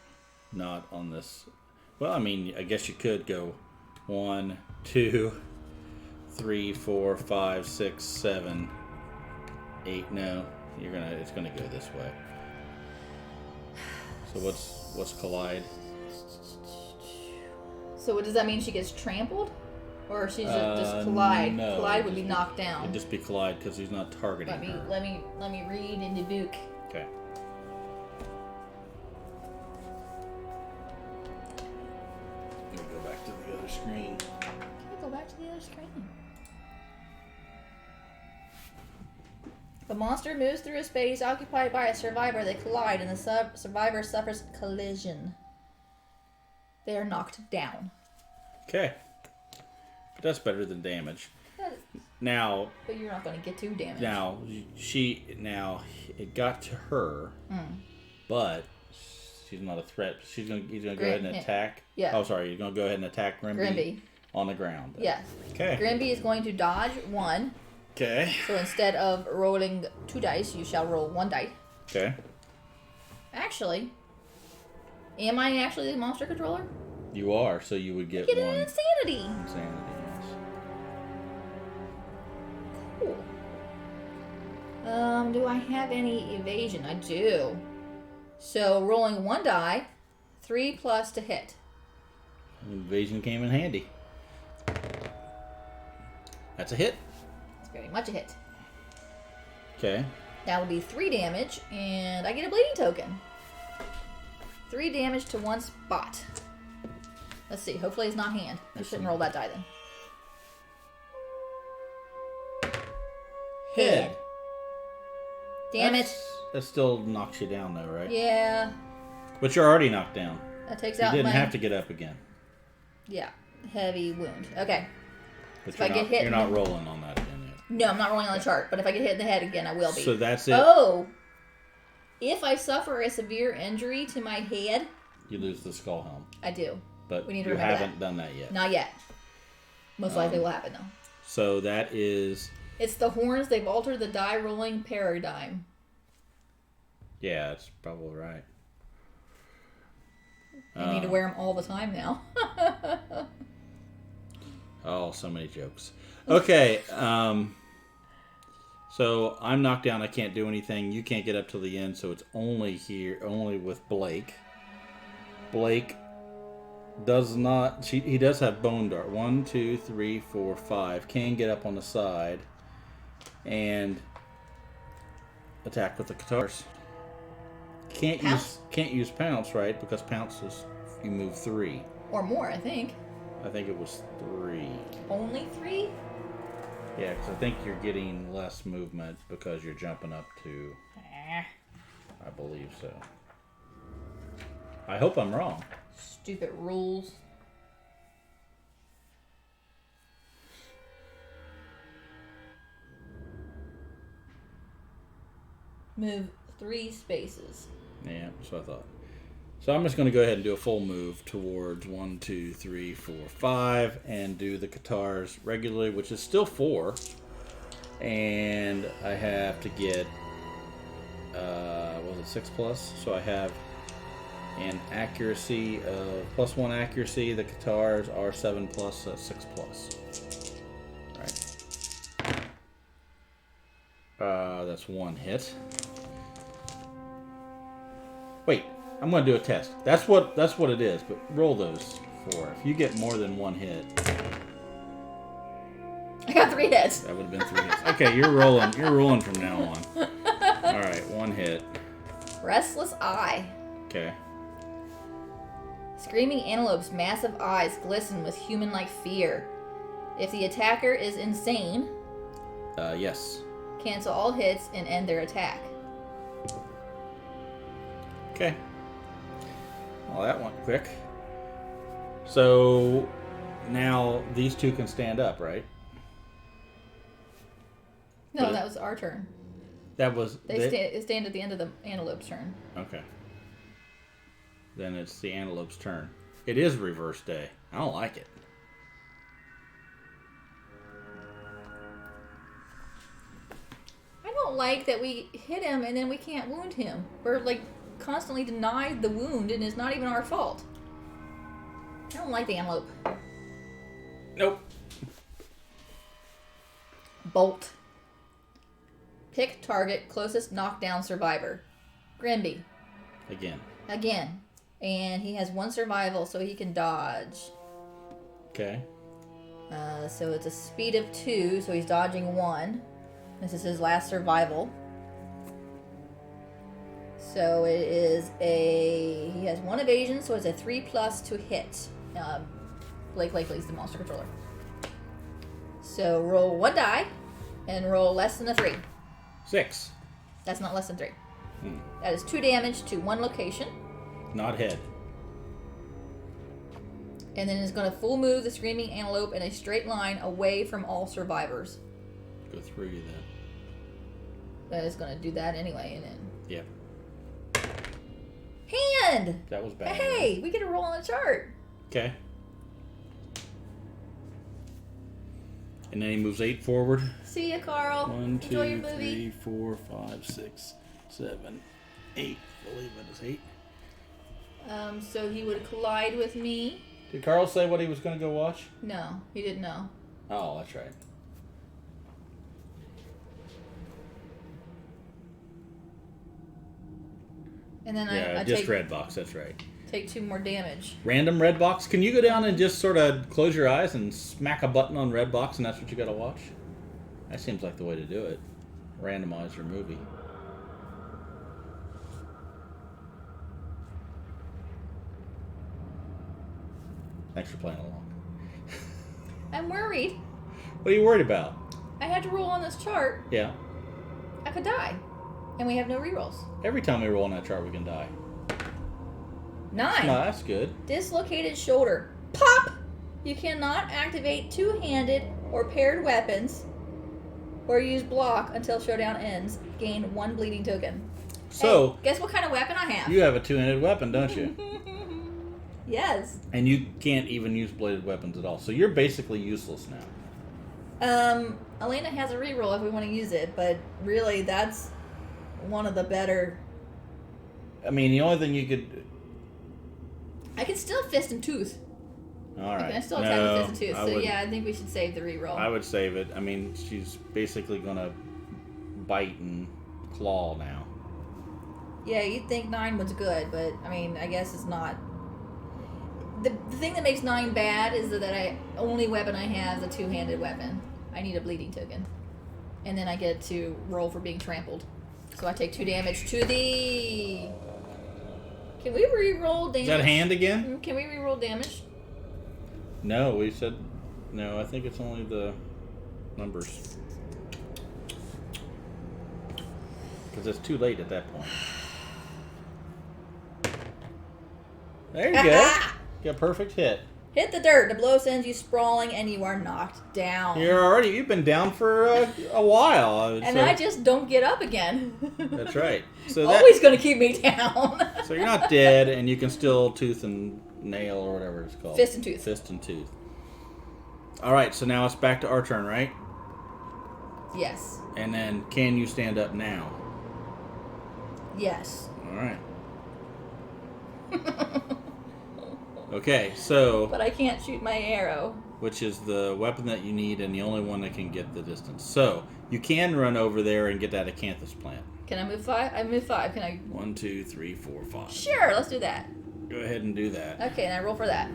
Not on this. Well, I mean, I guess you could go 1, 2, 3, 4, 5, 6, 7, 8. No, it's gonna go this way. So what's collide? So what does that mean? She gets trampled, or she's just collide? No, collide would be knocked down. It'd just be collide because he's not targeting her. Let me read in the book. Okay. Let me go back to the other screen. Can we go back to the other screen? If a monster moves through a space occupied by a survivor, they collide, and the survivor suffers collision. They are knocked down. Okay. But that's better than damage. Now... But you're not going to get too damaged. Now, it got to her, but she's not a threat. He's going to go ahead and attack. Yeah. Oh, sorry. You're going to go ahead and attack Grimby on the ground. Yes. Okay. Grimby is going to dodge 1. Okay. So instead of rolling 2 dice, you shall roll 1 die. Okay. Actually, am I actually the monster controller? You are, so you would get an one. insanity. Insanity, yes. Cool. Do I have any evasion? I do. So rolling 1 die, 3+ to hit. Evasion came in handy. That's a hit. It's very much a hit. Okay. That would be 3 damage, and I get a bleeding token. 3 damage to 1 spot. Let's see. Hopefully it's not hand. I shouldn't roll that die then. Head. Damn it. That still knocks you down, though, right? Yeah. But you're already knocked down. That takes you out. You didn't have to get up again. Yeah. Heavy wound. Okay. But so you're not rolling on that again yet. No, I'm not rolling on the chart. But if I get hit in the head again, I will be. So that's it. Oh. If I suffer a severe injury to my head, you lose the skull helm. I do. But we need to you remember haven't done that yet. Not yet. Most likely will happen though. So that is. It's the horns. They've altered the die rolling paradigm. Yeah, that's probably right. I need to wear them all the time now. Oh, so many jokes. Okay. So I'm knocked down. I can't do anything. You can't get up till the end, so it's only with Blake. Blake does not. He does have bone dart. 1, 2, 3, 4, 5. Can get up on the side and attack with the guitars. Can't use pounce, right? Because pounce is you move 3 or more. I think it was 3. Only 3? Yeah, because I think you're getting less movement because you're jumping up to. I believe so. I hope I'm wrong. Stupid rules. Move 3 spaces. Yeah, that's what I thought. So I'm just going to go ahead and do a full move towards 1, 2, 3, 4, 5, and do the guitars regularly, which is still 4. And I have to get, was it 6 plus? So I have an accuracy of +1 accuracy. The guitars are 7 plus, so 6 plus. Right. That's 1 hit. Wait, I'm going to do a test. That's what it is, but roll those 4. If you get more than 1 hit. I got 3 hits. That would have been 3 hits. Okay, you're rolling. You're rolling from now on. All right, 1 hit. Restless Eye. Okay. Screaming Antelope's massive eyes glisten with human-like fear. If the attacker is insane, yes. Cancel all hits and end their attack. Okay. Well, that went quick. So now these 2 can stand up, right? No, that was our turn. That was... They stand at the end of the antelope's turn. Okay. Then it's the antelope's turn. It is reverse day. I don't like it. I don't like that we hit him and then we can't wound him. We're like constantly denied the wound and it's not even our fault. I don't like the antelope. Nope. Bolt. Pick target closest knockdown survivor. Grimby. Again. And he has 1 survival, so he can dodge. Okay. So it's a speed of 2, so he's dodging 1. This is his last survival. So it is he has 1 evasion, so it's a 3+ to hit. Blake Lakely's the monster controller. So roll 1 die, and roll less than a 3. 6. That's not less than 3. That is 2 damage to 1 location. Not head. And then it's going to full move the Screaming Antelope in a straight line away from all survivors. Go through you then. That is going to do that anyway, and then... Yep. Hand! That was bad. Hey, we get a roll on the chart. Okay. And then he moves 8 forward. See ya, Carl. 1, 2, Enjoy your movie. 3, 4, 5, 6, 7, 8. I believe it is 8. So he would collide with me. Did Carl say what he was going to go watch? No, he didn't know. Oh, that's right. And then I just red box, that's right. Take 2 more damage. Random red box. Can you go down and just sort of close your eyes and smack a button on red box and that's what you got to watch? That seems like the way to do it. Randomize your movie. Thanks for playing along. I'm worried. What are you worried about? I had to roll on this chart. Yeah. I could die. And we have no rerolls. Every time we roll on that chart, we can die. 9. No, that's good. Dislocated shoulder. Pop! You cannot activate two-handed or paired weapons or use block until showdown ends. Gain 1 bleeding token. So, hey, guess what kind of weapon I have? You have a two-handed weapon, don't you? Yes. And you can't even use bladed weapons at all. So you're basically useless now. Elena has a reroll if we want to use it, but really that's one of the better. I mean, the only thing you could... I can still fist and tooth. All right. I still attack with fist and tooth. So would, yeah, I think we should save the reroll. I would save it. I mean, she's basically going to bite and claw now. Yeah, you'd think 9 was good, but I mean, I guess it's not. The thing that makes 9 bad is that only weapon I have is a two-handed weapon. I need a bleeding token. And then I get to roll for being trampled. So I take 2 damage to the... Can we re-roll damage? Is that hand again? Can we re-roll damage? No, we said... No, I think it's only the numbers. Because it's too late at that point. There you go. Got a perfect hit. Hit the dirt. The blow sends you sprawling, and you are knocked down. You've been down for a while. And I just don't get up again. That's right. So always going to keep me down. So you're not dead, and you can still tooth and nail or whatever it's called. Fist and tooth. Fist and tooth. All right. So now it's back to our turn, right? Yes. And then, can you stand up now? Yes. All right. Okay, so... But I can't shoot my arrow. Which is the weapon that you need and the only one that can get the distance. So, you can run over there and get that acanthus plant. Can I move 5? I move 5. Can I... 1, 2, 3, 4, 5. Sure, let's do that. Go ahead and do that. Okay, and I roll for that.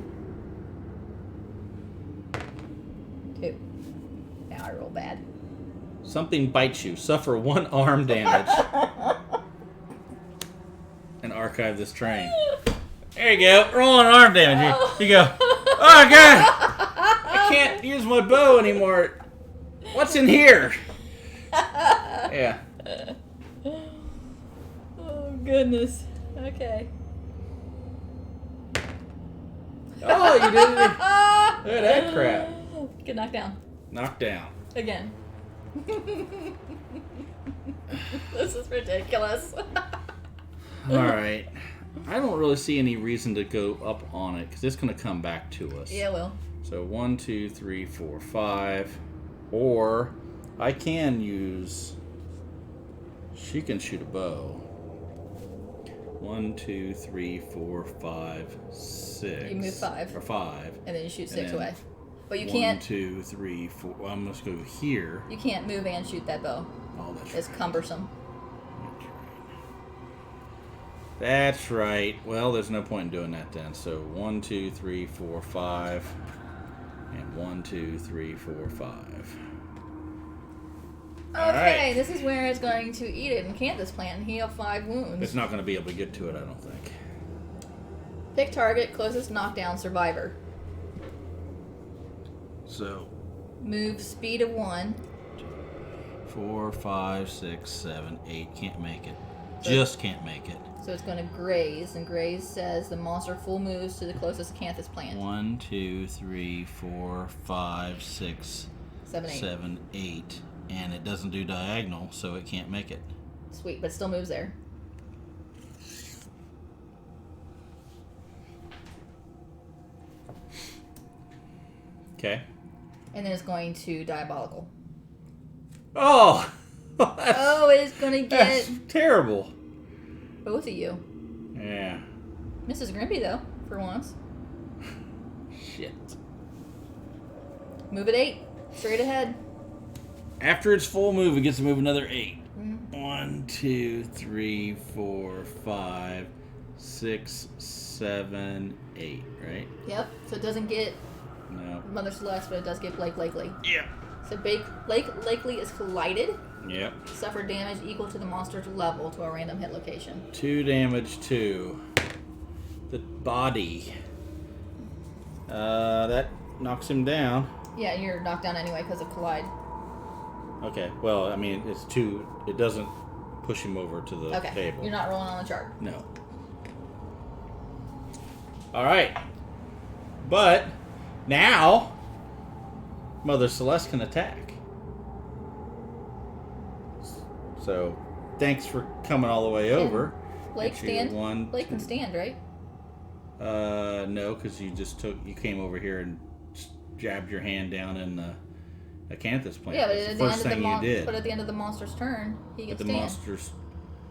2. Now I roll bad. Something bites you. Suffer 1 arm damage. And archive this train. There you go. Rolling arm damage. You go, oh, God. I can't use my bow anymore. What's in here? Yeah. Oh, goodness. Okay. Oh, you did it. Look at that crap. Get knocked down. Knocked down. Again. This is ridiculous. All right. I don't really see any reason to go up on it because it's going to come back to us. Yeah, it will. So 1, 2, 3, 4, 5. Or I can use... She can shoot a bow. 1, 2, 3, 4, 5, 6. You move 5. Or 5. And then you shoot 6 then away. But you 1, can't... 2, 3, 4. Well, I'm just going to go here. You can't move and shoot that bow. Oh, that's It's right. cumbersome. That's right. Well, there's no point in doing that then. So 1, 2, 3, 4, 5. And 1, 2, 3, 4, 5. Okay, this is where it's going to eat it and acanthus plant and heal 5 wounds. It's not going to be able to get to it, I don't think. Pick target, closest knockdown, survivor. So Move speed of 1. 4, 5, 6, 7, 8. Can't make it. Just can't make it. So it's going to graze, and graze says the monster full moves to the closest acanthus plant. 1, 2, 3, 4, 5, 6, 7, 8. And it doesn't do diagonal, so it can't make it. Sweet, but it still moves there. Okay. And then it's going to diabolical. Oh! Oh, it is going to That's get terrible. both of you. Yeah. Mrs. Grimpy, though, for once. Shit. Move at 8. Straight ahead. After its full move, it gets to move another 8. 1, 2, 3, 4, 5, 6, 7, 8, right? Yep. So it doesn't get No. Mother Celeste, but it does get Blake Lakely. Yeah. So Blake Lakely is collided. Yep. Suffer damage equal to the monster's level to a random hit location. 2 damage to the body. That knocks him down. Yeah, you're knocked down anyway because of collide. Okay, well, I mean, it's too... It doesn't push him over to the table. You're not rolling on the chart. No. All right. But now, Mother Celeste can attack. So, thanks for coming all the way over. Blake stand. Blake can stand, right? No, because you came over here and jabbed your hand down in the acanthus plant. Yeah, but that's the first thing you did. But at the end of the monster's turn, he can stand.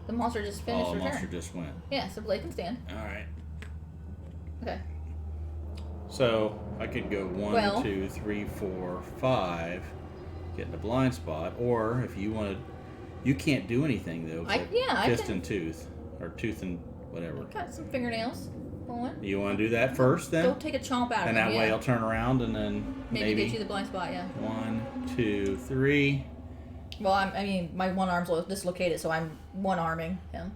The monster just finished her turn. The monster just went. Yeah, so Blake can stand. All right. Okay. So I could go 1, 2, 3, 4, 5, get in the blind spot, or if you wanted, you can't do anything though. Fist and tooth, or tooth and whatever. Got some fingernails going. You want to do that first then? Don't take a chomp out of it. And that way I'll turn around and then maybe get you the blind spot. Yeah. 1, 2, 3. Well, I mean, my one arm's dislocated, so I'm one-arming him.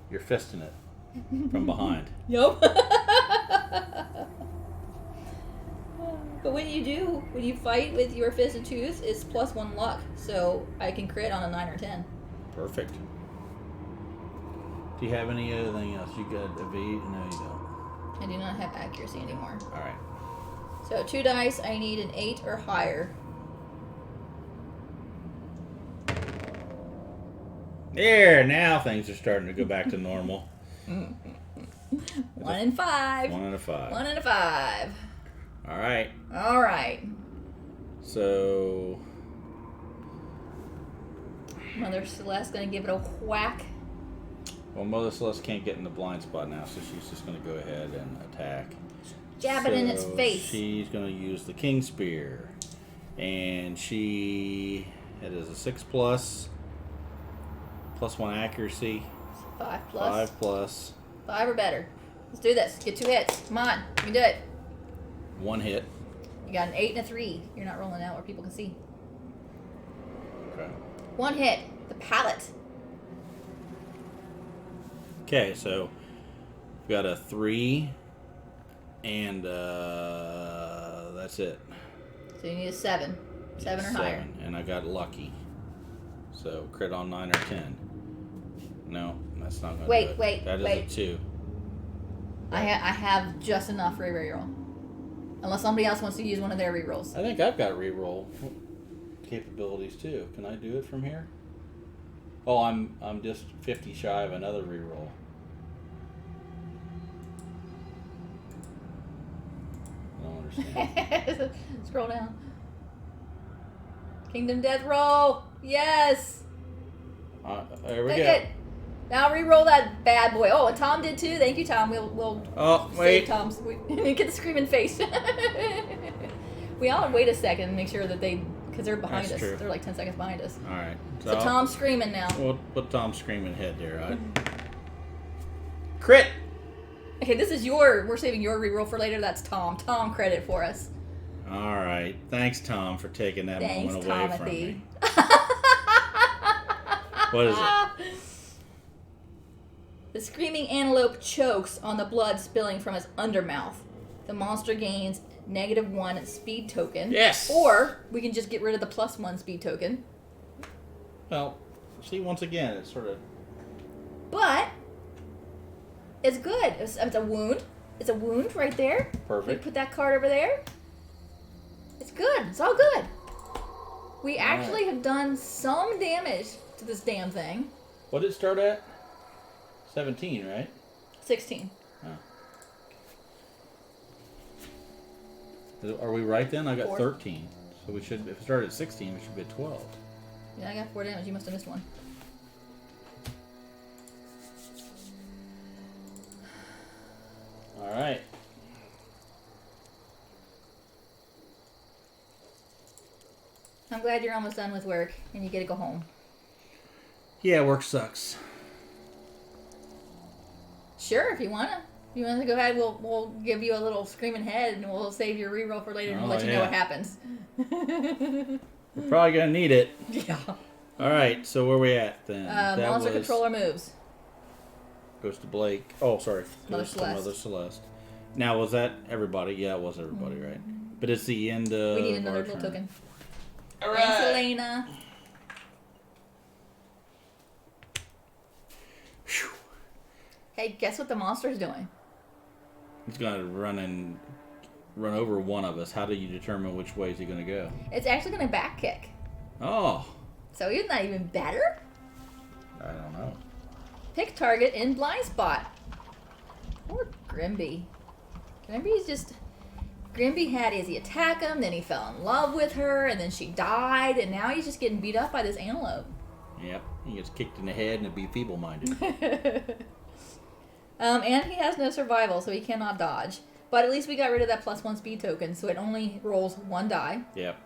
You're fisting it from behind. Yup. But when you fight with your fist and tooth, it's +1 luck, so I can crit on a 9 or 10. Perfect. Do you have anything else? You got evade? No, you don't. I do not have accuracy anymore. All right. So 2 dice, I need an 8 or higher. There, now things are starting to go back to normal. 1 and 5. 1 and a 5. 1 and a 5. All right. All right. So Mother Celeste gonna give it a whack. Well, Mother Celeste can't get in the blind spot now, so she's just gonna go ahead and attack. Jab it in its face. She's gonna use the King Spear, and it is a 6+. +1 accuracy. 5+. 5+. 5 or better. Let's do this. Get 2 hits. Come on. You can do it. 1 hit. You got an 8 and a 3. You're not rolling out where people can see. Okay. 1 hit. The palate. Okay, so we've got a 3, and that's it. So you need a 7. 7 or higher. And I got lucky. So crit on 9 or 10. No, that's not going to do it. Wait. That is a 2. I have just enough for a reroll. Unless somebody else wants to use one of their rerolls. I think I've got reroll capabilities too. Can I do it from here? Oh, I'm just 50 shy of another reroll. I don't understand. Scroll down. Kingdom Death Roll. Yes. There we Take go. it. Now re-roll that bad boy. Oh, and Tom did too. Thank you, Tom. We'll wait. save Tom's. Get the screaming face. We all wait a second and make sure that because they're behind us. True. They're like 10 seconds behind us. All right. So Tom's screaming now. We'll put Tom's screaming head there. Right? Crit. Okay, we're saving your re-roll for later. That's Tom. Tom credit for us. All right. Thanks, Tom, for taking that moment away from me. What is it? The Screaming Antelope chokes on the blood spilling from his undermouth. The monster gains -1 speed token. Yes! Or we can just get rid of the +1 speed token. Well, see, once again, it's sort of... But it's good. It's a wound. It's a wound right there. Perfect. We put that card over there. It's good. It's all good. We actually have done some damage to this damn thing. What did it start at? 17, right? 16. Oh. Are we right then? I got 4. 13. So if it started at 16, we should be at 12. Yeah, I got 4 damage. You must have missed one. All right. I'm glad you're almost done with work and you get to go home. Yeah, work sucks. Sure, if you want to. If you want to go ahead, we'll give you a little screaming head and we'll save your reroll for later and we'll let you know what happens. We're probably going to need it. Yeah. All right, so where we at then? Monster controller moves. Goes to Blake. Oh, sorry. Mother Goes to Celeste. Mother Celeste. Now, was that everybody? Yeah, it was everybody, right? But it's the end of. We need another our little turn. token. All right. Thanks, Elena. Whew. Hey, guess what the monster's doing? He's gonna run over one of us. How do you determine which way is he gonna go? It's actually going to back kick. Oh, So he's not even better. I don't know. Pick target in blind spot. Poor Grimby. Grimby had Izzy attack him, then he fell in love with her, and then she died, and now he's just getting beat up by this antelope. Yep, he gets kicked in the head and be feeble-minded. And he has no survival, so he cannot dodge. But at least we got rid of that +1 speed token, so it only rolls 1 die. Yep.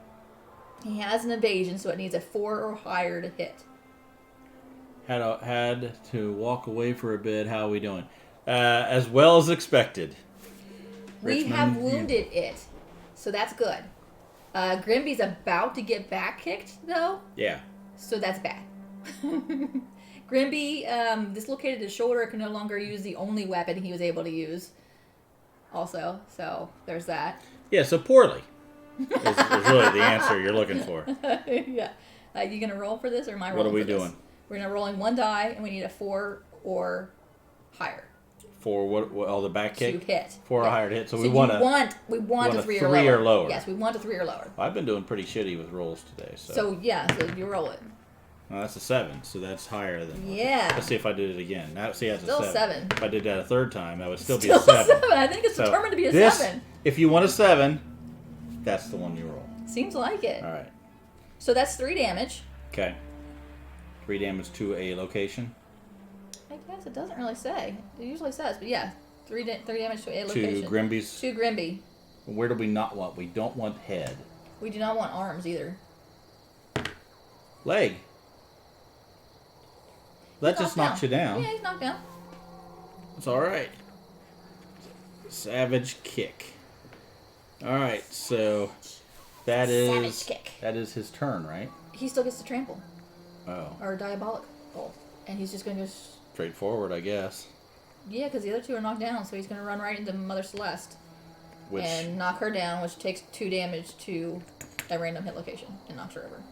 He has an evasion, so it needs a 4 or higher to hit. Had to walk away for a bit. How are we doing? As well as expected. We Richmond, have wounded it, so that's good. Grimby's about to get back kicked, though, Yeah. so that's bad. Grimby dislocated his shoulder, can no longer use the only weapon he was able to use. Also, so there's that. Yeah, so poorly is really the answer you're looking for. Yeah. You gonna roll for this, or am I rolling? What are we for this? doing? We're gonna rolling 1 die, and we need a 4 or higher For what? Oh, the back kick? to hit. 4 or Yeah. higher to hit. So we you want we want a 3 3 or or lower. lower. Yes, we want a 3 or lower. I've been doing pretty shitty with rolls today. So yeah, so you roll it. Well, that's a 7, so that's higher than. Yeah. Let's see if I did it again. Now, see, that's Still a 7. If I did that a third time, that would still be a 7. I think it's So determined to be a this, 7. If you want a 7, that's the one you roll. Seems like it. All right. So that's 3 damage. Okay. 3 damage to a location. I guess it doesn't really say. It usually says, but yeah, 3 damage to a To location. Grimby's. To Grimby. Where do we not want? We don't want head. We do not want arms either. Leg. That He's just knocked knocks you down. Yeah, he's knocked down. It's all right. Savage kick. All right, so that is Savage kick. that is his turn, right? He still gets to trample. Oh, Or diabolic bolt. And he's just going to go... straightforward, I guess. Yeah, because the other 2 are knocked down, so he's going to run right into Mother Celeste. Which And knock her down, which takes 2 damage to a random hit location and knocks her over.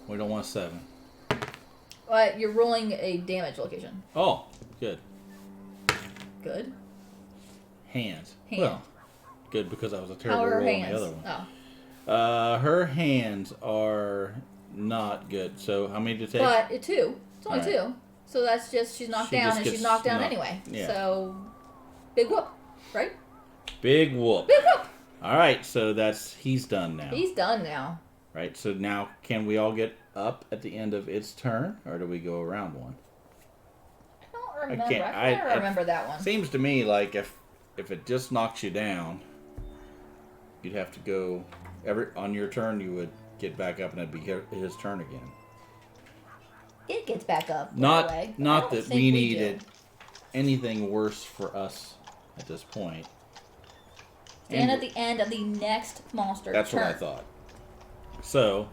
we don't want 7. You're rolling a damage location. Oh, good. Good. Hands. Hand. Well, good because that was a terrible How are her roll on hands? the other one. Oh. Her hands are not good. So how many to take? But 2. It's only All right. 2. So that's just, she's knocked She down, just and gets she's knocked down knocked- anyway. yeah. So, big whoop, right? Big whoop. Big whoop. All right, so he's done now. He's done now. Right, so now can we all get up at the end of its turn, or do we go around one? I don't remember. can't- I never I- remember that one. Seems to me like if it just knocks you down, you'd have to go on your turn. You would get back up, and it'd be his turn again. It gets back up. Not by the way. I not don't that think we do. needed anything worse for us at this point. Stand And at the end of the next monster that's turn. what I thought. So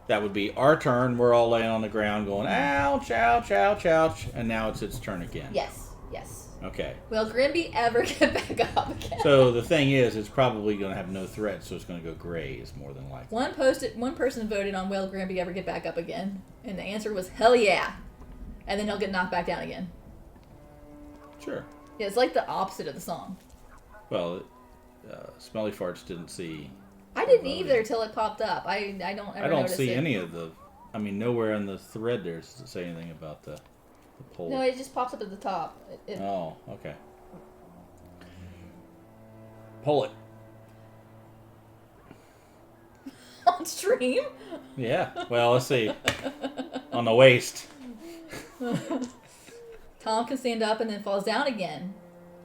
that would be our turn. We're all laying on the ground going, ouch, ouch, ouch, ouch. And now it's its turn again. Yes, yes. Okay. Will Grimby ever get back up again? So the thing is, it's probably going to have no threat, so it's going to go gray is more than likely. One person voted on will Grimby ever get back up again? And the answer was hell yeah. And then he'll get knocked back down again. Sure. Yeah, it's like the opposite of the song. Well, Smelly Farts didn't see. I didn't voting. either till it popped up. I don't ever I don't notice see it. any of the. I mean, nowhere in the thread there does it say anything about the poll. No, it just pops up at the top. Oh, okay. Pull it. On stream? Yeah. Well, let's see. On the waist. Tom can stand up and then falls down again.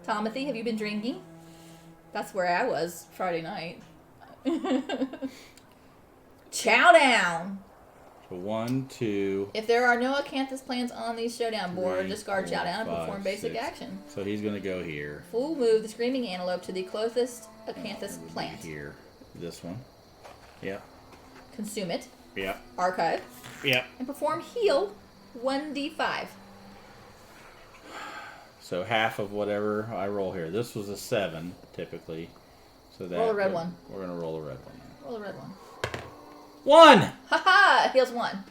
Timothy, have you been drinking? That's where I was Friday night. Chow down! So 1, 2. If there are no Acanthus plants on the showdown board, 3, discard 4, Chow down and 5, perform basic 6. action. So he's going to go here. Full move the Screaming Antelope to the closest Acanthus Would be plant. Here. This one. Yep. Consume it. Yep. Archive. Yep. And perform heal 1d5. So half of whatever I roll here. This was a 7, typically. So that roll the red one. We're going to roll the red one. Roll the red one. 1! Ha-ha! It heals 1.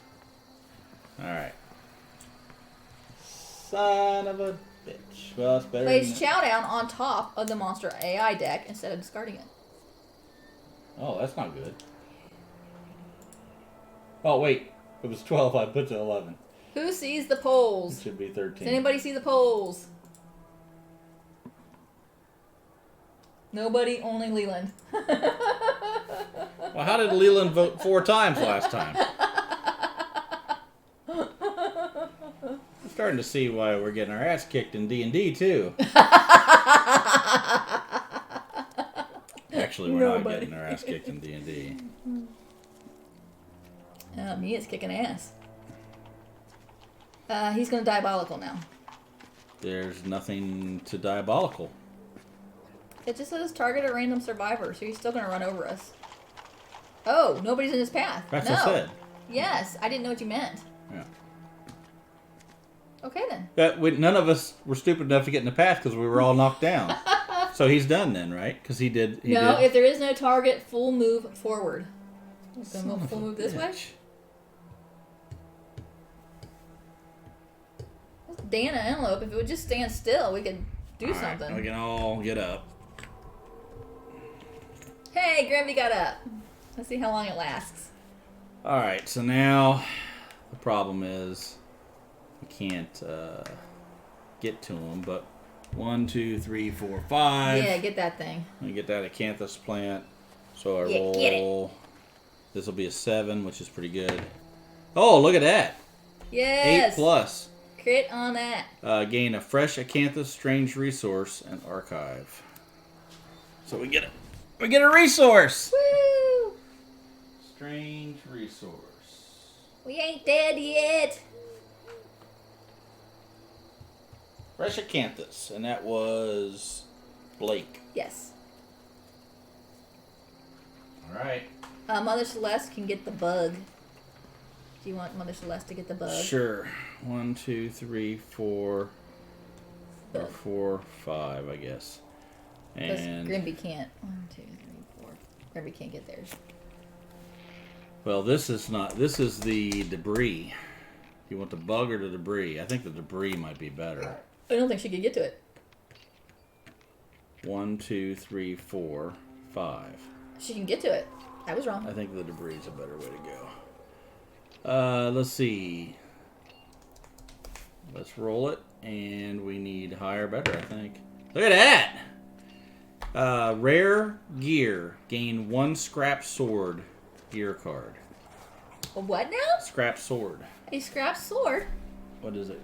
Alright. Son of a bitch. Well, it's better Place than Chowdown on top of the monster AI deck instead of discarding it. Oh, that's not good. Oh, wait. It was 12. I put to 11. Who sees the polls? It should be 13. Does anybody see the polls? Nobody, only Leland. Well, how did Leland vote 4 times last time? I'm starting to see why we're getting our ass kicked in D&D, too. Actually, we're not getting our ass kicked in D&D. Me is kicking ass. He's going to diabolical now. There's nothing to diabolical. It just says target a random survivor, so he's still going to run over us. Oh, nobody's in his path. That's no. what I said. Yes, I didn't know what you meant. Yeah. Okay, then. None of us were stupid enough to get in the path because we were all knocked down. So he's done then, right? Because he did. If there is no target, full move forward. Full move this way? Dana Antelope, if it would just stand still, we could do something. We can all get up. Hey, Grimby got up. Let's see how long it lasts. Alright, so now the problem is we can't get to him, but 1, 2, 3, 4, 5. Yeah, get that thing. I get that acanthus plant. So I Yeah, roll. get it. This will be a 7, which is pretty good. Oh, look at that. Yes. 8 plus. Crit on that. Gain a fresh acanthus strange resource and archive. So we get a resource. Woo! Strange resource. We ain't dead yet. Fresh acanthus, and that was Blake. Yes. All right. Mother Celeste can get the bug. Do you want Mother Celeste to get the bug? Sure. 1, 2, 3, 4, or 4, 5, I guess. And Grimby can't. 1, 2, 3, 4. Grimby can't get theirs. well, this is not. This is the debris. You want the bug or the debris? I think the debris might be better. I don't think she could get to it. 1, 2, 3, 4, 5. She can get to it. I was wrong. I think the debris is a better way to go. Let's see. Let's roll it, and we need higher, better, I think. Look at that! Rare gear. Gain 1 scrap sword gear card. A what now? Scrap sword. A scrap sword? What is it?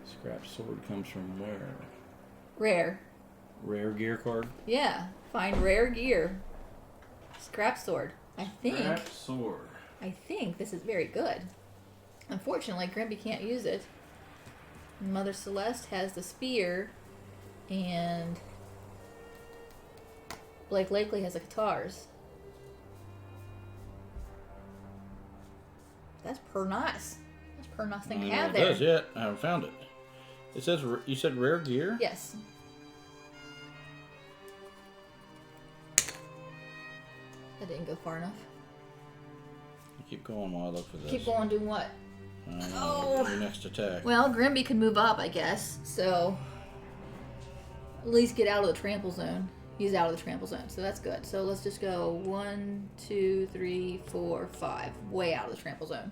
Scrap sword comes from where? Rare. Rare gear card? Yeah. Find rare gear. Scrap sword. Scrap sword. I think this is very good. Unfortunately, Grimby can't use it. Mother Celeste has the spear, and Blake Lakely has the guitars. That's per nice. That's per nice thing to have there. It does yet. I haven't found it. It says, you said rare gear? Yes. That didn't go far enough. Keep going while I look for this. Keep going, do what? Your next attack. Well, Grimby can move up, I guess. So, at least get out of the trample zone. He's out of the trample zone, so that's good. So let's just go 1, 2, 3, 4, 5. Way out of the trample zone.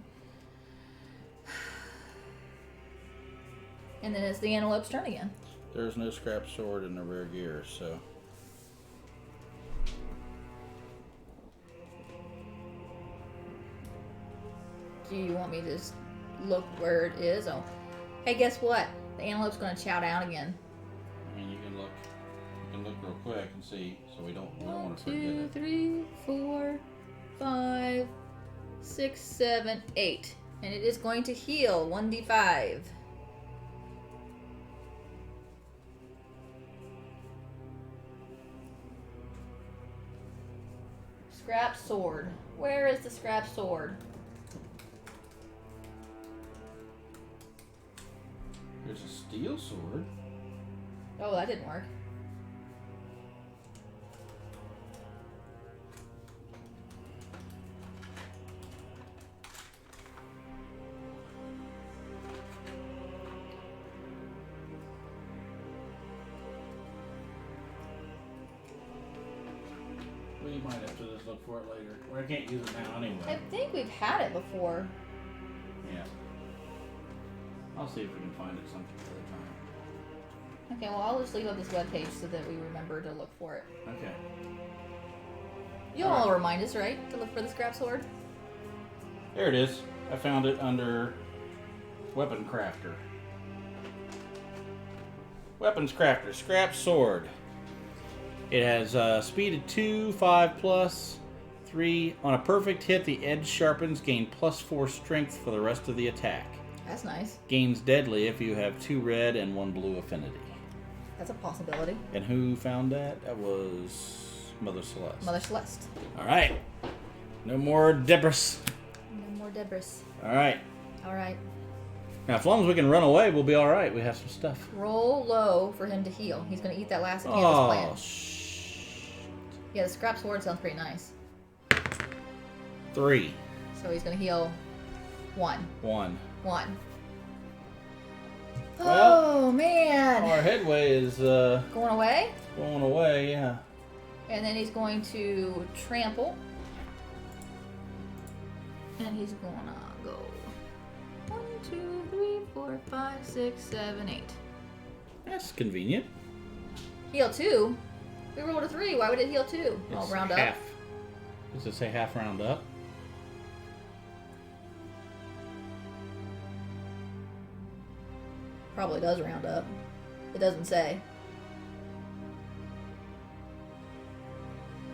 And then it's the antelope's turn again. There's no scrap sword in the rare gear, so... Do you want me to just look where it is? Oh, hey, guess what? The antelope's going to chow down again. I mean, you can look real quick and see, so we don't 1, want to forget 2, it. 3, 4, 5, 6, 7, 8. And it is going to heal 1d5. Scrap sword. Where is the scrap sword? There's a steel sword. Oh, that didn't work. We might have to just look for it later. Or I can't use it now anyway. I think we've had it before. Yeah. I'll see if we can find it sometime other time. Okay, well, I'll just leave up this webpage so that we remember to look for it. Okay. You'll all remind us, right? To look for the scrap sword? There it is. I found it under Weapon Crafter. Weapons Crafter, scrap sword. It has speed of 2, 5 plus, 3. On a perfect hit, the edge sharpens, gain +4 strength for the rest of the attack. That's nice. Gains deadly if you have 2 red and 1 blue affinity. That's a possibility. And who found that? That was Mother Celeste. Mother Celeste. All right. No more Detmers. No more Detmers. All right. All right. Now, as long as we can run away, we'll be all right. We have some stuff. Roll low for him to heal. He's going to eat that last again. Oh, yeah, the scrap sword sounds pretty nice. 3. So he's going to heal 1. 1. Oh, man. Our headway is going away? Going away, yeah. And then he's going to trample. And he's going to go 1, 2, 3, 4, 5, 6, 7, 8. That's convenient. Heal 2? We rolled a 3. Why would it heal 2? I'll round up. Half. Does it say half round up? Probably does round up. It doesn't say.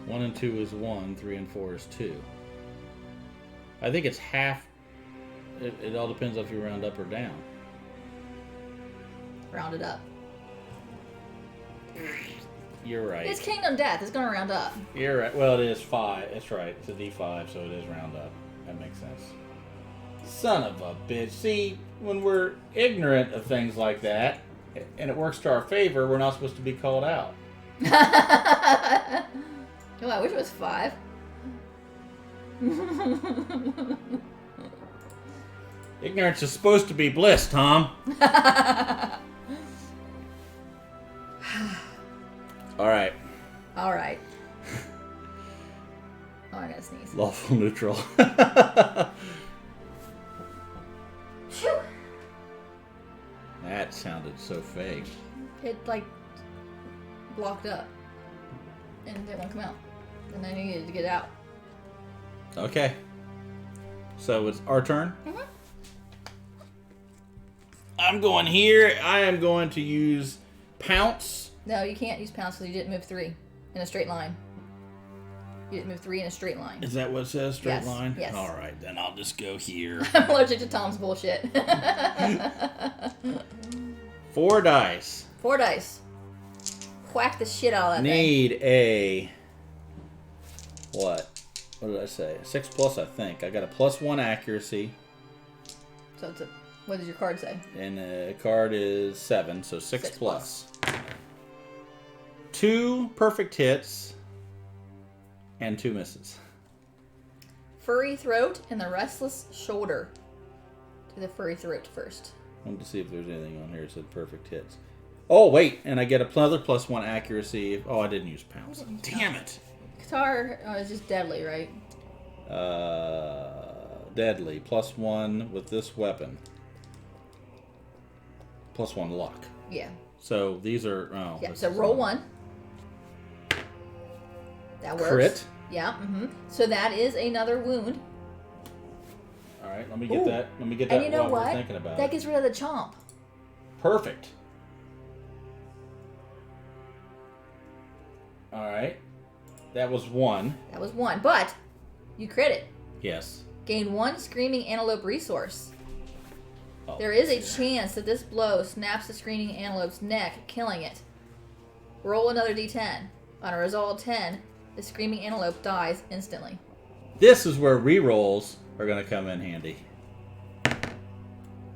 1 and 2 is 1, 3 and 4 is 2. I think it's half. It all depends if you round up or down. Round it up. You're right. It's Kingdom Death. It's going to round up. You're right. Well, it is 5. That's right. It's a D5, so it is round up. That makes sense. Son of a bitch. See, when we're ignorant of things like that, and it works to our favor, we're not supposed to be called out. Oh, I wish it was 5. Ignorance is supposed to be bliss, Tom. All right. All right. Oh, I gotta sneeze. Lawful neutral. Phew. That sounded so fake. It, like, blocked up. And didn't want to come out. And I needed to get out. Okay. So it's our turn? Mm-hmm. I'm going here. I am going to use Pounce. No, you can't use pounce because you didn't move 3 in a straight line. You didn't move 3 in a straight line. Is that what it says? Straight line? Yes. All right, then I'll just go here. I'm allergic to Tom's bullshit. 4 dice. 4 dice. Whack the shit out of that Need a... What? What did I say? 6 plus, I think. I got a +1 accuracy. thing. So it's a... What does your card say? And the card is 7, so 6 plus. 2 perfect hits and 2 misses. Furry throat and the restless shoulder. Do the furry throat first. I wanted to see if there's anything on here that said perfect hits. Oh, wait, and I get another +1 accuracy. Oh, I didn't use pounce. Damn it. Guitar is just deadly, right? Deadly. +1 with this weapon. +1 luck. Yeah. So these are... Oh, Yeah, so roll 1. That works. Crit. Yeah, mm-hmm. So that is another wound. All right, let me get that. Let me get that And you know while what? we're thinking about That it. gets rid of the chomp. Perfect. All right. That was 1. That was 1, but you crit it. Yes. Gain 1 Screaming Antelope resource. Oh, There is a chance that this blow snaps the Screaming Antelope's neck, killing it. Roll another d10. On a result of 10, the Screaming Antelope dies instantly. This is where rerolls are going to come in handy.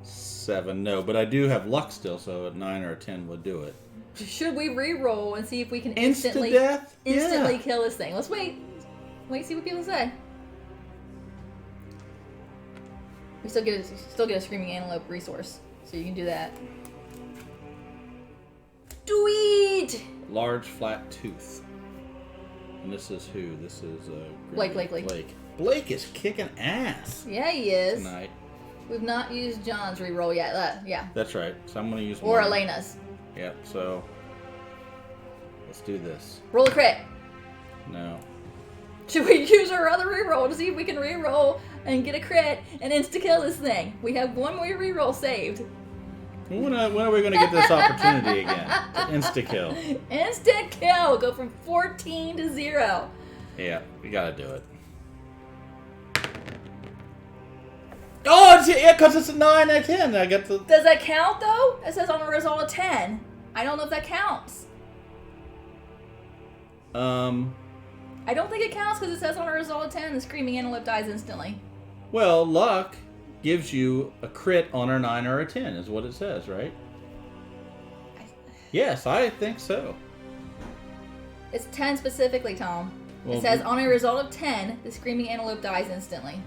7, no, but I do have luck still, so a 9 or a 10 would do it. Should we re-roll and see if we can Instantly instantly kill this thing? Let's wait. Wait, see what people say. We still get a Screaming Antelope resource, so you can do that. Sweet! Large flat tooth. And this is who? This is Blake. Blake is kicking ass. Yeah, he is. Tonight. We've not used John's re-roll yet. Yeah. That's right. So I'm going to use or mine. Elena's. Yep. So let's do this. Roll a crit. No. Should we use our other re-roll to see if we can re-roll and get a crit and insta-kill this thing? We have one more re-roll saved. When are we going to get this opportunity again? To insta-kill. Instant kill! Go from 14 to 0. Yeah, we got to do it. Oh, yeah, because it's a 9 out of 10. I get the... Does that count, though? It says on a result of 10. I don't know if that counts. I don't think it counts because it says on a result of 10 the Screaming Antelope dies instantly. Well, luck gives you a crit on a 9 or a 10 is what it says, right? Yes, I think so. It's 10 specifically, Tom. Well, it says on a result of 10 the Screaming Antelope dies instantly.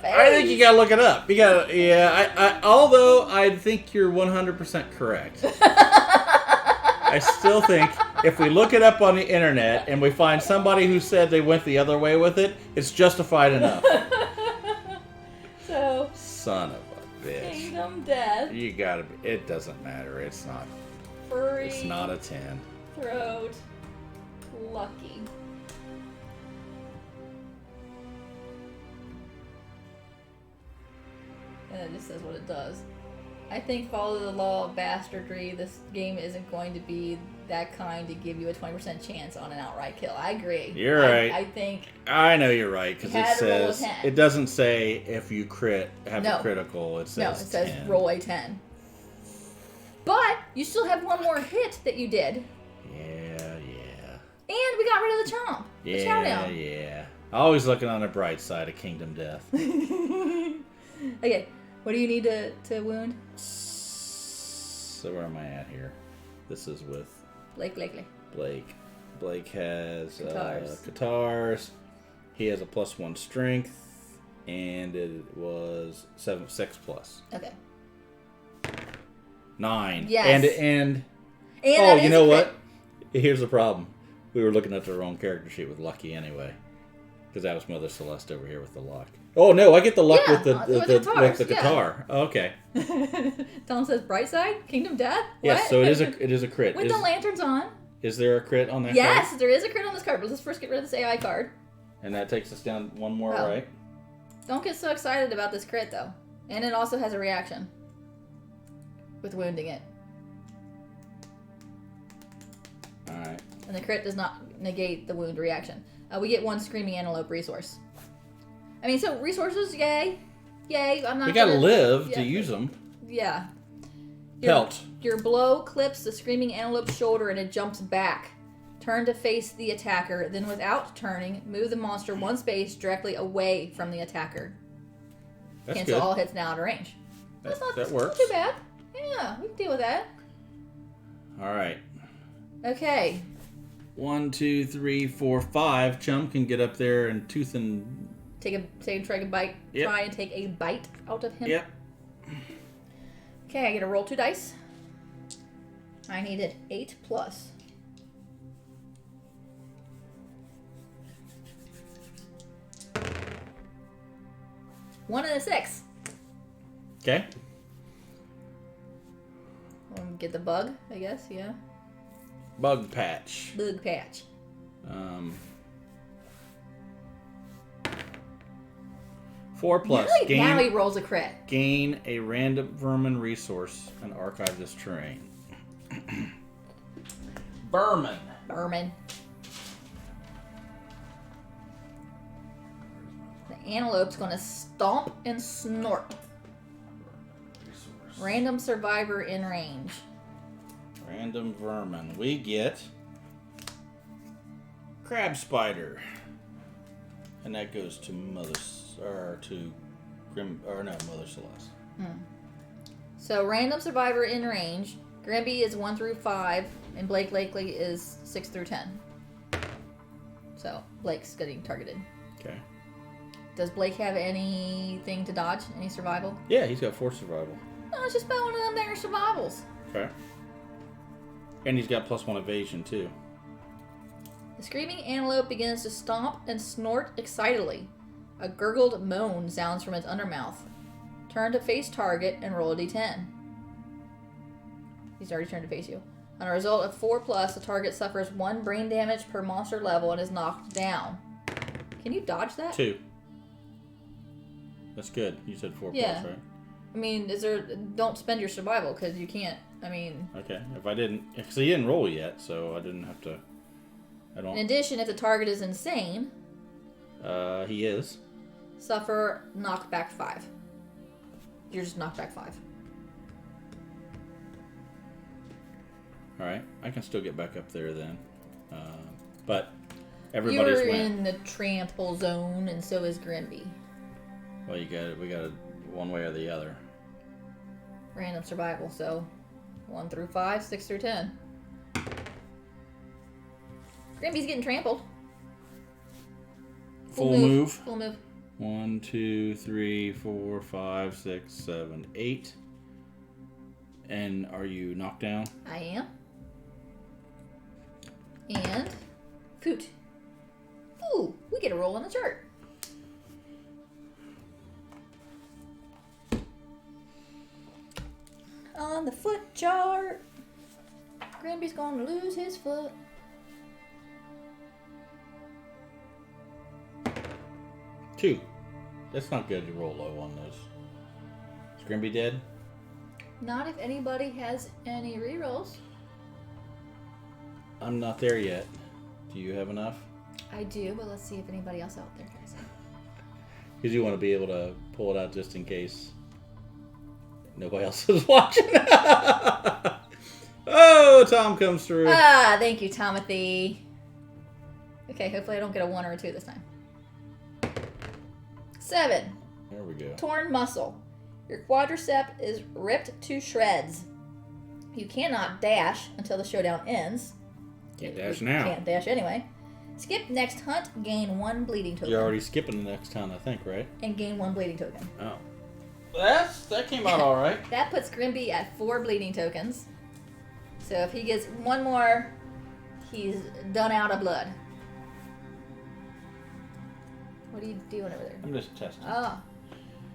I think you gotta look it up. You gotta, yeah. Although I think you're 100% correct. I still think if we look it up on the internet and we find somebody who said they went the other way with it, it's justified enough. So. Son of a bitch. Kingdom Death. You gotta be. It doesn't matter. It's not. Furry. It's not a 10. Throat. Lucky. And it just says what it does. I think follow the law of bastardry. This game isn't going to be that kind to give you a 20% chance on an outright kill. I agree. You're right. I think. I know you're right because it says roll a 10. it doesn't say if you have No. a critical. It says No, it says 10. roll a 10. But you still have one more hit that you did. Yeah. And we got rid of the chomp. The chowdown. Yeah. Always looking on the bright side of Kingdom Death. Okay, what do you need to wound? So where am I at here? This is with Blake. Blake has Guitars. guitars. He has a +1 strength, and it was 6 plus. Okay. 9. Yes. And oh, you know what? Here's the problem. We were looking at the wrong character sheet with Lucky anyway. Because that was Mother Celeste over here with the luck. Oh no, I get the luck with the guitar. Oh, okay. Tom says bright side, Kingdom Death. Yes, What? so it is a crit. With the lanterns on. Is there a crit on that Yes, card? there is a crit on this card, but let's first get rid of this AI card. And that takes us down one more, Oh. right? Don't get so excited about this crit though. And it also has a reaction. With wounding it. Alright. And the crit does not negate the wound reaction. We get 1 Screaming Antelope resource. I mean, so resources, yay. Yay, I'm not We gotta live yeah, to use them. Yeah. Pelt. Your blow clips the Screaming Antelope's shoulder and it jumps back. Turn to face the attacker, then without turning, move the monster 1 space directly away from the attacker. That's Cancel good. all hits now out of range. That That's works. not too bad. Yeah, we can deal with that. Alright. Okay. 1, 2, 3, 4, 5. Chum can get up there and tooth and... Try a bite. Yep. Try and take a bite out of him. Yep. Okay, I get to roll 2 dice. I needed 8 plus. One and a 6. Okay. Get the bug, I guess, yeah. Bug patch. Bug patch. 4 plus. Now he rolls a crit. Gain a random vermin resource and archive this terrain. Vermin. The antelope's gonna stomp and snort. Resource. Random survivor in range. Random vermin. We get crab spider. And that goes to Mother Celeste. So random survivor in range. Grimby is 1 through 5, and Blake Lakely is 6 through 10. So Blake's getting targeted. Okay. Does Blake have anything to dodge? Any survival? Yeah, he's got 4 survival. No, it's just about one of them there survivals. Okay. And he's got +1 evasion too. The Screaming Antelope begins to stomp and snort excitedly. A gurgled moan sounds from its undermouth. Turn to face target and roll a d10. He's already turned to face you. On a result of 4+, the target suffers 1 brain damage per monster level and is knocked down. Can you dodge that? 2. That's good. You said 4+, right? I mean, don't spend your survival because you can't. I mean. Okay. If I didn't, because he didn't roll yet, so I didn't have to. In addition, if the target is insane. He is. Suffer knockback 5. You're just knocked back 5. All right, I can still get back up there then, but everybody's You're in the trample zone, and so is Grimby. Well, we got it one way or the other. Random survival, so 1 through 5, 6 through 10. Grimby's getting trampled. Full move. Full move. 1, 2, 3, 4, 5, 6, 7, 8. And are you knocked down? I am. And Foot. Ooh, we get a roll on the chart. On the foot chart, Grimby's going to lose his foot. 2. That's not good to roll low on those. Is Grimby dead? Not if anybody has any rerolls. I'm not there yet. Do you have enough? I do, but let's see if anybody else out there has it. Because you want to be able to pull it out just in case nobody else is watching. Oh, Tom comes through. Ah, thank you, Tomothy. Okay, hopefully I don't get a 1 or a 2 this time. 7. There we go. Torn muscle. Your quadricep is ripped to shreds. You cannot dash until the showdown ends. Can't dash now. Can't dash anyway. Skip next hunt, gain 1 bleeding token. You're already skipping the next hunt, I think, right? And gain 1 bleeding token. Oh. That came out all right. That puts Grimby at 4 bleeding tokens. So if he gets 1 more, he's done out of blood. What are you doing over there? I'm just testing. Oh.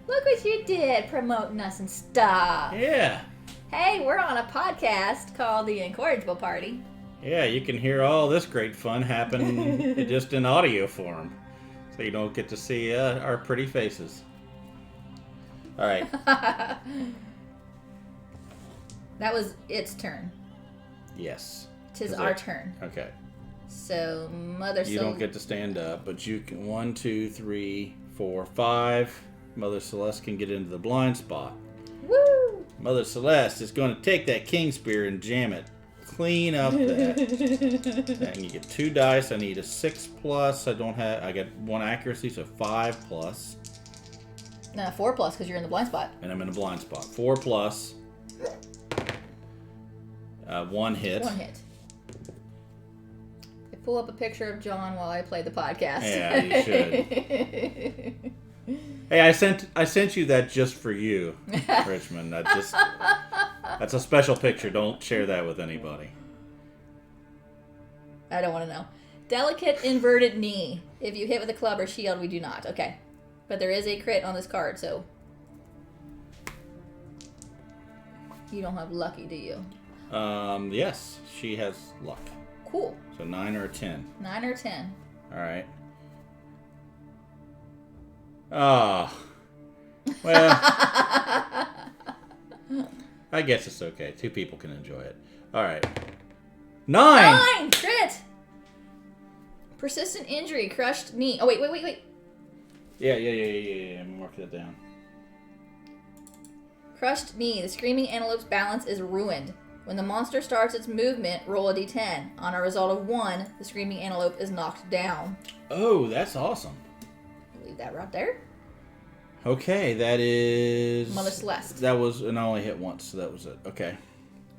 Look what you did, promoting us and stuff. Yeah. Hey, we're on a podcast called The Incorrigible Party. Yeah, you can hear all this great fun happen just in audio form. So you don't get to see our pretty faces. All right. That was its turn. Yes. 'Tis our turn. Okay. So, Mother You don't get to stand up, but you can 1, 2, 3, 4, 5. Mother Celeste can get into the blind spot. Woo! Mother Celeste is going to take that king spear and jam it clean up that. And you get 2 dice. I need a 6+. I got 1 accuracy, so 5+. No, 4+ because you're in the blind spot. And I'm in a blind spot. 4+. 1 hit. 1 hit. I pull up a picture of John while I play the podcast. Yeah, you should. Hey, I sent you that just for you, Richmond. That's a special picture. Don't share that with anybody. I don't want to know. Delicate inverted knee. If you hit with a club or shield, we do not. Okay. But there is a crit on this card, so you don't have lucky, do you? Yes, she has luck. Cool. So 9 or 10. 9 or 10. All right. Ah. Well, I guess it's okay. 2 people can enjoy it. All right. 9! Crit! Persistent injury, crushed knee. Oh, wait. Yeah. I'm gonna mark that down. Crushed knee. The Screaming Antelope's balance is ruined. When the monster starts its movement, roll a d10. On a result of 1, the Screaming Antelope is knocked down. Oh, that's awesome. Leave that right there. Okay, that is... Mother Celeste. That was... And I only hit once, so that was it. Okay.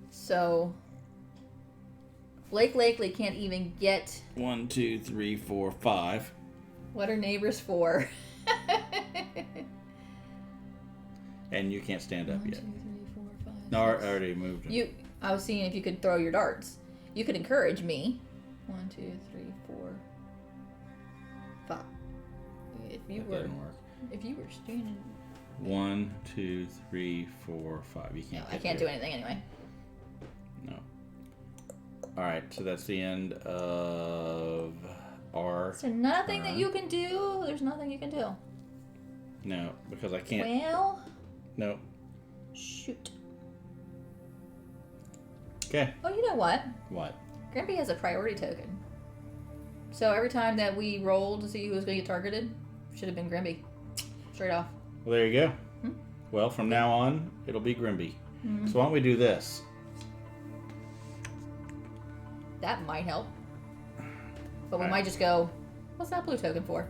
So... Blake Lakely can't even get... 1, 2, 3, 4, 5. What are neighbors for? And you can't stand up 1, yet. 2, 3, 4, 5. No, I already moved. I was seeing if you could throw your darts. You could encourage me. 1, 2, 3, 4, 5. If you That were... didn't work. If you were standing... 1, 2, 3, 4, 5. You can't. No, I can't do anything anyway. No. All right, so that's the end of our. So nothing that you can do. There's nothing you can do. No, because I can't. Well. No. Shoot. Okay. Oh, you know what? What? Grimpy has a priority token. So every time that we rolled to see who was going to get targeted, should have been Grimpy. Straight off. Well, there you go. Well, from now on, it'll be Grimby. So why don't we do this? That might help. But we might just go, what's that blue token for?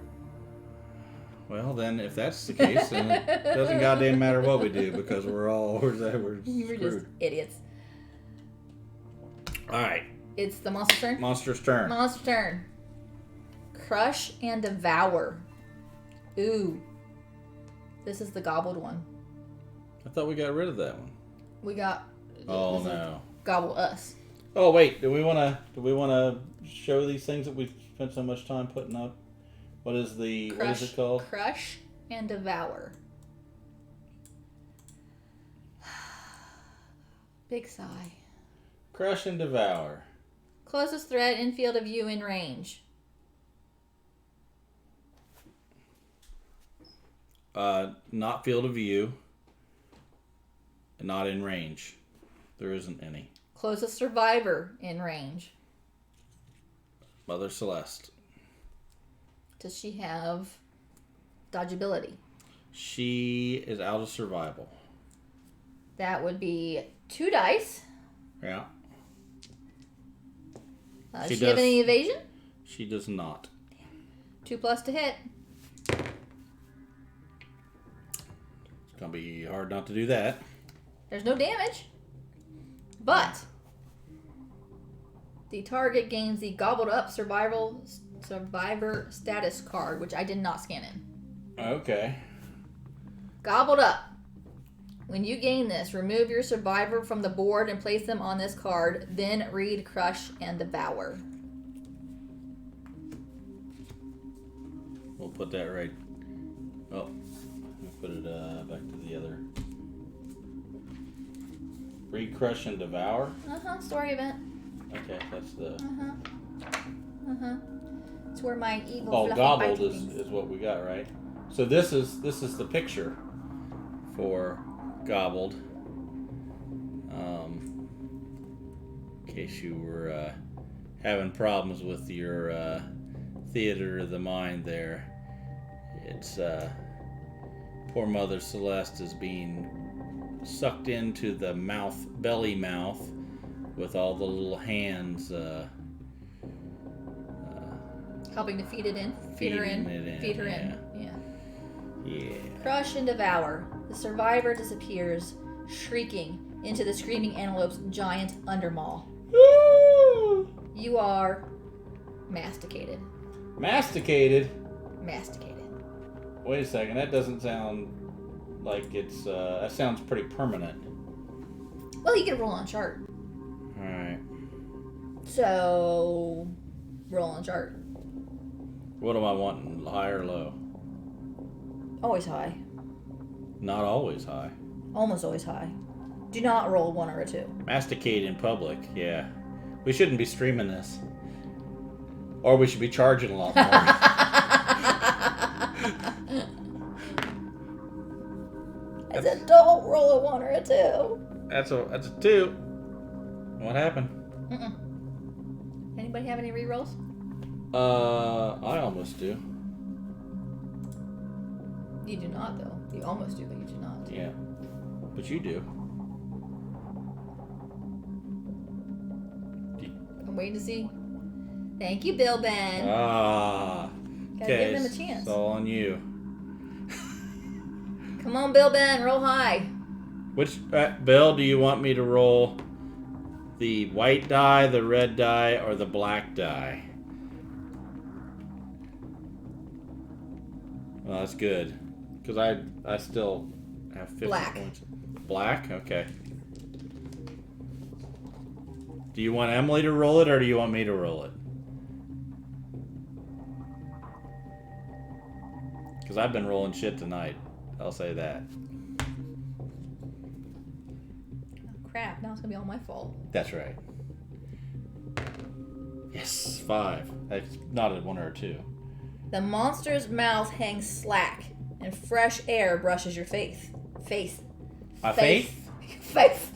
Well, then, if that's the case, then it doesn't goddamn matter what we do because we're We're just idiots. All right. It's the monster's turn? Monster's turn. Monster's turn. Crush and devour. Ooh. This is the gobbled one. I thought we got rid of that one. We got... Oh, no. Gobble us. Oh, wait. Do we want to show these things that we've spent so much time putting up? What is it called? Crush and devour. Big sigh. Crush and devour. Closest threat in field of view in range. Not field of view. And not in range. There isn't any. Closest survivor in range. Mother Celeste. Does she have dodgeability? She is out of survival. That would be 2 dice. Yeah. Does she have any evasion? She does not. 2+ to hit. It's going to be hard not to do that. There's no damage. But the target gains the gobbled up survivor status card, which I did not scan in. Okay. Gobbled up. When you gain this, remove your survivor from the board and place them on this card. Then read Crush and Devour. We'll put that right. Oh, we'll put it back to the other. Read Crush and Devour. Story event. Okay, that's the. It's where my evil. Oh, gobbled is what we got, right? So this is the picture for gobbled. In case you were having problems with your theater of the mind there, it's poor Mother Celeste is being sucked into the belly mouth with all the little hands helping to feed it in. Feed her in. Yeah. Crush and Devour. The survivor disappears, shrieking into the Screaming Antelope's giant undermaw. You are masticated. Masticated? Masticated. Wait a second, that doesn't sound like it's, that sounds pretty permanent. Well, you can roll on chart. Alright. So, roll on chart. What am I wanting, high or low? Always high. Not always high. Almost always high. Do not roll 1 or a 2. Masticate in public, yeah. We shouldn't be streaming this. Or we should be charging a lot more. I said don't roll a 1 or a 2. That's a 2. What happened? Anybody have any rerolls? I almost do. You do not, though. You almost do, but you do not. Yeah. But you do. I'm waiting to see. Thank you, Bill Ben. Ah. Gotta give them a chance. It's all on you. Come on, Bill Ben, roll high. Which Bill, do you want me to roll the white die, the red die, or the black die? Well, that's good. Because I still have 50 points. Black? Okay. Do you want Emily to roll it, or do you want me to roll it? Because I've been rolling shit tonight. I'll say that. Oh, crap. Now it's going to be all my fault. That's right. Yes, 5. That's not a 1 or a 2. The monster's mouth hangs slack, and fresh air brushes your face. My face? Face.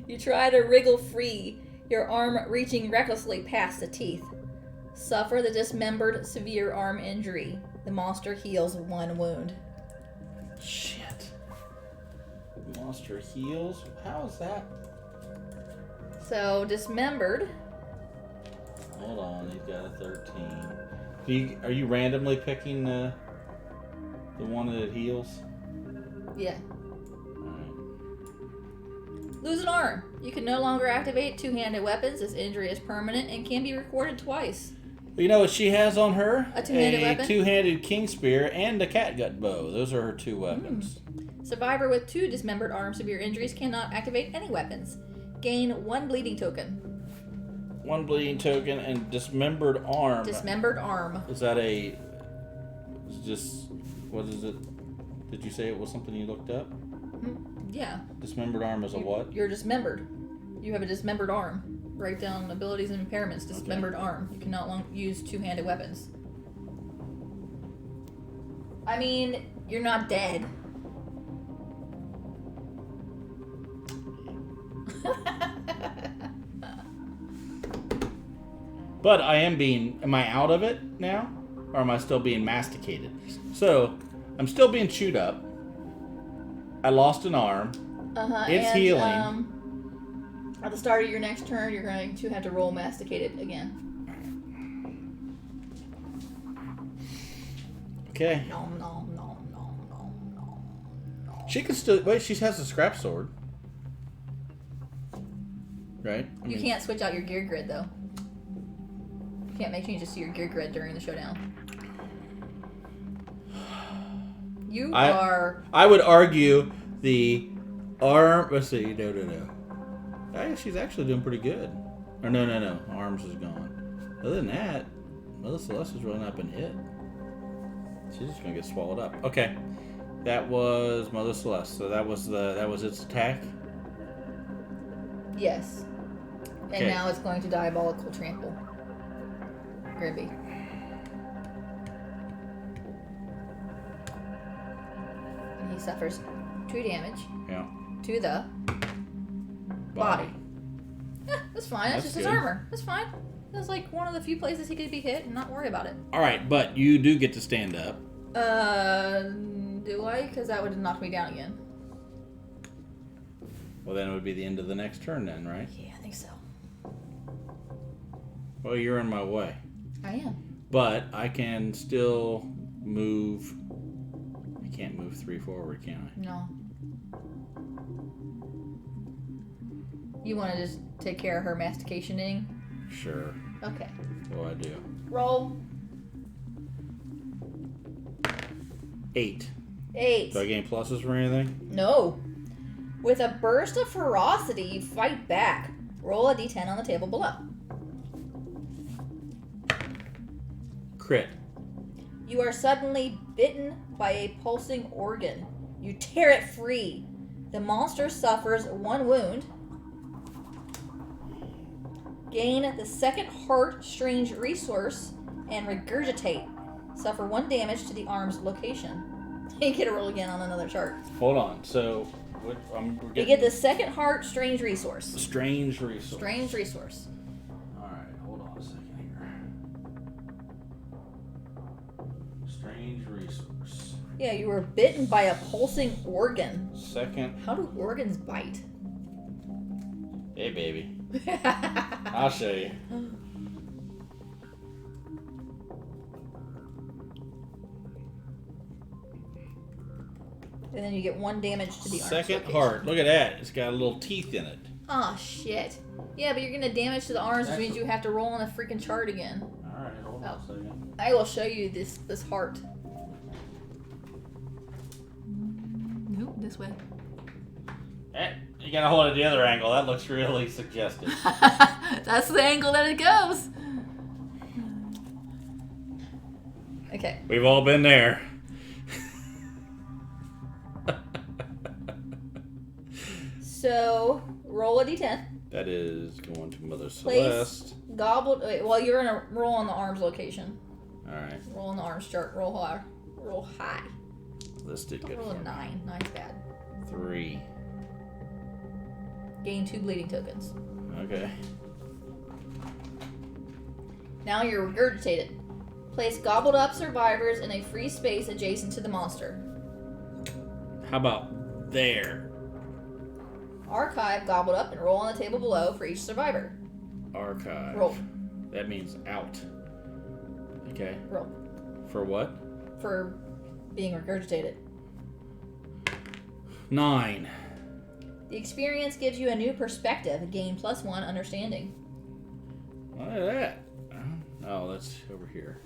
You try to wriggle free, your arm reaching recklessly past the teeth. Suffer the dismembered severe arm injury. The monster heals 1 wound. Shit. The monster heals? How is that? So, dismembered. Hold on, he's got a 13. Are you randomly picking the one that it heals? Yeah. Alright. Lose an arm. You can no longer activate two-handed weapons. This injury is permanent and can be recorded twice. Well, you know what she has on her? A two-handed weapon? A two-handed king spear and a catgut bow. Those are her 2 weapons. Survivor with 2 dismembered arms, severe injuries cannot activate any weapons. Gain 1 bleeding token. 1 bleeding token and dismembered arm. Dismembered arm. Is that what is it? Did you say it was something you looked up? Yeah. Dismembered arm is a what? You're dismembered. You have a dismembered arm. Write down abilities and impairments. Dismembered arm. You cannot use two-handed weapons. I mean, you're not dead. But am I out of it now? Or am I still being masticated? So, I'm still being chewed up. I lost an arm. It's healing. At the start of your next turn, you're going to have to roll masticated again. Okay. No. She can still... Wait, she has a scrap sword. Right? You can't switch out your gear grid, though. You can't make changes to your gear grid during the showdown. I would argue the arm... Let's see. No. She's actually doing pretty good. Or no. Arms is gone. Other than that, Mother Celeste's really not been hit. She's just gonna get swallowed up. Okay. That was Mother Celeste. So that was its attack? Yes. And Okay. now it's going to diabolical trample. Grimby. And he suffers 2 damage. Yeah. To the body. Yeah, that's fine. That's just his good. armor. That's fine. That's like one of the few places he could be hit and not worry about it. Alright, but you do get to stand up. Do I? Because that would have knocked me down again. Well, then it would be the end of the next turn then, right? Yeah, I think so. Well, you're in my way. I am. But I can still move. I can't move 3 forward, can I? No. You want to just take care of her masticationing? Sure. Okay. What do I do? Roll. 8. 8. Do I gain pluses for anything? No. With a burst of ferocity, you fight back. Roll a d10 on the table below. Crit. You are suddenly bitten by a pulsing organ. You tear it free. The monster suffers 1 wound. Gain the second heart strange resource and regurgitate. Suffer 1 damage to the arm's location. You get a roll again on another chart. Hold on. So, You get the second heart strange resource. Strange resource. Strange resource. Alright, hold on a second here. Strange resource. Yeah, you were bitten by a pulsing organ. Second. How do organs bite? Hey, baby. I'll show you. And then you get 1 damage to the arm. Second heart. Look at that. It's got little teeth in it. Oh, shit. Yeah, but you're going to damage to the arms, which means you have to roll on a freaking chart again. Alright, hold on a second. I will show you this heart. Nope, this way. You gotta hold it the other angle. That looks really suggestive. That's the angle that it goes. Okay. We've all been there. So, roll a d10. That is going to Mother Place Celeste. gobbled. Wait, well, you're gonna roll on the arms location. Alright. Roll on the arms chart. Roll high. Roll high. This did good. Roll a 9. 9's bad. 3. Gain 2 bleeding tokens. Okay. Now you're regurgitated. Place gobbled up survivors in a free space adjacent to the monster. How about there? Archive gobbled up and roll on the table below for each survivor. Archive. Roll. That means out. Okay. Roll. For what? For being regurgitated. 9. The experience gives you a new perspective. Gain +1 understanding. Look at that. Oh, that's over here.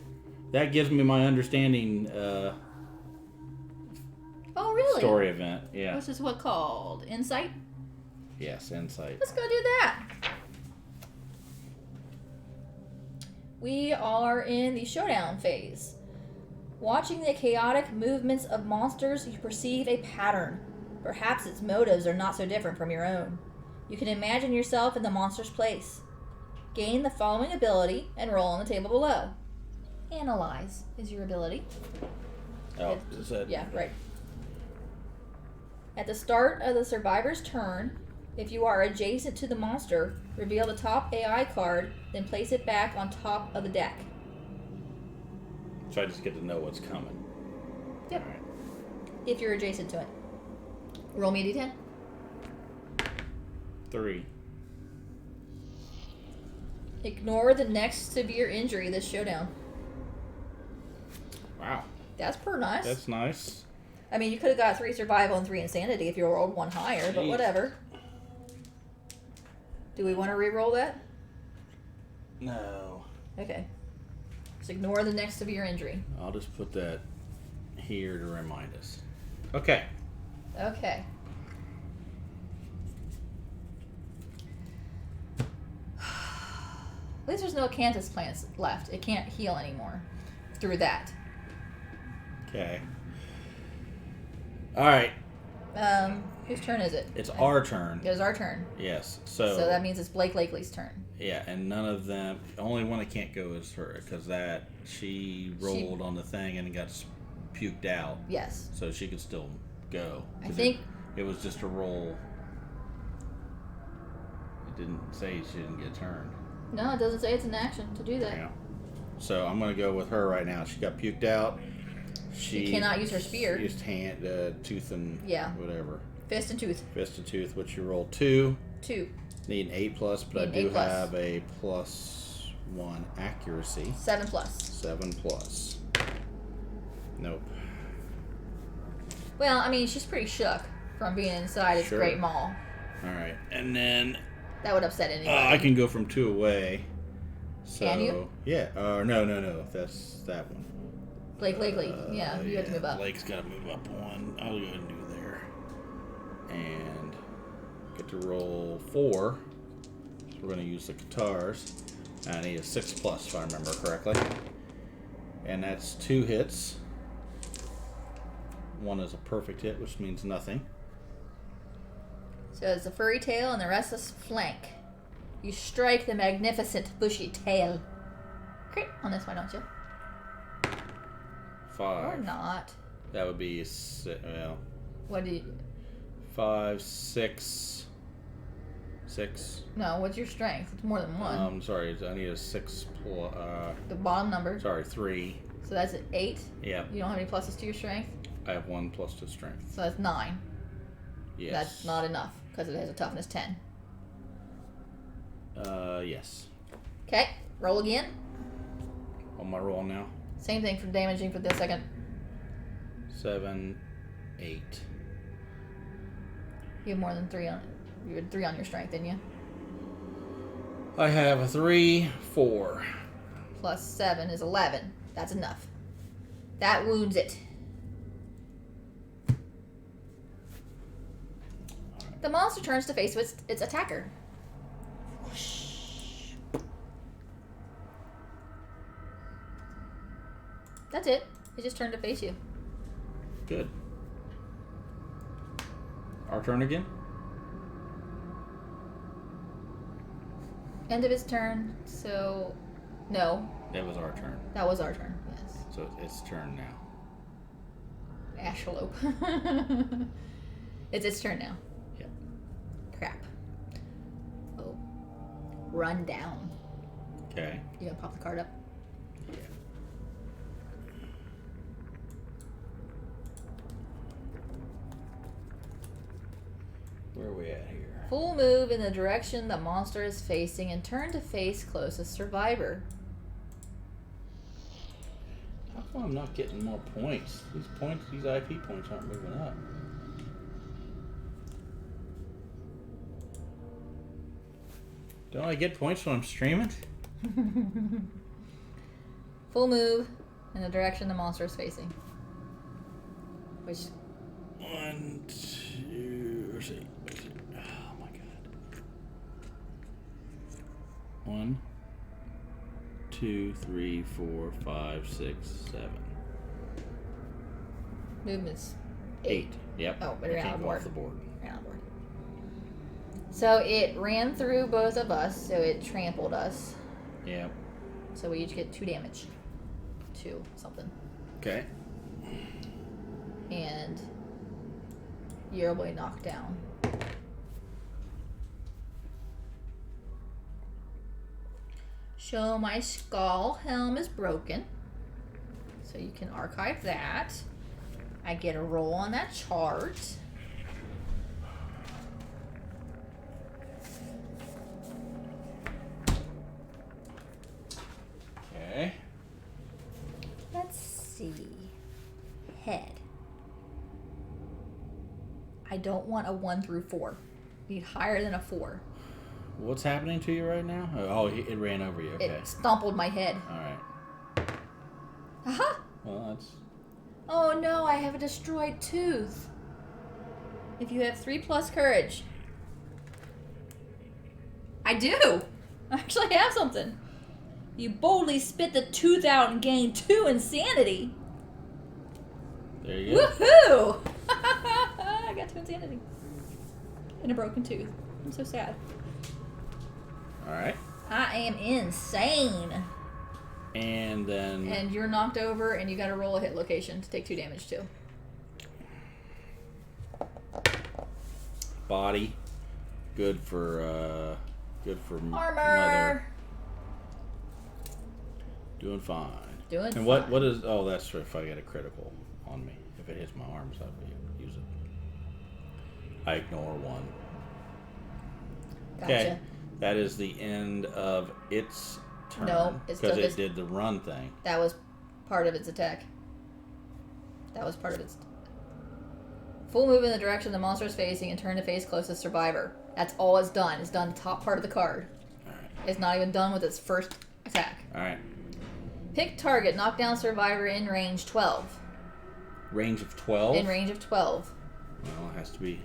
That gives me my understanding Oh, really? story event. Yeah. What's this what called? Insight? Yes, insight. Let's go do that. We are in the showdown phase. Watching the chaotic movements of monsters, you perceive a pattern. Perhaps its motives are not so different from your own. You can imagine yourself in the monster's place. Gain the following ability and roll on the table below. Analyze is your ability. Oh, is that? Yeah, right. At the start of the survivor's turn, if you are adjacent to the monster, reveal the top AI card, then place it back on top of the deck. So I just get to know what's coming. Yep. All right. If you're adjacent to it. Roll me a d10. 3. Ignore the next severe injury this showdown. Wow. That's pretty nice. That's nice. I mean, you could have got 3 survival and 3 insanity if you rolled 1 higher, but Jeez. whatever. Do we want to re-roll that? No. Okay. Just ignore the next severe injury. I'll just put that here to remind us. Okay. Okay. At least there's no acanthus plants left. It can't heal anymore through that. Okay. All right. Whose turn is it? It's our turn. It is our turn. Yes. So that means it's Blake Lakely's turn. Yeah, and none of them. Only one that can't go is her, because she rolled on the thing and got puked out. Yes. So she could still go. I think it was just a roll. It didn't say she didn't get turned. No, it doesn't say it's an action to do that. Yeah. So I'm gonna go with her right now. She got puked out. She cannot use her spear. Used hand, tooth, and whatever. Fist and tooth. Fist and tooth, which you roll 2. 2. Need an 8+, but I do have a +1 accuracy. 7+. 7+. Nope. Well, I mean, she's pretty shook from being inside its great maw. All right, and then that would upset anybody. I can go from 2 away. So, can you? Yeah. No. That's that one. Blake Lakely. Yeah, you have to move up. Blake's got to move up 1. I'll go ahead and do there. And get to roll 4. So we're going to use the guitars. I need a 6+, if I remember correctly. And that's 2 hits. 1 is a perfect hit, which means nothing. So it's a furry tail and the rest is flank. You strike the magnificent bushy tail. Crit on this one, don't you? 5. Or not. That would be, well... What do you... 5, 6... 6. No, what's your strength? It's more than 1. Sorry, I need a 6+... the bottom number. Sorry, 3. So that's an 8? Yeah. You don't have any pluses to your strength? I have 1 plus to strength. So that's 9. Yes. That's not enough, because it has a toughness 10. Yes. Okay, roll again. On my roll now. Same thing for damaging for the second. 7, 8. You have more than 3 on. You had 3 on your strength, didn't you? I have a 3, 4. Plus 7 is 11. That's enough. That wounds it. The monster turns to face its attacker. Whoosh. That's it. It just turned to face you. Good. Our turn again? End of his turn, so... No. That was our turn. That was our turn, yes. So it's turn now. Antelope. It's its turn now. Yep. Crap. Oh. Run down. Okay. You gonna pop the card up? Yeah. Where are we at here? Full move in the direction the monster is facing and turn to face closest survivor. How come I'm not getting more points? These IP points aren't moving up. Don't I get points when I'm streaming? Full move in the direction the monster is facing. Which... 1, 2, let's see. Oh my god. 1, 2, 3, 4, 5, 6, 7. Movement's 8. Yep. Oh, but you're I out can't of go board. off the board. Ran on board. So it ran through both of us, so it trampled us. Yep. So we each get 2 damage. 2 something. Okay. And you're away knocked down. Show my skull helm is broken. So you can archive that. I get a roll on that chart. Okay. Let's see. Head. I don't want a 1 through 4. Need higher than a 4. What's happening to you right now? Oh, it ran over you. Okay. It stumpled my head. All right. Aha! Well, that's... Oh no, I have a destroyed tooth. If you have 3+ courage. I do! I actually have something. You boldly spit the tooth out and gain 2 insanity. There you go. Woohoo! I got 2 insanity. And a broken tooth. I'm so sad. All right. I am insane. And then... And you're knocked over, and you got to roll a hit location to take 2 damage too. Body. Good for Armor. mother. Doing fine. Doing and fine. what is... Oh, that's if I get a critical on me. If it hits my arms, I will use it. I ignore 1. Gotcha. Okay. That is the end of its turn. No, it still because it gets- did the run thing. That was part of its attack. That was part of its... Full move in the direction the monster is facing and turn to face closest survivor. That's all it's done. It's done the top part of the card. All right. It's not even done with its first attack. All right. Pick target. Knock down survivor in range 12. Range of 12? In range of 12. Well, it has to be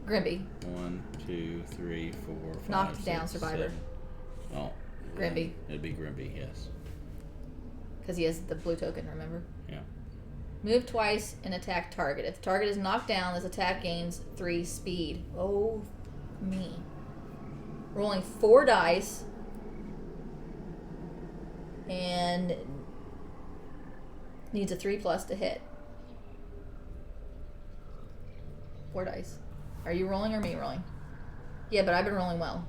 Grimby. 1, 2, 3, 4, 5, Knocked down 6, survivor. 7. Oh. Grimby. It'd be Grimby, yes. Because he has the blue token, remember? Yeah. Move twice and attack target. If the target is knocked down, this attack gains 3 speed. Oh, me. Rolling 4 dice. And needs a 3+ to hit. 4 dice. Are you rolling or me rolling? Yeah, but I've been rolling well.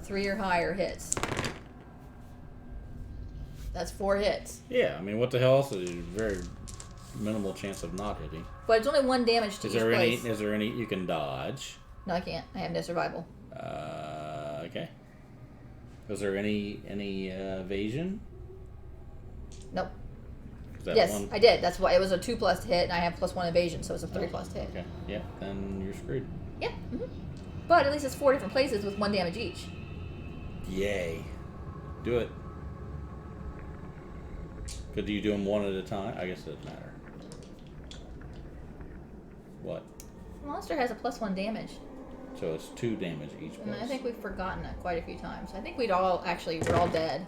3 or higher hits. That's 4 hits. Yeah, I mean, what the hell else? There's a very minimal chance of not hitting. But it's only 1 damage to each place. Is there any you can dodge? No, I can't. I have no survival. Okay. Was there any evasion? Nope. Yes, one? I did. That's why it was a 2+ to hit, and I have +1 evasion, so it's a 3+ to hit. Okay. Yeah. Then you're screwed. Yeah. But at least it's 4 different places with 1 damage each. Yay. Do it. Could you do them one at a time? I guess it doesn't matter. What? The monster has a +1 damage. So it's 2 damage each place. And I think we've forgotten that quite a few times. I think we're all dead.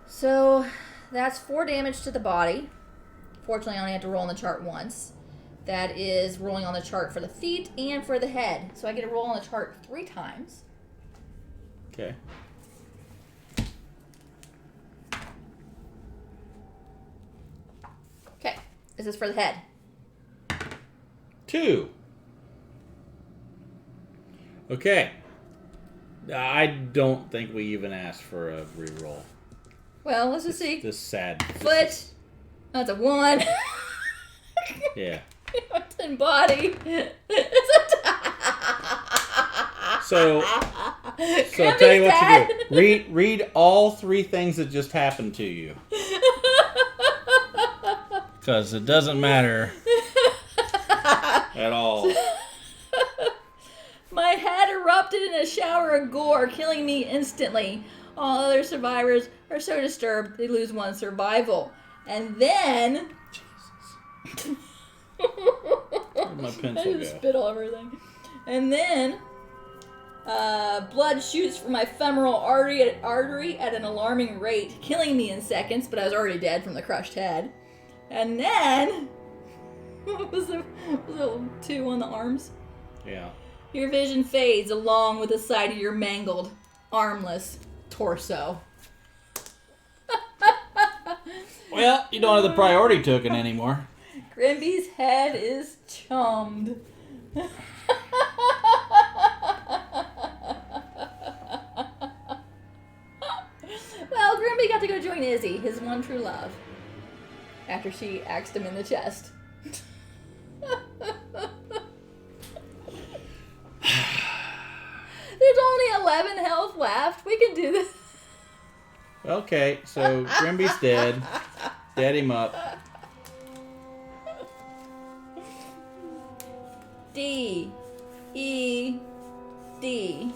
So that's 4 damage to the body. Fortunately, I only have to roll on the chart once. That is rolling on the chart for the feet and for the head. So I get to roll on the chart 3 times. Okay. Okay. This is for the head. 2. Okay. I don't think we even asked for a reroll. Well, let's just see. This sad. Foot. That's a 1. Yeah. And body. So I'll tell you what to do. Read all 3 things that just happened to you. Because it doesn't matter at all. My head erupted in a shower of gore, killing me instantly. All other survivors are so disturbed they lose 1 survival. And then... Jesus. Where'd my pencil I just go? spit all over everything. And then... blood shoots from my femoral artery at an alarming rate, killing me in seconds, but I was already dead from the crushed head. And then... What was the 2 on the arms? Yeah. Your vision fades along with the sight of your mangled, armless torso. Well, you don't have the priority token anymore. Grimby's head is chummed. Well, Grimby got to go join Izzy, his one true love, after she axed him in the chest. There's only 11 health left. We can do this. Okay, so Grimby's dead. Dead him up. D. E. D.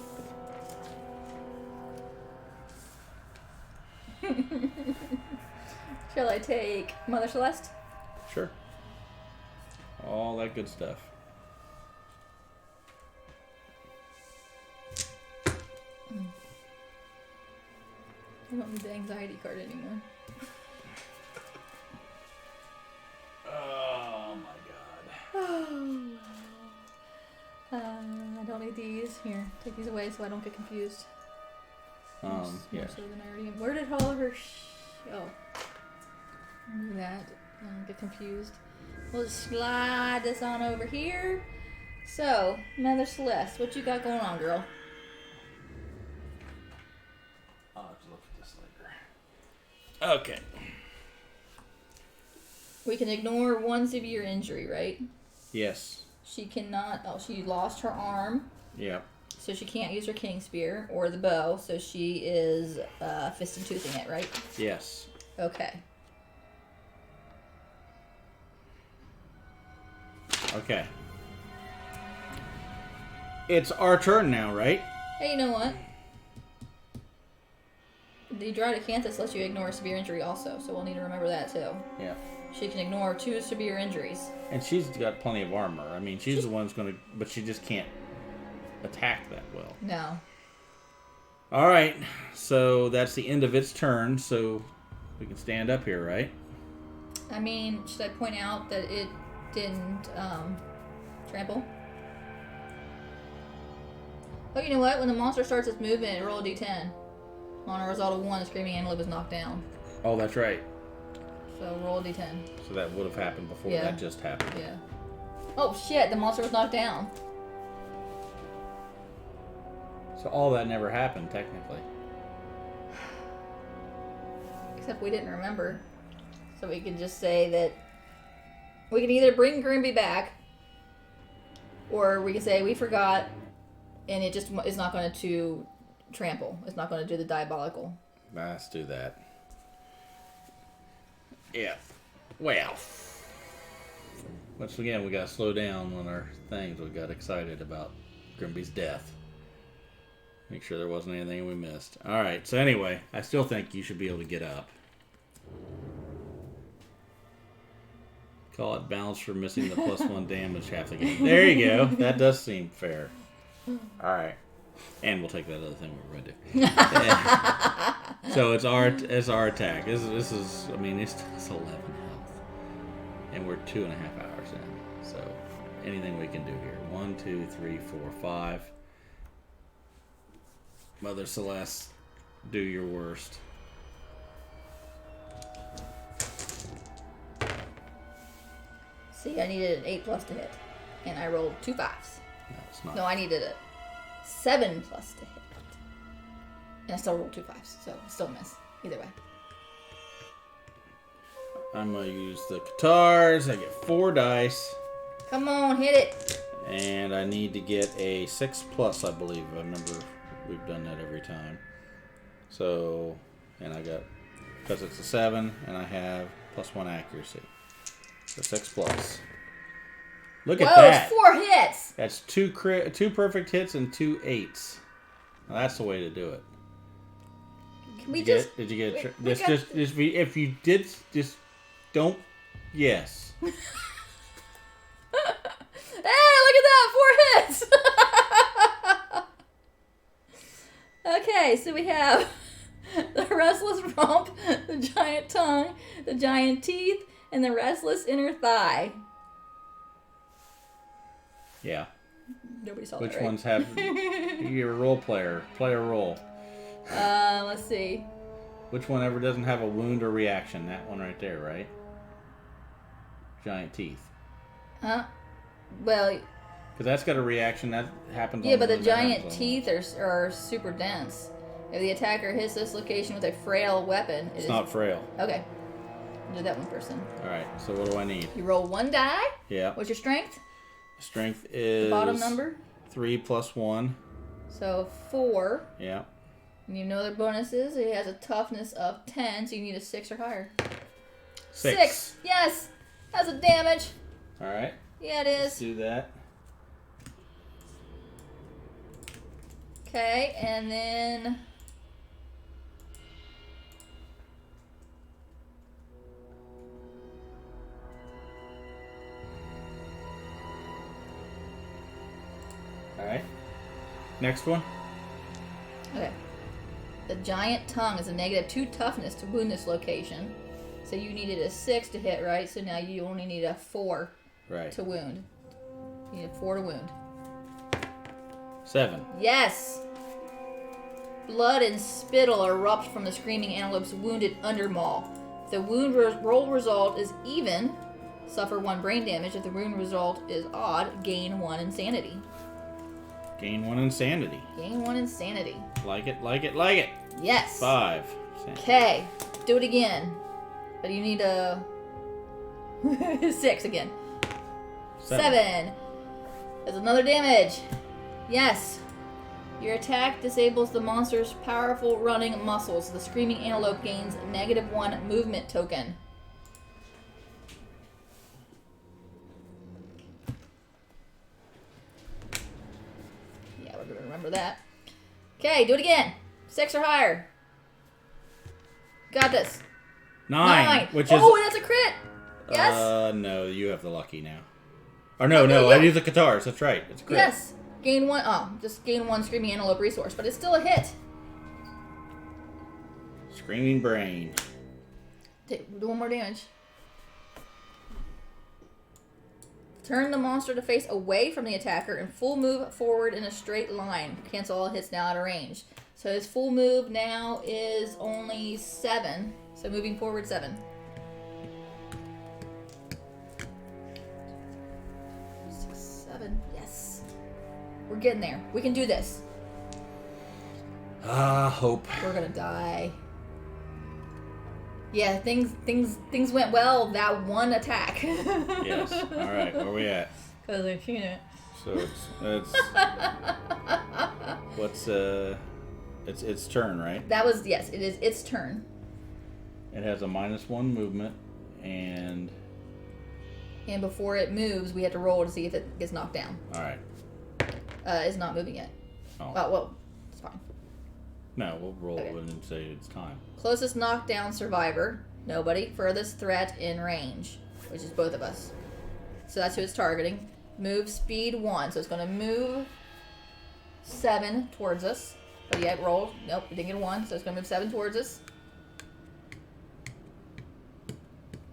Shall I take Mother Celeste? Sure. All that good stuff. I don't need the anxiety card anymore. Oh my god. I don't need these. Here, take these away so I don't get confused. Yeah. So then I already. Where did all of her? Oh, do that. I don't get confused. We'll just slide this on over here. So, Mother Celeste, what you got going on, girl? I'll have to look at this later. Okay. We can ignore 1 severe injury, right? Yes. She cannot. Oh, she lost her arm. Yep. So she can't use her king spear or the bow. So she is fist and toothing it, right? Yes. Okay. Okay. It's our turn now, right? Hey, you know what? The Druidic Canthus lets you ignore severe injury also, so we'll need to remember that too. Yeah. She can ignore 2 severe injuries. And she's got plenty of armor. I mean, she's the one who's going to... But she just can't attack that well. No. All right. So that's the end of its turn. So we can stand up here, right? I mean, should I point out that it didn't trample? Oh, you know what? When the monster starts its movement, it roll a d10. On a result of 1, the Screaming Antelope is knocked down. Oh, that's right. So roll a d10. So that would have happened before Yeah. that just happened. Yeah. Oh, shit. The monster was knocked down. So all that never happened, technically. Except we didn't remember. So we can just say that we can either bring Grimby back, or we can say we forgot, and it just is not going to trample. It's not going to do the diabolical. Let's do that. Yeah. Well. Once again, we got to slow down on our things. We got excited about Grimby's death. Make sure there wasn't anything we missed. All right. So anyway, I still think you should be able to get up. Call it balance for missing the +1 damage half the game. There you go. That does seem fair. All right. And we'll take that other thing we were going to do. So it's our attack. This is I mean, it's 11 health. And we're 2.5 hours in. So anything we can do here. 1, 2, 3, 4, 5. Mother Celeste, do your worst. See, I needed an 8+ to hit. And I rolled 2 5s. No, it's not. No, I needed a 7+ to hit. And I still rolled 2 5s, so still a miss. Either way. I'm going to use the Katars. I get 4 dice. Come on, hit it. And I need to get a 6+, I believe. I remember we've done that every time. So, and I got, because it's a 7, and I have +1 accuracy. So 6+. Look at that. Whoa, 4 hits. That's 2 perfect hits and 2 8s. Now that's the way to do it. Can we Did you get it? If you did, just don't. Yes. Hey, look at that! 4 hits! Okay, so we have the Restless Rump, the Giant Tongue, the Giant Teeth, and the Restless Inner Thigh. Yeah. Nobody saw Which that, right? ones have... You're a role player. Play a role. Let's see. Which one ever doesn't have a wound or reaction? That one right there, right? Giant teeth. Huh? Well... Because that's got a reaction. That happens Yeah, on but the that giant happens on- teeth are super dense. If the attacker hits this location with a frail weapon... It's not frail. Okay. Do that one person. Alright, so what do I need? You roll 1 die. Yeah. What's your strength? Strength is... The bottom number? 3 + 1. So 4. Yeah. And you know their bonus is it has a toughness of 10, so you need a 6 or higher. 6. Yes! That's a damage. Alright. Yeah, it Let's is. do that. Okay, and then... Alright. Next one. Okay. The Giant Tongue is a -2 toughness to wound this location. So you needed a 6 to hit, right? So now you only need a 4 Right. to wound. You need a 4 to wound. 7. Yes! Blood and spittle erupt from the Screaming Antelope's wounded undermaw. If the wound roll result is even, suffer 1 brain damage. If the wound result is odd, gain 1 insanity. Gain 1 insanity. Gain 1 insanity. Like it, like it, like it. Yes. 5. Okay, do it again. But you need a 6 again. 7. There's another damage. Yes. Your attack disables the monster's powerful running muscles. The Screaming Antelope gains -1 movement token. Yeah, we're gonna remember that. Okay, do it again. 6 or higher. Got this. 9. Which is... Oh, that's a crit. Yes. No, you have the lucky now. Or no, Okay, no, yeah. I use the Katars. That's right. It's crit. Yes. Gain 1. Oh, just gain 1 Screaming Antelope resource, but it's still a hit. Screaming Brain. Do 1 more damage. Turn the monster to face away from the attacker and full move forward in a straight line. Cancel all hits now out of range. So his full move now is only 7. So moving forward 7. 6, 7. Yes. We're getting there. We can do this. Hope. We're gonna die. Yeah, things went well that one attack. Yes. All right. Where are we at? Cause I've seen it. So it's what's its turn, right? That was, yes, it is its turn. It has a -1 movement And before it moves, we have to roll to see if it gets knocked down. All right. It's not moving yet. Oh. Well, it's fine. No, we'll roll and say it's time. Closest knockdown survivor. Nobody. Furthest threat in range, which is both of us. So that's who it's targeting. Move speed 1. So it's going to move 7 towards us. But yet roll. Nope, we didn't get a 1. So it's going to move 7 towards us.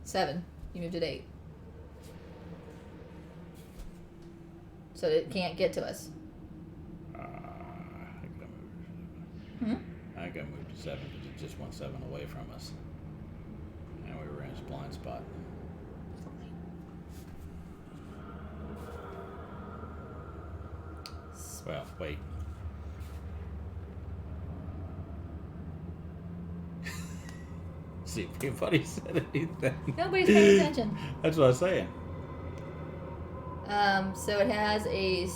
7. You moved it 8. So it can't get to us. I got moved to 7 because it just went 7 away from us. And we were in his blind spot. Well, wait. See if anybody said anything. Nobody's paying attention. That's what I was saying. So it has a...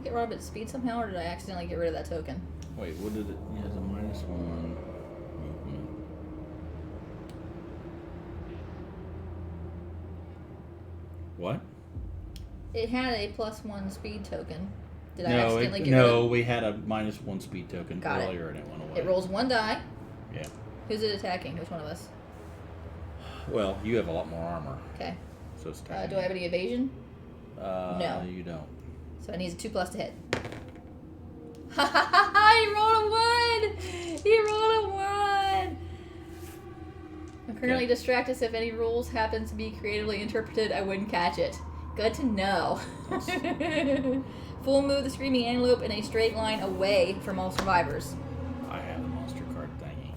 Get rid of its speed somehow, or did I accidentally get rid of that token? Wait, what did it... It has a -1 movement. What? It had a +1 speed token. Did I No, accidentally get rid of it? we had a -1 speed token Got earlier and it went away. It rolls 1 die. Yeah. Who's it attacking? Which one of us? Well, you have a lot more armor, Okay. so it's attacking. Do I have any evasion? No. You don't. So it needs a 2+ to hit. Ha ha ha ha! He rolled a 1! He rolled a 1! I'm currently distracted, so if any rules happen to be creatively interpreted, I wouldn't catch it. Good to know. Full move the Screaming Antelope in a straight line away from all survivors. I have a monster card thingy.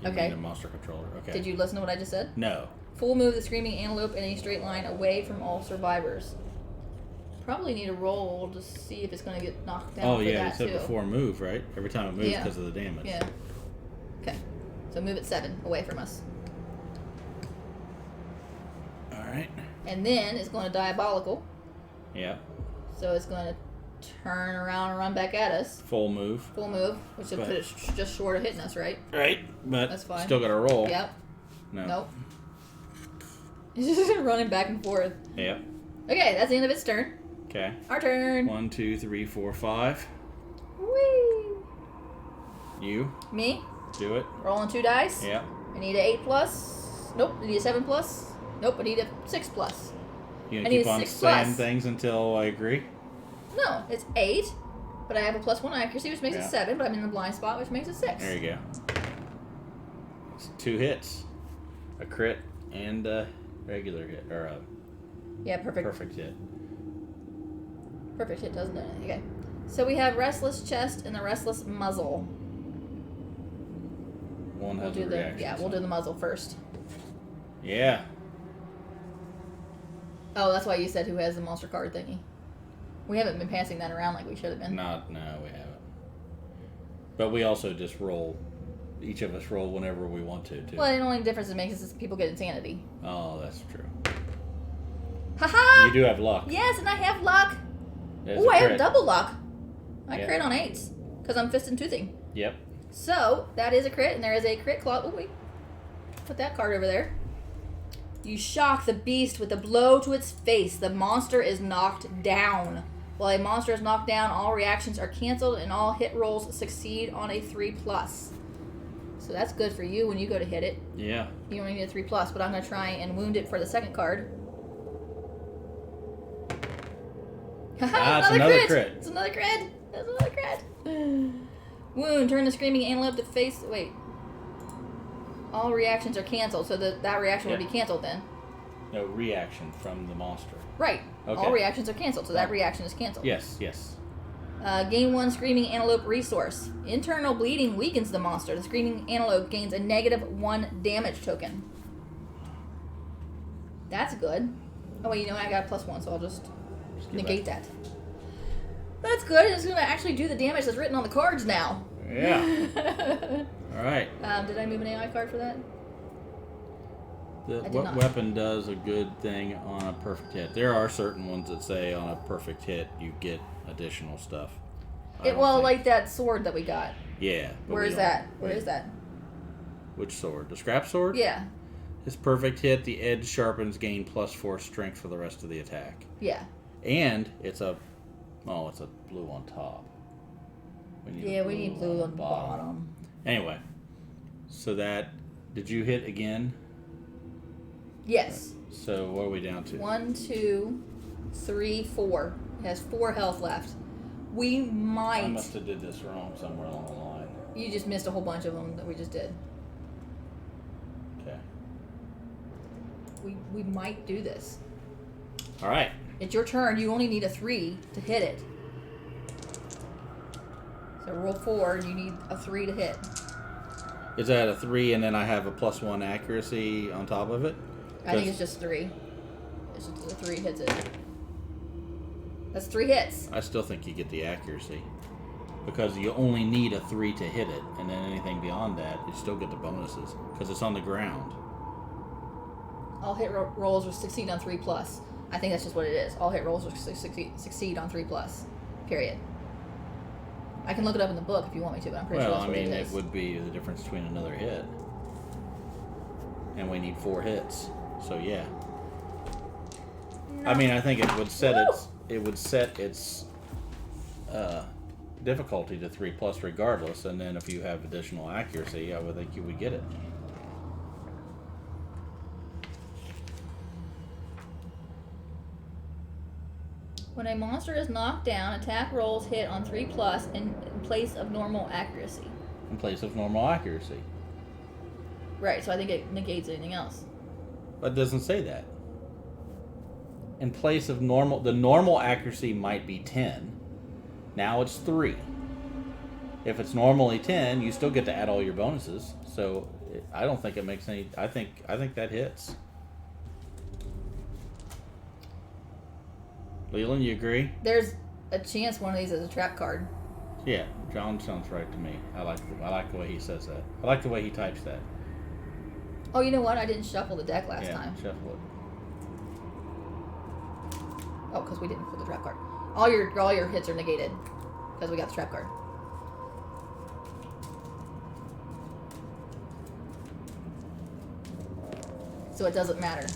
You Okay. need a monster controller. Okay. Did you listen to what I just said? No. Full move the Screaming Antelope in a straight line away from all survivors. Probably need a roll to see if it's going to get knocked down. Oh, for yeah, that it said too. before move, right? Every time it moves Yeah. because of the damage. Yeah. Okay. So move it 7 away from us. Alright. And then it's going to Diabolical. Yeah. So it's going to turn around and run back at us. Full move. Full move, which will put it just short of hitting us, right? Right. But That's fine. still got to roll. Yep. No. Nope. It's just running back and forth. Yep. Okay, that's the end of its turn. Okay. Our turn. 1, 2, 3, 4, 5. Whee! You. Me. Do it. Rolling 2 dice. Yeah. I need an 8+. Nope. I need a 7+. Nope. I need a 6+. You I gonna need keep a on 6+. saying things until I agree? No, it's 8. But I have a +1 accuracy, which makes it 7. But I'm in the blind spot, which makes it 6. There you go. It's 2 hits. A crit and a regular hit. Or a perfect hit. Perfect hit, doesn't it? Okay. So we have Restless Chest and the Restless Muzzle. One has We'll a do reaction. we'll do the muzzle first. Yeah. Oh, that's why you said who has the monster card thingy. We haven't been passing that around like we should have been. No, we haven't. But we also just roll. Each of us roll whenever we want to, too. Well, the only difference it makes is people get insanity. Oh, that's true. Haha! You do have luck. Yes, and I have luck. There's Ooh, a I have crit. double luck. I Yeah. crit on 8s because I'm fist and toothing. Yep. So that is a crit, and there is a crit claw. Oh wait, put that card over there. You shock the beast with a blow to its face. The monster is knocked down. While a monster is knocked down, all reactions are canceled, and all hit rolls succeed on a 3+. So that's good for you when you go to hit it. Yeah. You only need a 3+, but I'm going to try and wound it for the second card. It's another crit. It's another crit. That's another crit. Wound. Turn the Screaming Antelope to face... Wait. All reactions are canceled, so that reaction would be canceled then. No, reaction from the monster. Right. Okay. All reactions are canceled, so that reaction is canceled. Yes, yes. Gain 1 Screaming Antelope resource. Internal bleeding weakens the monster. The Screaming Antelope gains a -1 damage token. That's good. Oh, wait, you know what? I got a +1, so I'll just negate that. That's good. It's going to actually do the damage that's written on the cards now. Yeah. All right. Did I move an AI card for that? What weapon does a good thing on a perfect hit? There are certain ones that say on a perfect hit you get additional stuff. Like that sword that we got. Yeah. Where is that? Where is that? Which sword? The scrap sword? Yeah. His perfect hit. The edge sharpens. Gain +4 strength for the rest of the attack. Yeah. And it's a blue on top. We need blue on the bottom. Anyway, so did you hit again? Yes. So what are we down to? 1, 2, 3, 4. It has 4 health left. We might. I must have did this wrong somewhere along the line. You just missed a whole bunch of them that we just did. Okay. We might do this. All right. It's your turn. You only need a 3 to hit it. So roll 4, and you need a 3 to hit. Is that a 3 and then I have a +1 accuracy on top of it? I think it's just 3. It's just the 3 hits it. That's 3 hits. I still think you get the accuracy. Because you only need a 3 to hit it, and then anything beyond that, you still get the bonuses. Because it's on the ground. All hit rolls will succeed on 3+. I think that's just what it is. All hit rolls will succeed on 3+. Period. I can look it up in the book if you want me to, but I'm pretty sure that's what it is. It would be the difference between another hit. And we need 4 hits. So yeah. No. I mean, I think it would set its difficulty to 3+ regardless, and then if you have additional accuracy, I would think you would get it. When a monster is knocked down, attack rolls hit on 3+ in place of normal accuracy. In place of normal accuracy. Right, so I think it negates anything else. But it doesn't say that. In place of normal, the normal accuracy might be 10. Now it's 3. If it's normally 10, you still get to add all your bonuses. So I don't think it makes any. I think that hits. Leland, you agree? There's a chance one of these is a trap card. Yeah, John sounds right to me. I like the way he says that. I like the way he types that. Oh, you know what? I didn't shuffle the deck last time. Yeah, shuffle it. Oh, because we didn't pull the trap card. All your hits are negated because we got the trap card. So it doesn't matter.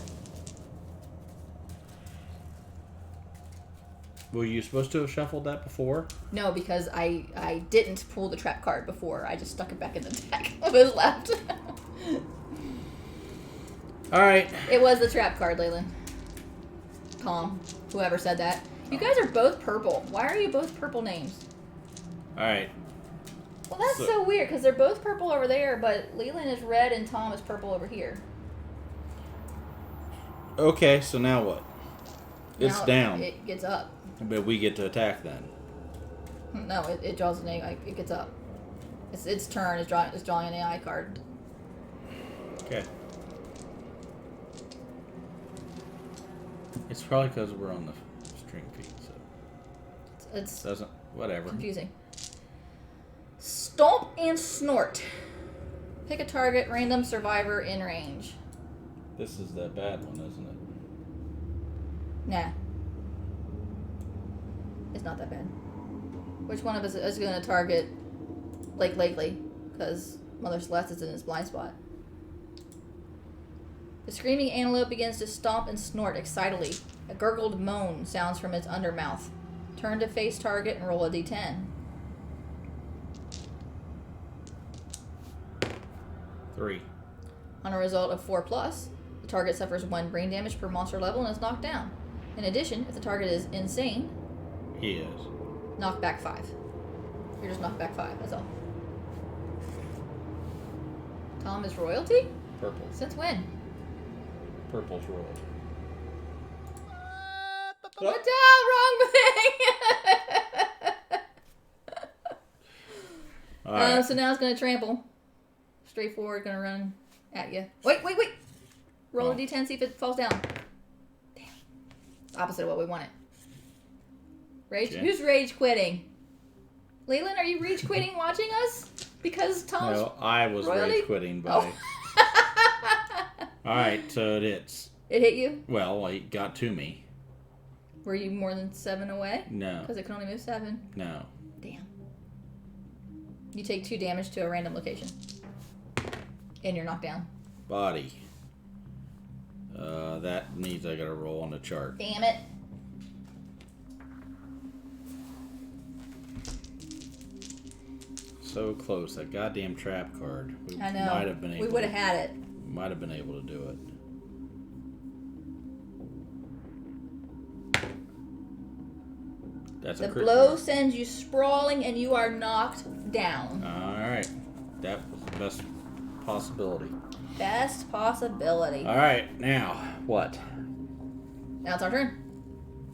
Were you supposed to have shuffled that before? No, because I didn't pull the trap card before. I just stuck it back in the deck. It was left. All right. It was the trap card, Leyland. Tom, whoever said that. You guys are both purple. Why are you both purple names? All right. Well, that's so weird, because they're both purple over there, but Leland is red and Tom is purple over here. Okay, so now what? It's now down. It gets up. But we get to attack then. No, it draws an AI. It gets up. It's its turn. It's drawing an AI card. Okay. It's probably because we're on the string feed, so it's doesn't whatever. Confusing. Stomp and snort. Pick a target. Random survivor in range. This is that bad one, isn't it? Nah. It's not that bad. Which one of us is going to target Lake Lakely? Because Mother Celeste is in his blind spot. The screaming antelope begins to stomp and snort excitedly. A gurgled moan sounds from its undermouth. Turn to face target and roll a d10. 3. On a result of 4+, the target suffers 1 brain damage per monster level and is knocked down. In addition, if the target is insane, he is. Knock back 5. You're just knocked back 5, that's all. Tom is royalty? Purple. Since when? Purple's royalty. What the hell? Wrong thing! Alright. So now it's going to trample. Straightforward, going to run at you. Wait! Roll a d10, see if it falls down. Damn. Opposite of what we wanted. Rage? Okay. Who's rage quitting? Leland, are you rage quitting watching us? Because Tom's No, I was royalty? rage quitting, but... Alright, so it hits. It hit you? Well, it got to me. Were you more than 7 away? No. Because it can only move 7. No. Damn. You take 2 damage to a random location. And you're knocked down. Body. That means I gotta roll on the chart. Damn it. So close. That goddamn trap card. We I know. Might have been able we would have had it. Might have been able to do it. That's the a crit blow roll. sends you sprawling and you are knocked down. Alright. That was the best possibility. Best possibility. Alright, now, what? Now it's our turn.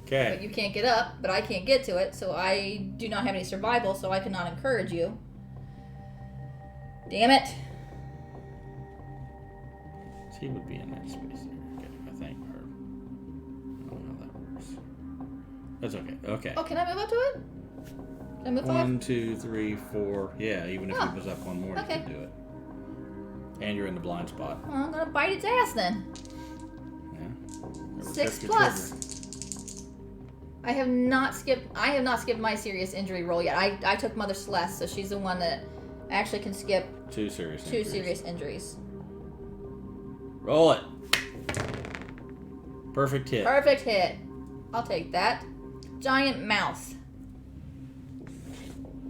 Okay. But you can't get up, but I can't get to it, so I do not have any survival, so I cannot encourage you. Damn it. He would be in that space there, I think. Or, I don't know how that works. That's okay. Okay. Oh, can I move up to it? Can I move 1, 2, 3, 4. Yeah, even if Oh, he was up one more, okay. you could do it. And you're in the blind spot. Well, I'm gonna bite its ass then. Yeah. 6 plus. I have not skipped my serious injury roll yet. I took Mother Celeste, so she's the one that actually can skip 2 serious two injuries. serious injuries. Roll it. Perfect hit. Perfect hit. I'll take that. Giant mouth.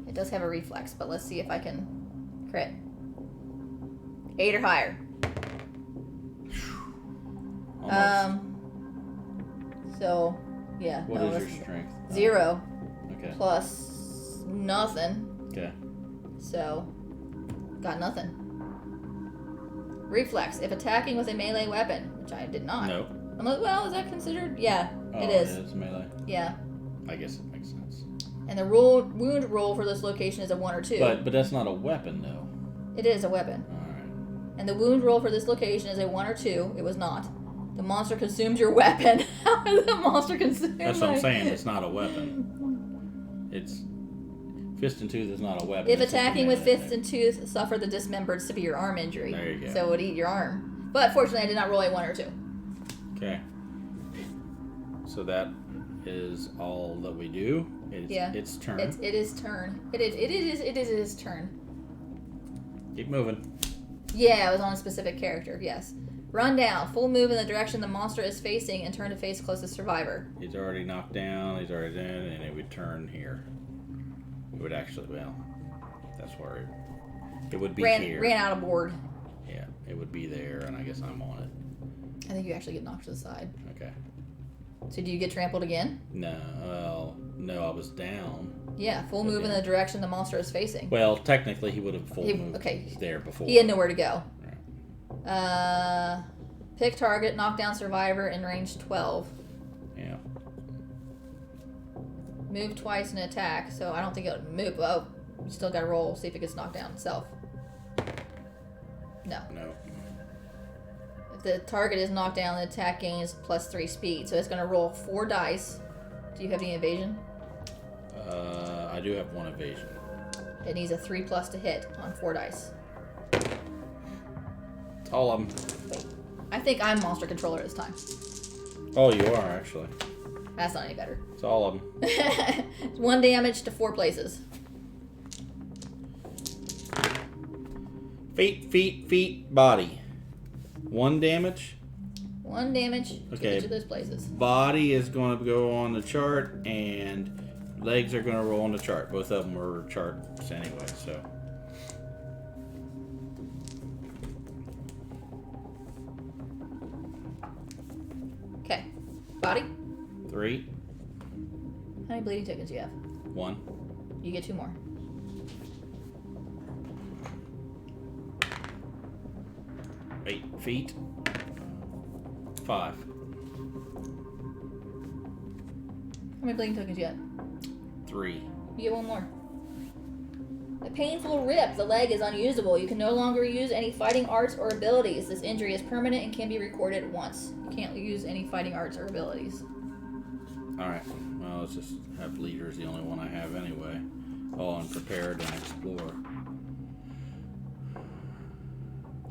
It does have a reflex, but let's see if I can crit. 8 or higher. Almost. So, yeah. What no, is your strength? 0 Okay. plus nothing. Okay. So, got nothing. Reflex. If attacking with a melee weapon, which I did not. No. Well, is that considered? Yeah, Oh, it is. It's melee. Yeah. I guess it makes sense. And the wound roll for this location is a 1 or 2. But that's not a weapon, though. It is a weapon. All right. And the wound roll for this location is a 1 or 2. It was not. The monster consumes your weapon. How is the monster consumed? That's what I'm saying. It's not a weapon. It's fist and tooth is not a weapon. If It's just a attacking with melee fist thing. and tooth, suffer the dismembered severe arm injury. There you go. So it would eat your arm. But fortunately, I did not roll a 1 or 2. Okay. So that is all that we do. Yeah. It's turn. It is turn. It is his turn. Keep moving. Yeah, it was on a specific character. Yes. Run down. Full move in the direction the monster is facing and turn to face closest survivor. He's already knocked down. He's already in, and it would turn here. It would actually, well, that's where it would be here. Ran out of board. Yeah, it would be there, and I guess I'm on it. I think you actually get knocked to the side. Okay. So do you get trampled again? No, well, no, I was down. Yeah, full move in the direction the monster is facing. Well, technically, he would have full moved okay. there before. He had nowhere to go. Right. Pick target, knock down survivor in range 12. Yeah. Move twice and attack, so I don't think it'll move. Oh, you still gotta roll, see if it gets knocked down itself. No. No. If the target is knocked down, the attack gains +3 speed, so it's gonna roll 4 dice. Do you have any evasion? I do have 1 evasion. It needs a 3+ to hit on 4 dice. It's all of them. Wait. I think I'm monster controller this time. Oh, you are, actually. That's not any better. It's all of them. 1 damage to 4 places. Feet, body. 1 damage. 1 damage Okay. to each of those places. Body is going to go on the chart, and legs are going to roll on the chart. Both of them were charts anyway, so. Okay. Body. 3, How many bleeding tokens do you have? 1. You get 2 more. Eight feet. 5. How many bleeding tokens do you have? 3. You get 1 more. A painful rip. The leg is unusable. You can no longer use any fighting arts or abilities. This injury is permanent and can be recorded once. You can't use any fighting arts or abilities. Alright. Well, let's just have leader is the only one I have anyway. Oh, and prepared and explore.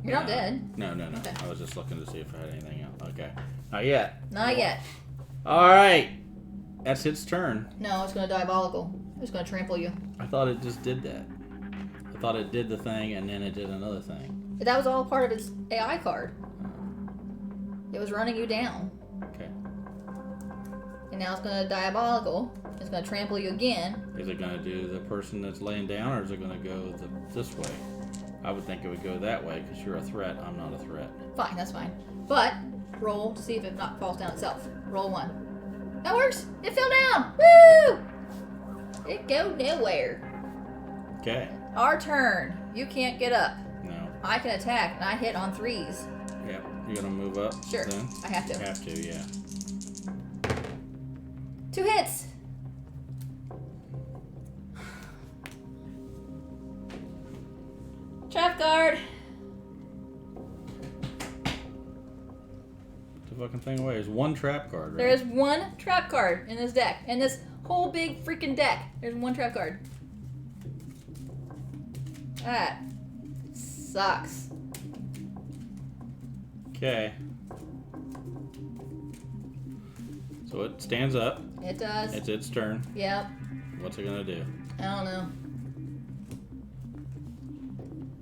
You're not dead. No. Okay. I was just looking to see if I had anything else. Okay. Not yet. Not yet. Alright. That's its turn. No, it's going to diabolical. It's going to trample you. I thought it just did that. I thought it did the thing and then it did another thing. But that was all part of its AI card. It was running you down. Okay. And now it's going to diabolical. It's going to trample you again. Is it going to do the person that's laying down, or is it going to go this way? I would think it would go that way because you're a threat. I'm not a threat. Fine, that's fine. But roll to see if it not falls down itself. Roll 1. That works. It fell down. Woo! It go nowhere. Okay. Our turn. You can't get up. No. I can attack, and I hit on 3s. Yep. You're going to move up? Sure. Then? I have to. You have to, yeah. 2 hits. Trap guard. Put the fucking thing away. There's one trap card, right? There is 1 trap card in this deck. In this whole big freaking deck, there's 1 trap card. That sucks. Okay. So it stands up. It does. It's its turn. Yep. What's it gonna do? I don't know.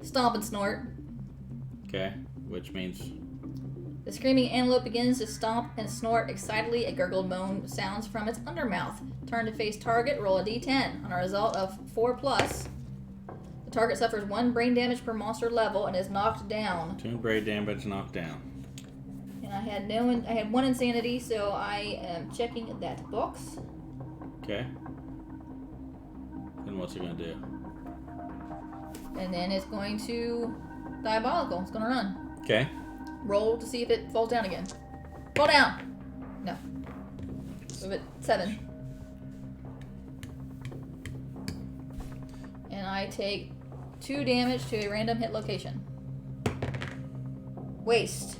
Stomp and snort. Okay. Which means The screaming antelope begins to stomp and snort excitedly. A gurgled moan sounds from its undermouth. Turn to face target. Roll a d10. On a result of 4+, the target suffers 1 brain damage per monster level and is knocked down. 2 brain damage, knocked down. And I had 1 insanity, so I am checking that box. Okay. Then what's it gonna do? And then it's going to diabolical. It's going to run. Okay. Roll to see if it falls down again. Fall down. No. Move it 7. And I take 2 damage to a random hit location. Waist.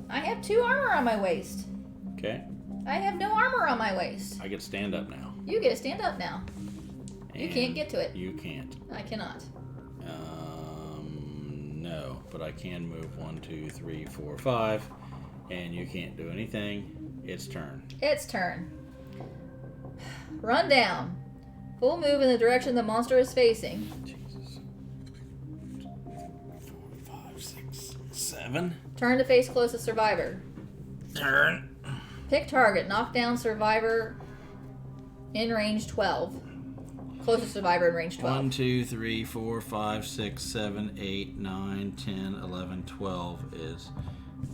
I have 2 armor on my waist. Okay. I have no armor on my waist. I get stand up now. You get to stand up now. You can't get to it. You can't. I cannot. No, but I can move 1, 2, 3, 4, 5, and you can't do anything. It's turn. Its turn. Run down. Full move in the direction the monster is facing. Jesus. 4, 5, 6, 7. Turn to face closest survivor. Turn. Pick target. Knock down survivor in range 12. Closest survivor in range 12. 1, 2, 3, 4, 5, 6, 7, 8, 9, 10, 11, 12 is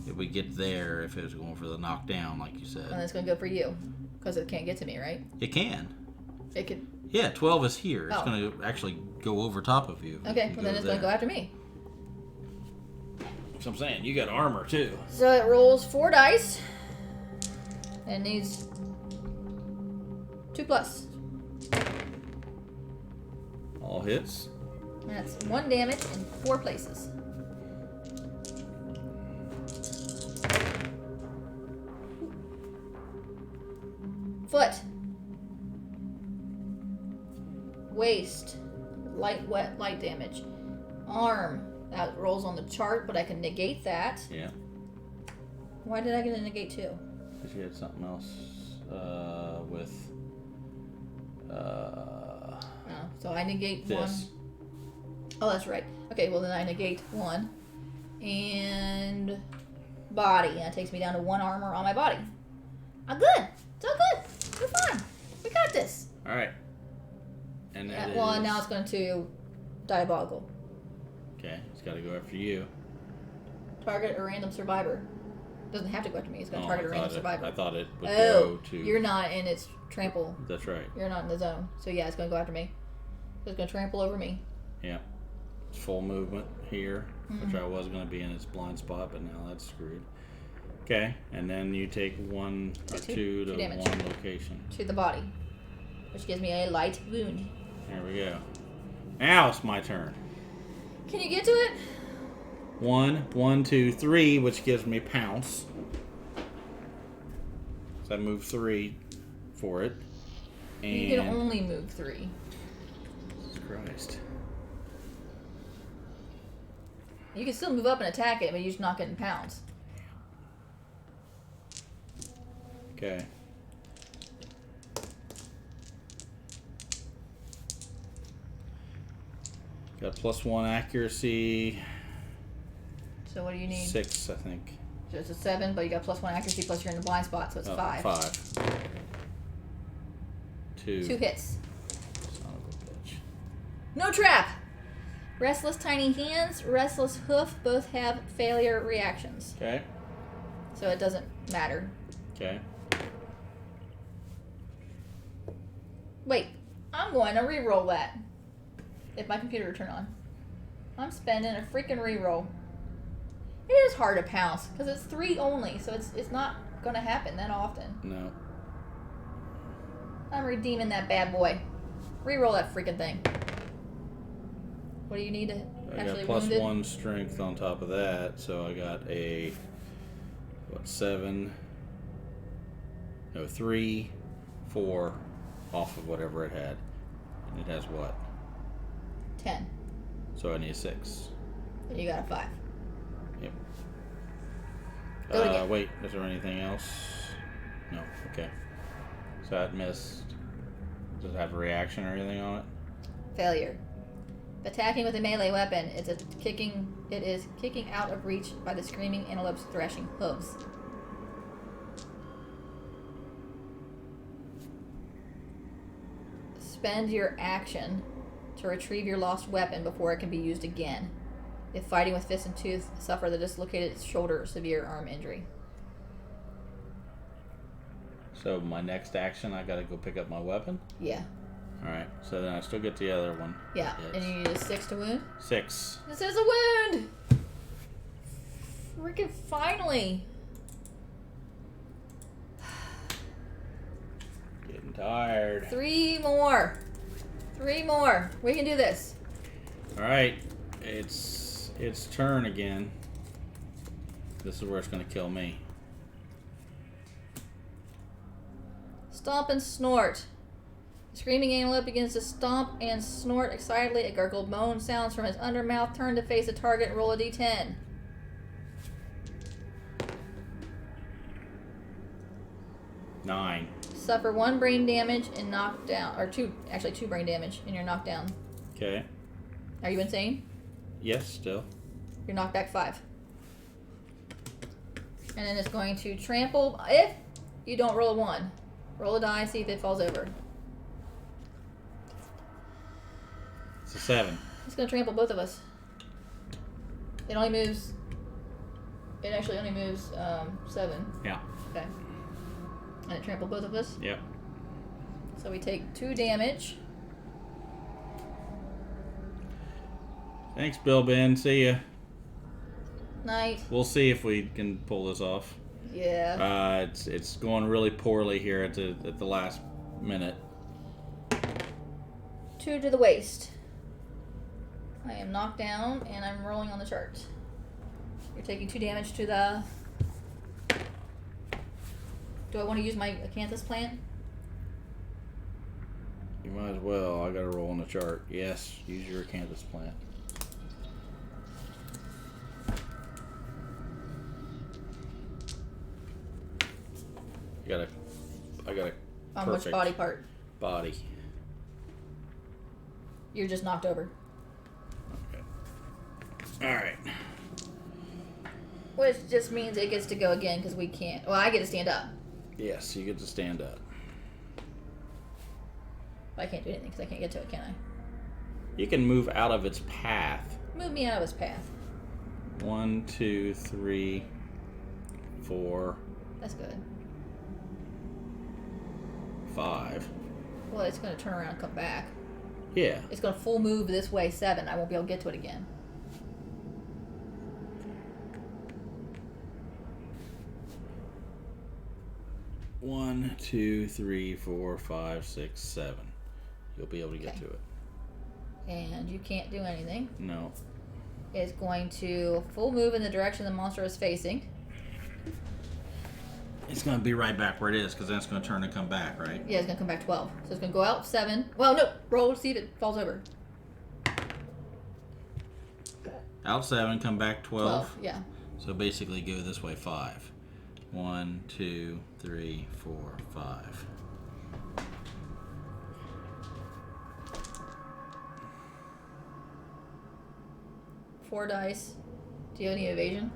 if we get there, if it was going for the knockdown, like you said. And it's going to go for you. Because it can't get to me, right? It can. It could. Yeah, 12 is here. It's Oh. going to actually go over top of you. Okay, well then it's going to go after me. So I'm saying, you got armor too. So it rolls 4 dice. And needs 2+. All hits. That's 1 damage in 4 places. Foot. Waist. Light, wet, light damage. Arm. That rolls on the chart, but I can negate that. Yeah. Why did I get a negate 2? Because you had something else with Oh, so I negate this. 1. Oh, that's right. Okay, well then I negate 1. And body. That takes me down to 1 armor on my body. I'm good. It's all good. We're fine. We got this. All right. And that Well, is- now it's going to diabolical. Okay, it's got to go after you. Target a random survivor. Doesn't have to go after me. It's going to target a random survivor. I thought it would Oh, go to. you're not in its trample. That's right. You're not in the zone. So yeah, it's going to go after me. So it's going to trample over me. Yeah. It's full movement here, which I was going to be in its blind spot, but now that's screwed. Okay, and then you take 1 or Take 2 to two damage. 1 location. To the body. Which gives me a light wound. There we go. Now it's my turn. Can you get to it? 1, 2, 3, which gives me pounce. So I move 3 for it. And You can only move 3. Jesus Christ. You can still move up and attack it, but you're just not getting pounds. Okay. Got +1 accuracy. So what do you need? 6, I think. So it's a 7, but you got +1 accuracy, plus you're in the blind spot, so it's 5. 5. 2. 2 hits. Son of a bitch. No trap! Restless Tiny Hands, Restless Hoof both have failure reactions. Okay. So it doesn't matter. Okay. Wait, I'm going to re-roll that. If my computer will turn on. I'm spending a freaking re-roll. It is hard to pounce, because it's 3 only, so it's not going to happen that often. No. I'm redeeming that bad boy. Re-roll that freaking thing. What do you need to actually got wounded? +1 strength on top of that, so I got a 7? No, 3, 4 off of whatever it had. And it has what? 10. So I need a 6. And you got a 5. Yep. Go again. Wait, is there anything else? No. Okay. So that missed. Does it have a reaction or anything on it? Failure. Attacking with a melee weapon, it is kicking out of reach by the Screaming Antelope's thrashing hooves. Spend your action to retrieve your lost weapon before it can be used again. If fighting with fist and tooth, suffer the dislocated shoulder or severe arm injury. So my next action, I gotta go pick up my weapon? Yeah. Alright, so then I still get the other one. Yeah, and you need a 6 to wound? 6. This is a wound! Freaking finally! Getting tired. 3 more! 3 more! We can do this. Alright, it's turn again. This is where it's gonna kill me. Stomp and snort. The Screaming Antelope begins to stomp and snort excitedly. A gurgled moan sounds from his undermouth. Turn to face the target and roll a d10. Nine. Suffer 1 brain damage and knock down, or 2 brain damage, and you're knocked down. Okay. Are you insane? Yes, still. You're knocked back 5. And then it's going to trample if you don't roll a 1. Roll a die, see if it falls over. It's a 7. It's going to trample both of us. It only moves. It actually only moves 7. Yeah. Okay. And it trampled both of us? Yep. So we take 2 damage. Thanks, Bill Ben. See ya. Night. We'll see if we can pull this off. Yeah. It's going really poorly here at the last minute. 2 to the waist. I am knocked down and I'm rolling on the chart. You're taking 2 damage to the... Do I want to use my acanthus plant? You might as well. I gotta roll on the chart. Yes, use your acanthus plant. I got a On perfect which body part? body. You're just knocked over. Okay. All right. Which just means it gets to go again because we can't. Well, I get to stand up. Yes, you get to stand up. But I can't do anything because I can't get to it, can I? You can move out of its path. Move me out of his path. 1, 2, 3, 4, That's good. 5. Well, it's going to turn around and come back. Yeah. It's going to full move this way 7. I won't be able to get to it again. One, 2, 3, 4, 5, 6, 7. You'll be able to get Okay. to it. And you can't do anything. No. It's going to full move in the direction the monster is facing. It's going to be right back where it is because then it's going to turn and come back, right? Yeah, it's going to come back 12. So it's going to go out 7. Well, no. Roll, see if it falls over. Out 7, come back 12. Yeah. So basically go this way 5. 1, 2, 3, 4, 5. 4 dice. Do you have any evasion?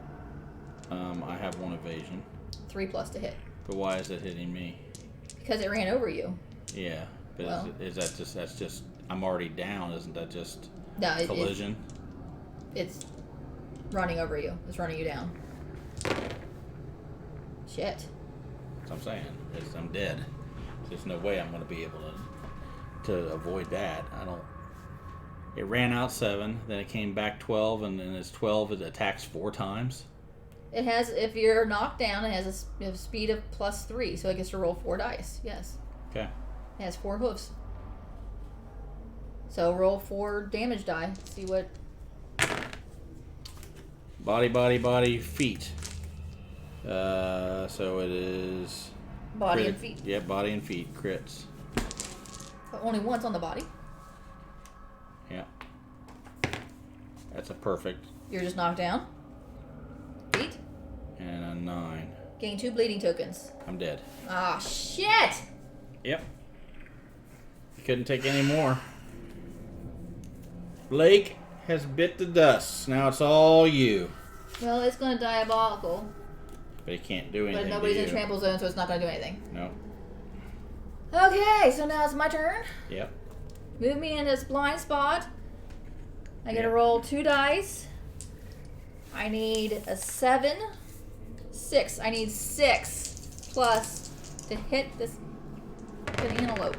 I have 1 evasion. 3+ to hit. But why is it hitting me? Because it ran over you. Yeah, but Well, is that just, that's just, I'm already down, isn't that just no, collision? It's running over you. It's running you down. Shit. That's what I'm saying. I'm dead. There's no way I'm going to be able to avoid that. I don't. It ran out 7, then it came back 12, and then it's 12. It attacks 4 times. It has, if you're knocked down, it has a speed of +3, so it gets to roll 4 dice. Yes. Okay. It has 4 hooves. So roll 4 damage die. See what. Body, feet. So it is. Body and feet. Yeah, body and feet crits. But only once on the body. Yeah. That's a perfect. You're just knocked down. Feet. And a 9. Gain 2 bleeding tokens. I'm dead. Ah, shit! Yep. You couldn't take any more. Blake has bit the dust. Now it's all you. Well, it's going to diabolical. But he can't do anything. But nobody's to in you. trample zone, so it's not going to do anything. No. Okay, so now it's my turn. Yep. Move me in this blind spot. I get to Yep. roll 2 dice. I need a 7. 6. I need 6 plus to hit this antelope.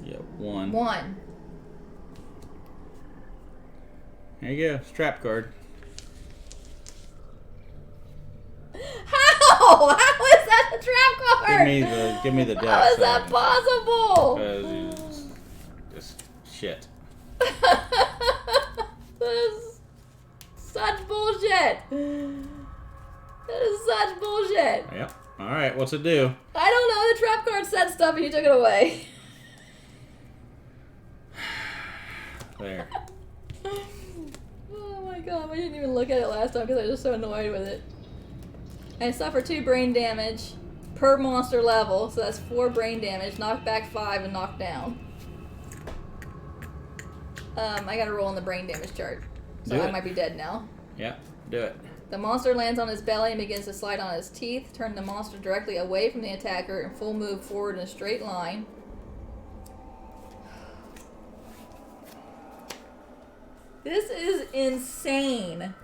Yep. 1. 1. There you go. It's a trap card. How? How is that a trap card? Give me the deck. How is that possible? Because it's shit. That is such bullshit. That is such bullshit. Yep. All right. What's it do? I don't know. The trap card said stuff and you took it away. There. Oh my god, I didn't even look at it last time because I was just so annoyed with it. I suffer 2 brain damage per monster level, so that's 4 brain damage, knocked back 5, and knocked down. I gotta roll on the brain damage chart, so I might be dead now. Yeah, do it. The monster lands on his belly and begins to slide on his teeth. Turn the monster directly away from the attacker and full move forward in a straight line. This is insane.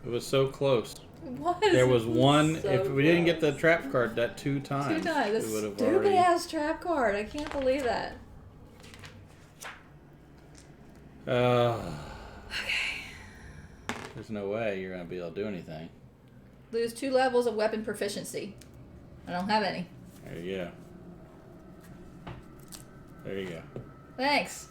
It was so close. What? There was one. So if we didn't get the close. trap card that 2 times, 2 times. we This would have stupid already. ass trap card. I can't believe that. Okay. There's no way you're gonna be able to do anything. Lose 2 levels of weapon proficiency. I don't have any. There you go. There you go. Thanks.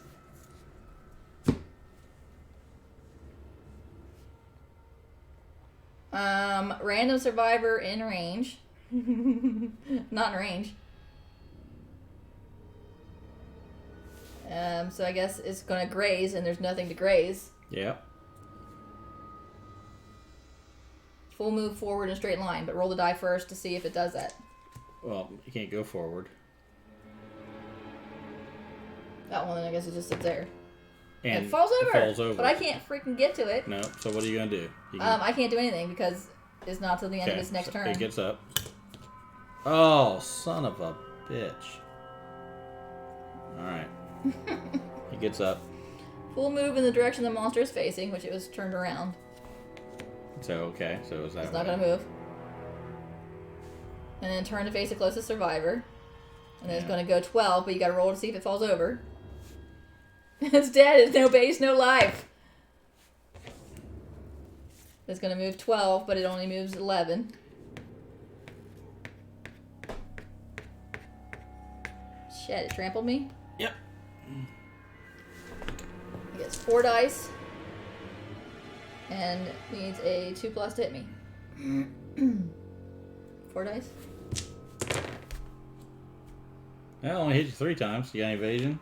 Random survivor in range. Not in range. So I guess it's gonna graze and there's nothing to graze. Yep. Full move forward in a straight line, but roll the die first to see if it does that. Well, you can't go forward. That one, then I guess it just sits there. And it falls over. It falls over. But I can't freaking get to it. No. So what are you gonna do? You can... I can't do anything because it's not till the end of its next turn. It gets up. Oh, son of a bitch. Alright. He gets up. Full move in the direction the monster is facing, which it was turned around. So, okay. So is that It's not going to move. And then turn to face the closest survivor. And then it's going to go 12, but you got to roll to see if it falls over. It's dead. It's no base, no life. It's going to move 12, but it only moves 11. Shit, it trampled me? Yep. It gets 4 dice. And needs a 2+ to hit me. 4 dice. I only hit you 3 times. You got any evasion?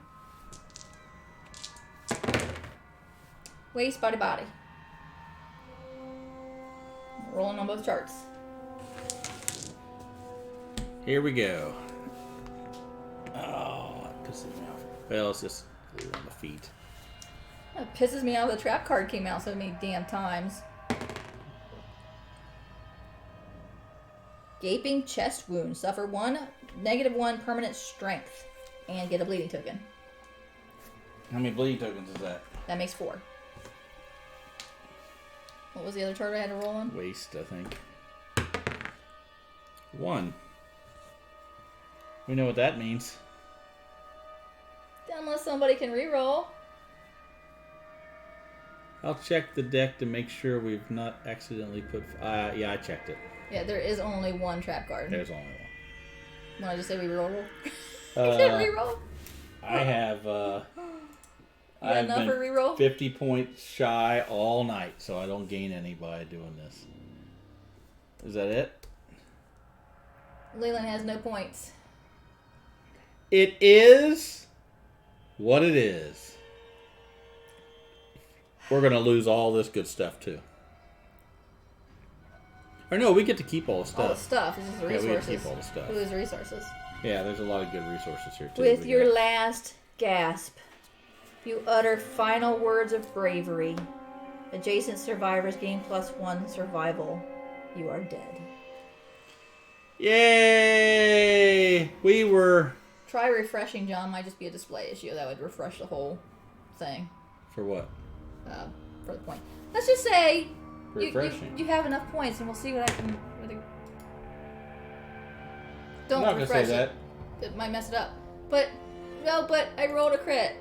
Waist, body, body. Rolling on both charts. Here we go. Oh, that pisses me off. Well, let's just leave it on the feet. It pisses me off the trap card came out so many damn times. Gaping chest wound. Suffer -1 permanent strength. And get a bleeding token. How many bleeding tokens is that? That makes 4. What was the other chart I had to roll on? Waste, I think. 1. We know what that means. Unless somebody can reroll. I'll check the deck to make sure we've not accidentally put... yeah, I checked it. Yeah, there is only 1 trap card. There's only Want to just say we reroll? one. You can reroll. I have... I've enough for been reroll? 50 points shy all night, so I don't gain any by doing this. Is that it? Leland has no points. It is what it is. We're going to lose all this good stuff, too. Or no, we get to keep all the stuff. All the stuff. This is the resources. Yeah, we get to keep all the stuff. We lose resources. Yeah, there's a lot of good resources here, too. With your last gasp, you utter final words of bravery. Adjacent survivors gain +1 survival. You are dead. Yay! We were... Try refreshing, John. Might just be a display issue. That would refresh the whole thing. For what? For the point. Let's just say Refreshing. you have enough points, and we'll see what I can... Don't I'm not refresh gonna say it. It might mess it up. But, no, but I rolled a crit.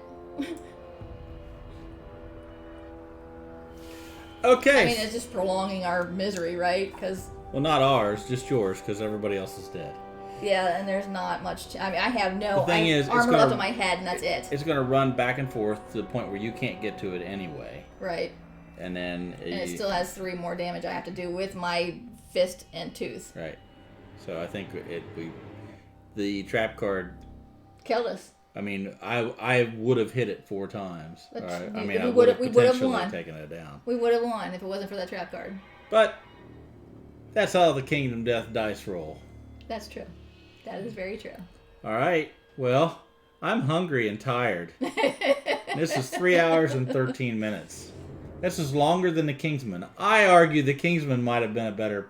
Okay. I mean, it's just prolonging our misery, right? Because... Well, not ours, just yours, because everybody else is dead. Yeah, and there's not much... I mean, I have no armor left on my head, and that's it. It's going to run back and forth to the point where you can't get to it anyway. Right. And then... And it still has 3 more damage I have to do with my fist and tooth. Right. So I think the trap card... Killed us. I mean, I would have hit it 4 times. But I we mean, I would would have have potentially won. taken it down. We would have won if it wasn't for that trap card. But that's how the Kingdom Death dice roll. That's true. That is very true. All right. Well, I'm hungry and tired. This is 3 hours and 13 minutes. This is longer than the Kingsman. I argue the Kingsman might have been a better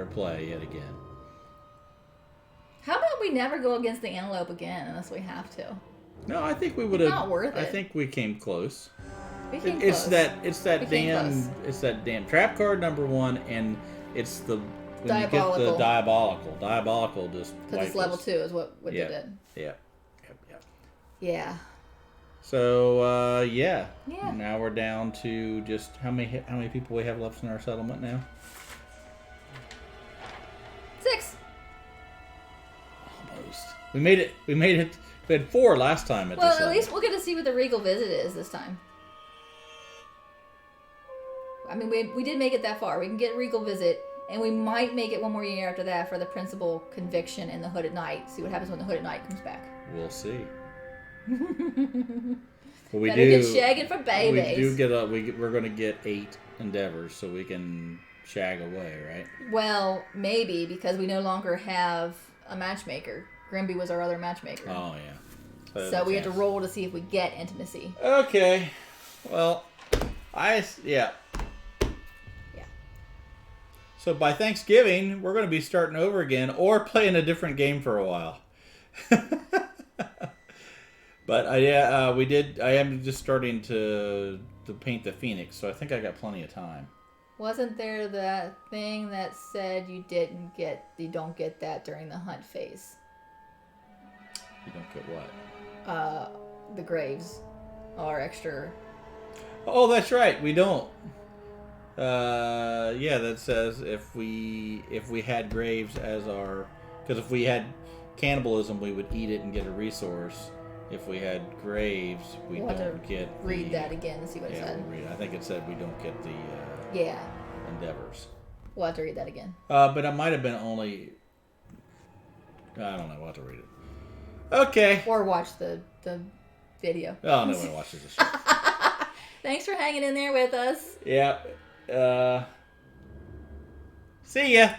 play yet again. How about we never go against the Antelope again unless we have to? No, I think we would have. Not worth it. I think we came close. We came It's close. It's that damn trap card #1, and it's the when you get the diabolical just because it's level 2 is what they did. Yeah. Yeah. So yeah. Yeah. Now we're down to just how many people we have left in our settlement now? 6. Almost. We made it. We had 4 last time. Well, at least we'll get to see what the Regal Visit is this time. I mean, we did make it that far. We can get Regal Visit, and we might make it one more year after that for the Principal Conviction and the Hooded Knight. See what happens when the Hooded Knight comes back. We'll see. But we get shagging for babies. We do get we're going to get 8 endeavors, so we can shag away, right? Well, maybe because we no longer have a matchmaker. Grimby was our other matchmaker. Oh yeah. So we had to roll to see if we get intimacy. Okay. Well, yeah. So by Thanksgiving, we're going to be starting over again or playing a different game for a while. But I am just starting to paint the Phoenix, so I think I got plenty of time. Wasn't there that thing that said you don't get that during the hunt phase? You don't get what? The graves are extra. Oh, that's right. We don't. Yeah, that says if we had graves as our, because if we had cannibalism, we would eat it and get a resource. If we had graves, we don't get. Read that again and see what it said. We'll read it. I think it said we don't get the endeavors. We'll have to read that again. But it might have been only. I don't know. We'll have to read it. Okay. Or watch the video. Oh, no one watches this show. Thanks for hanging in there with us. Yeah. See ya.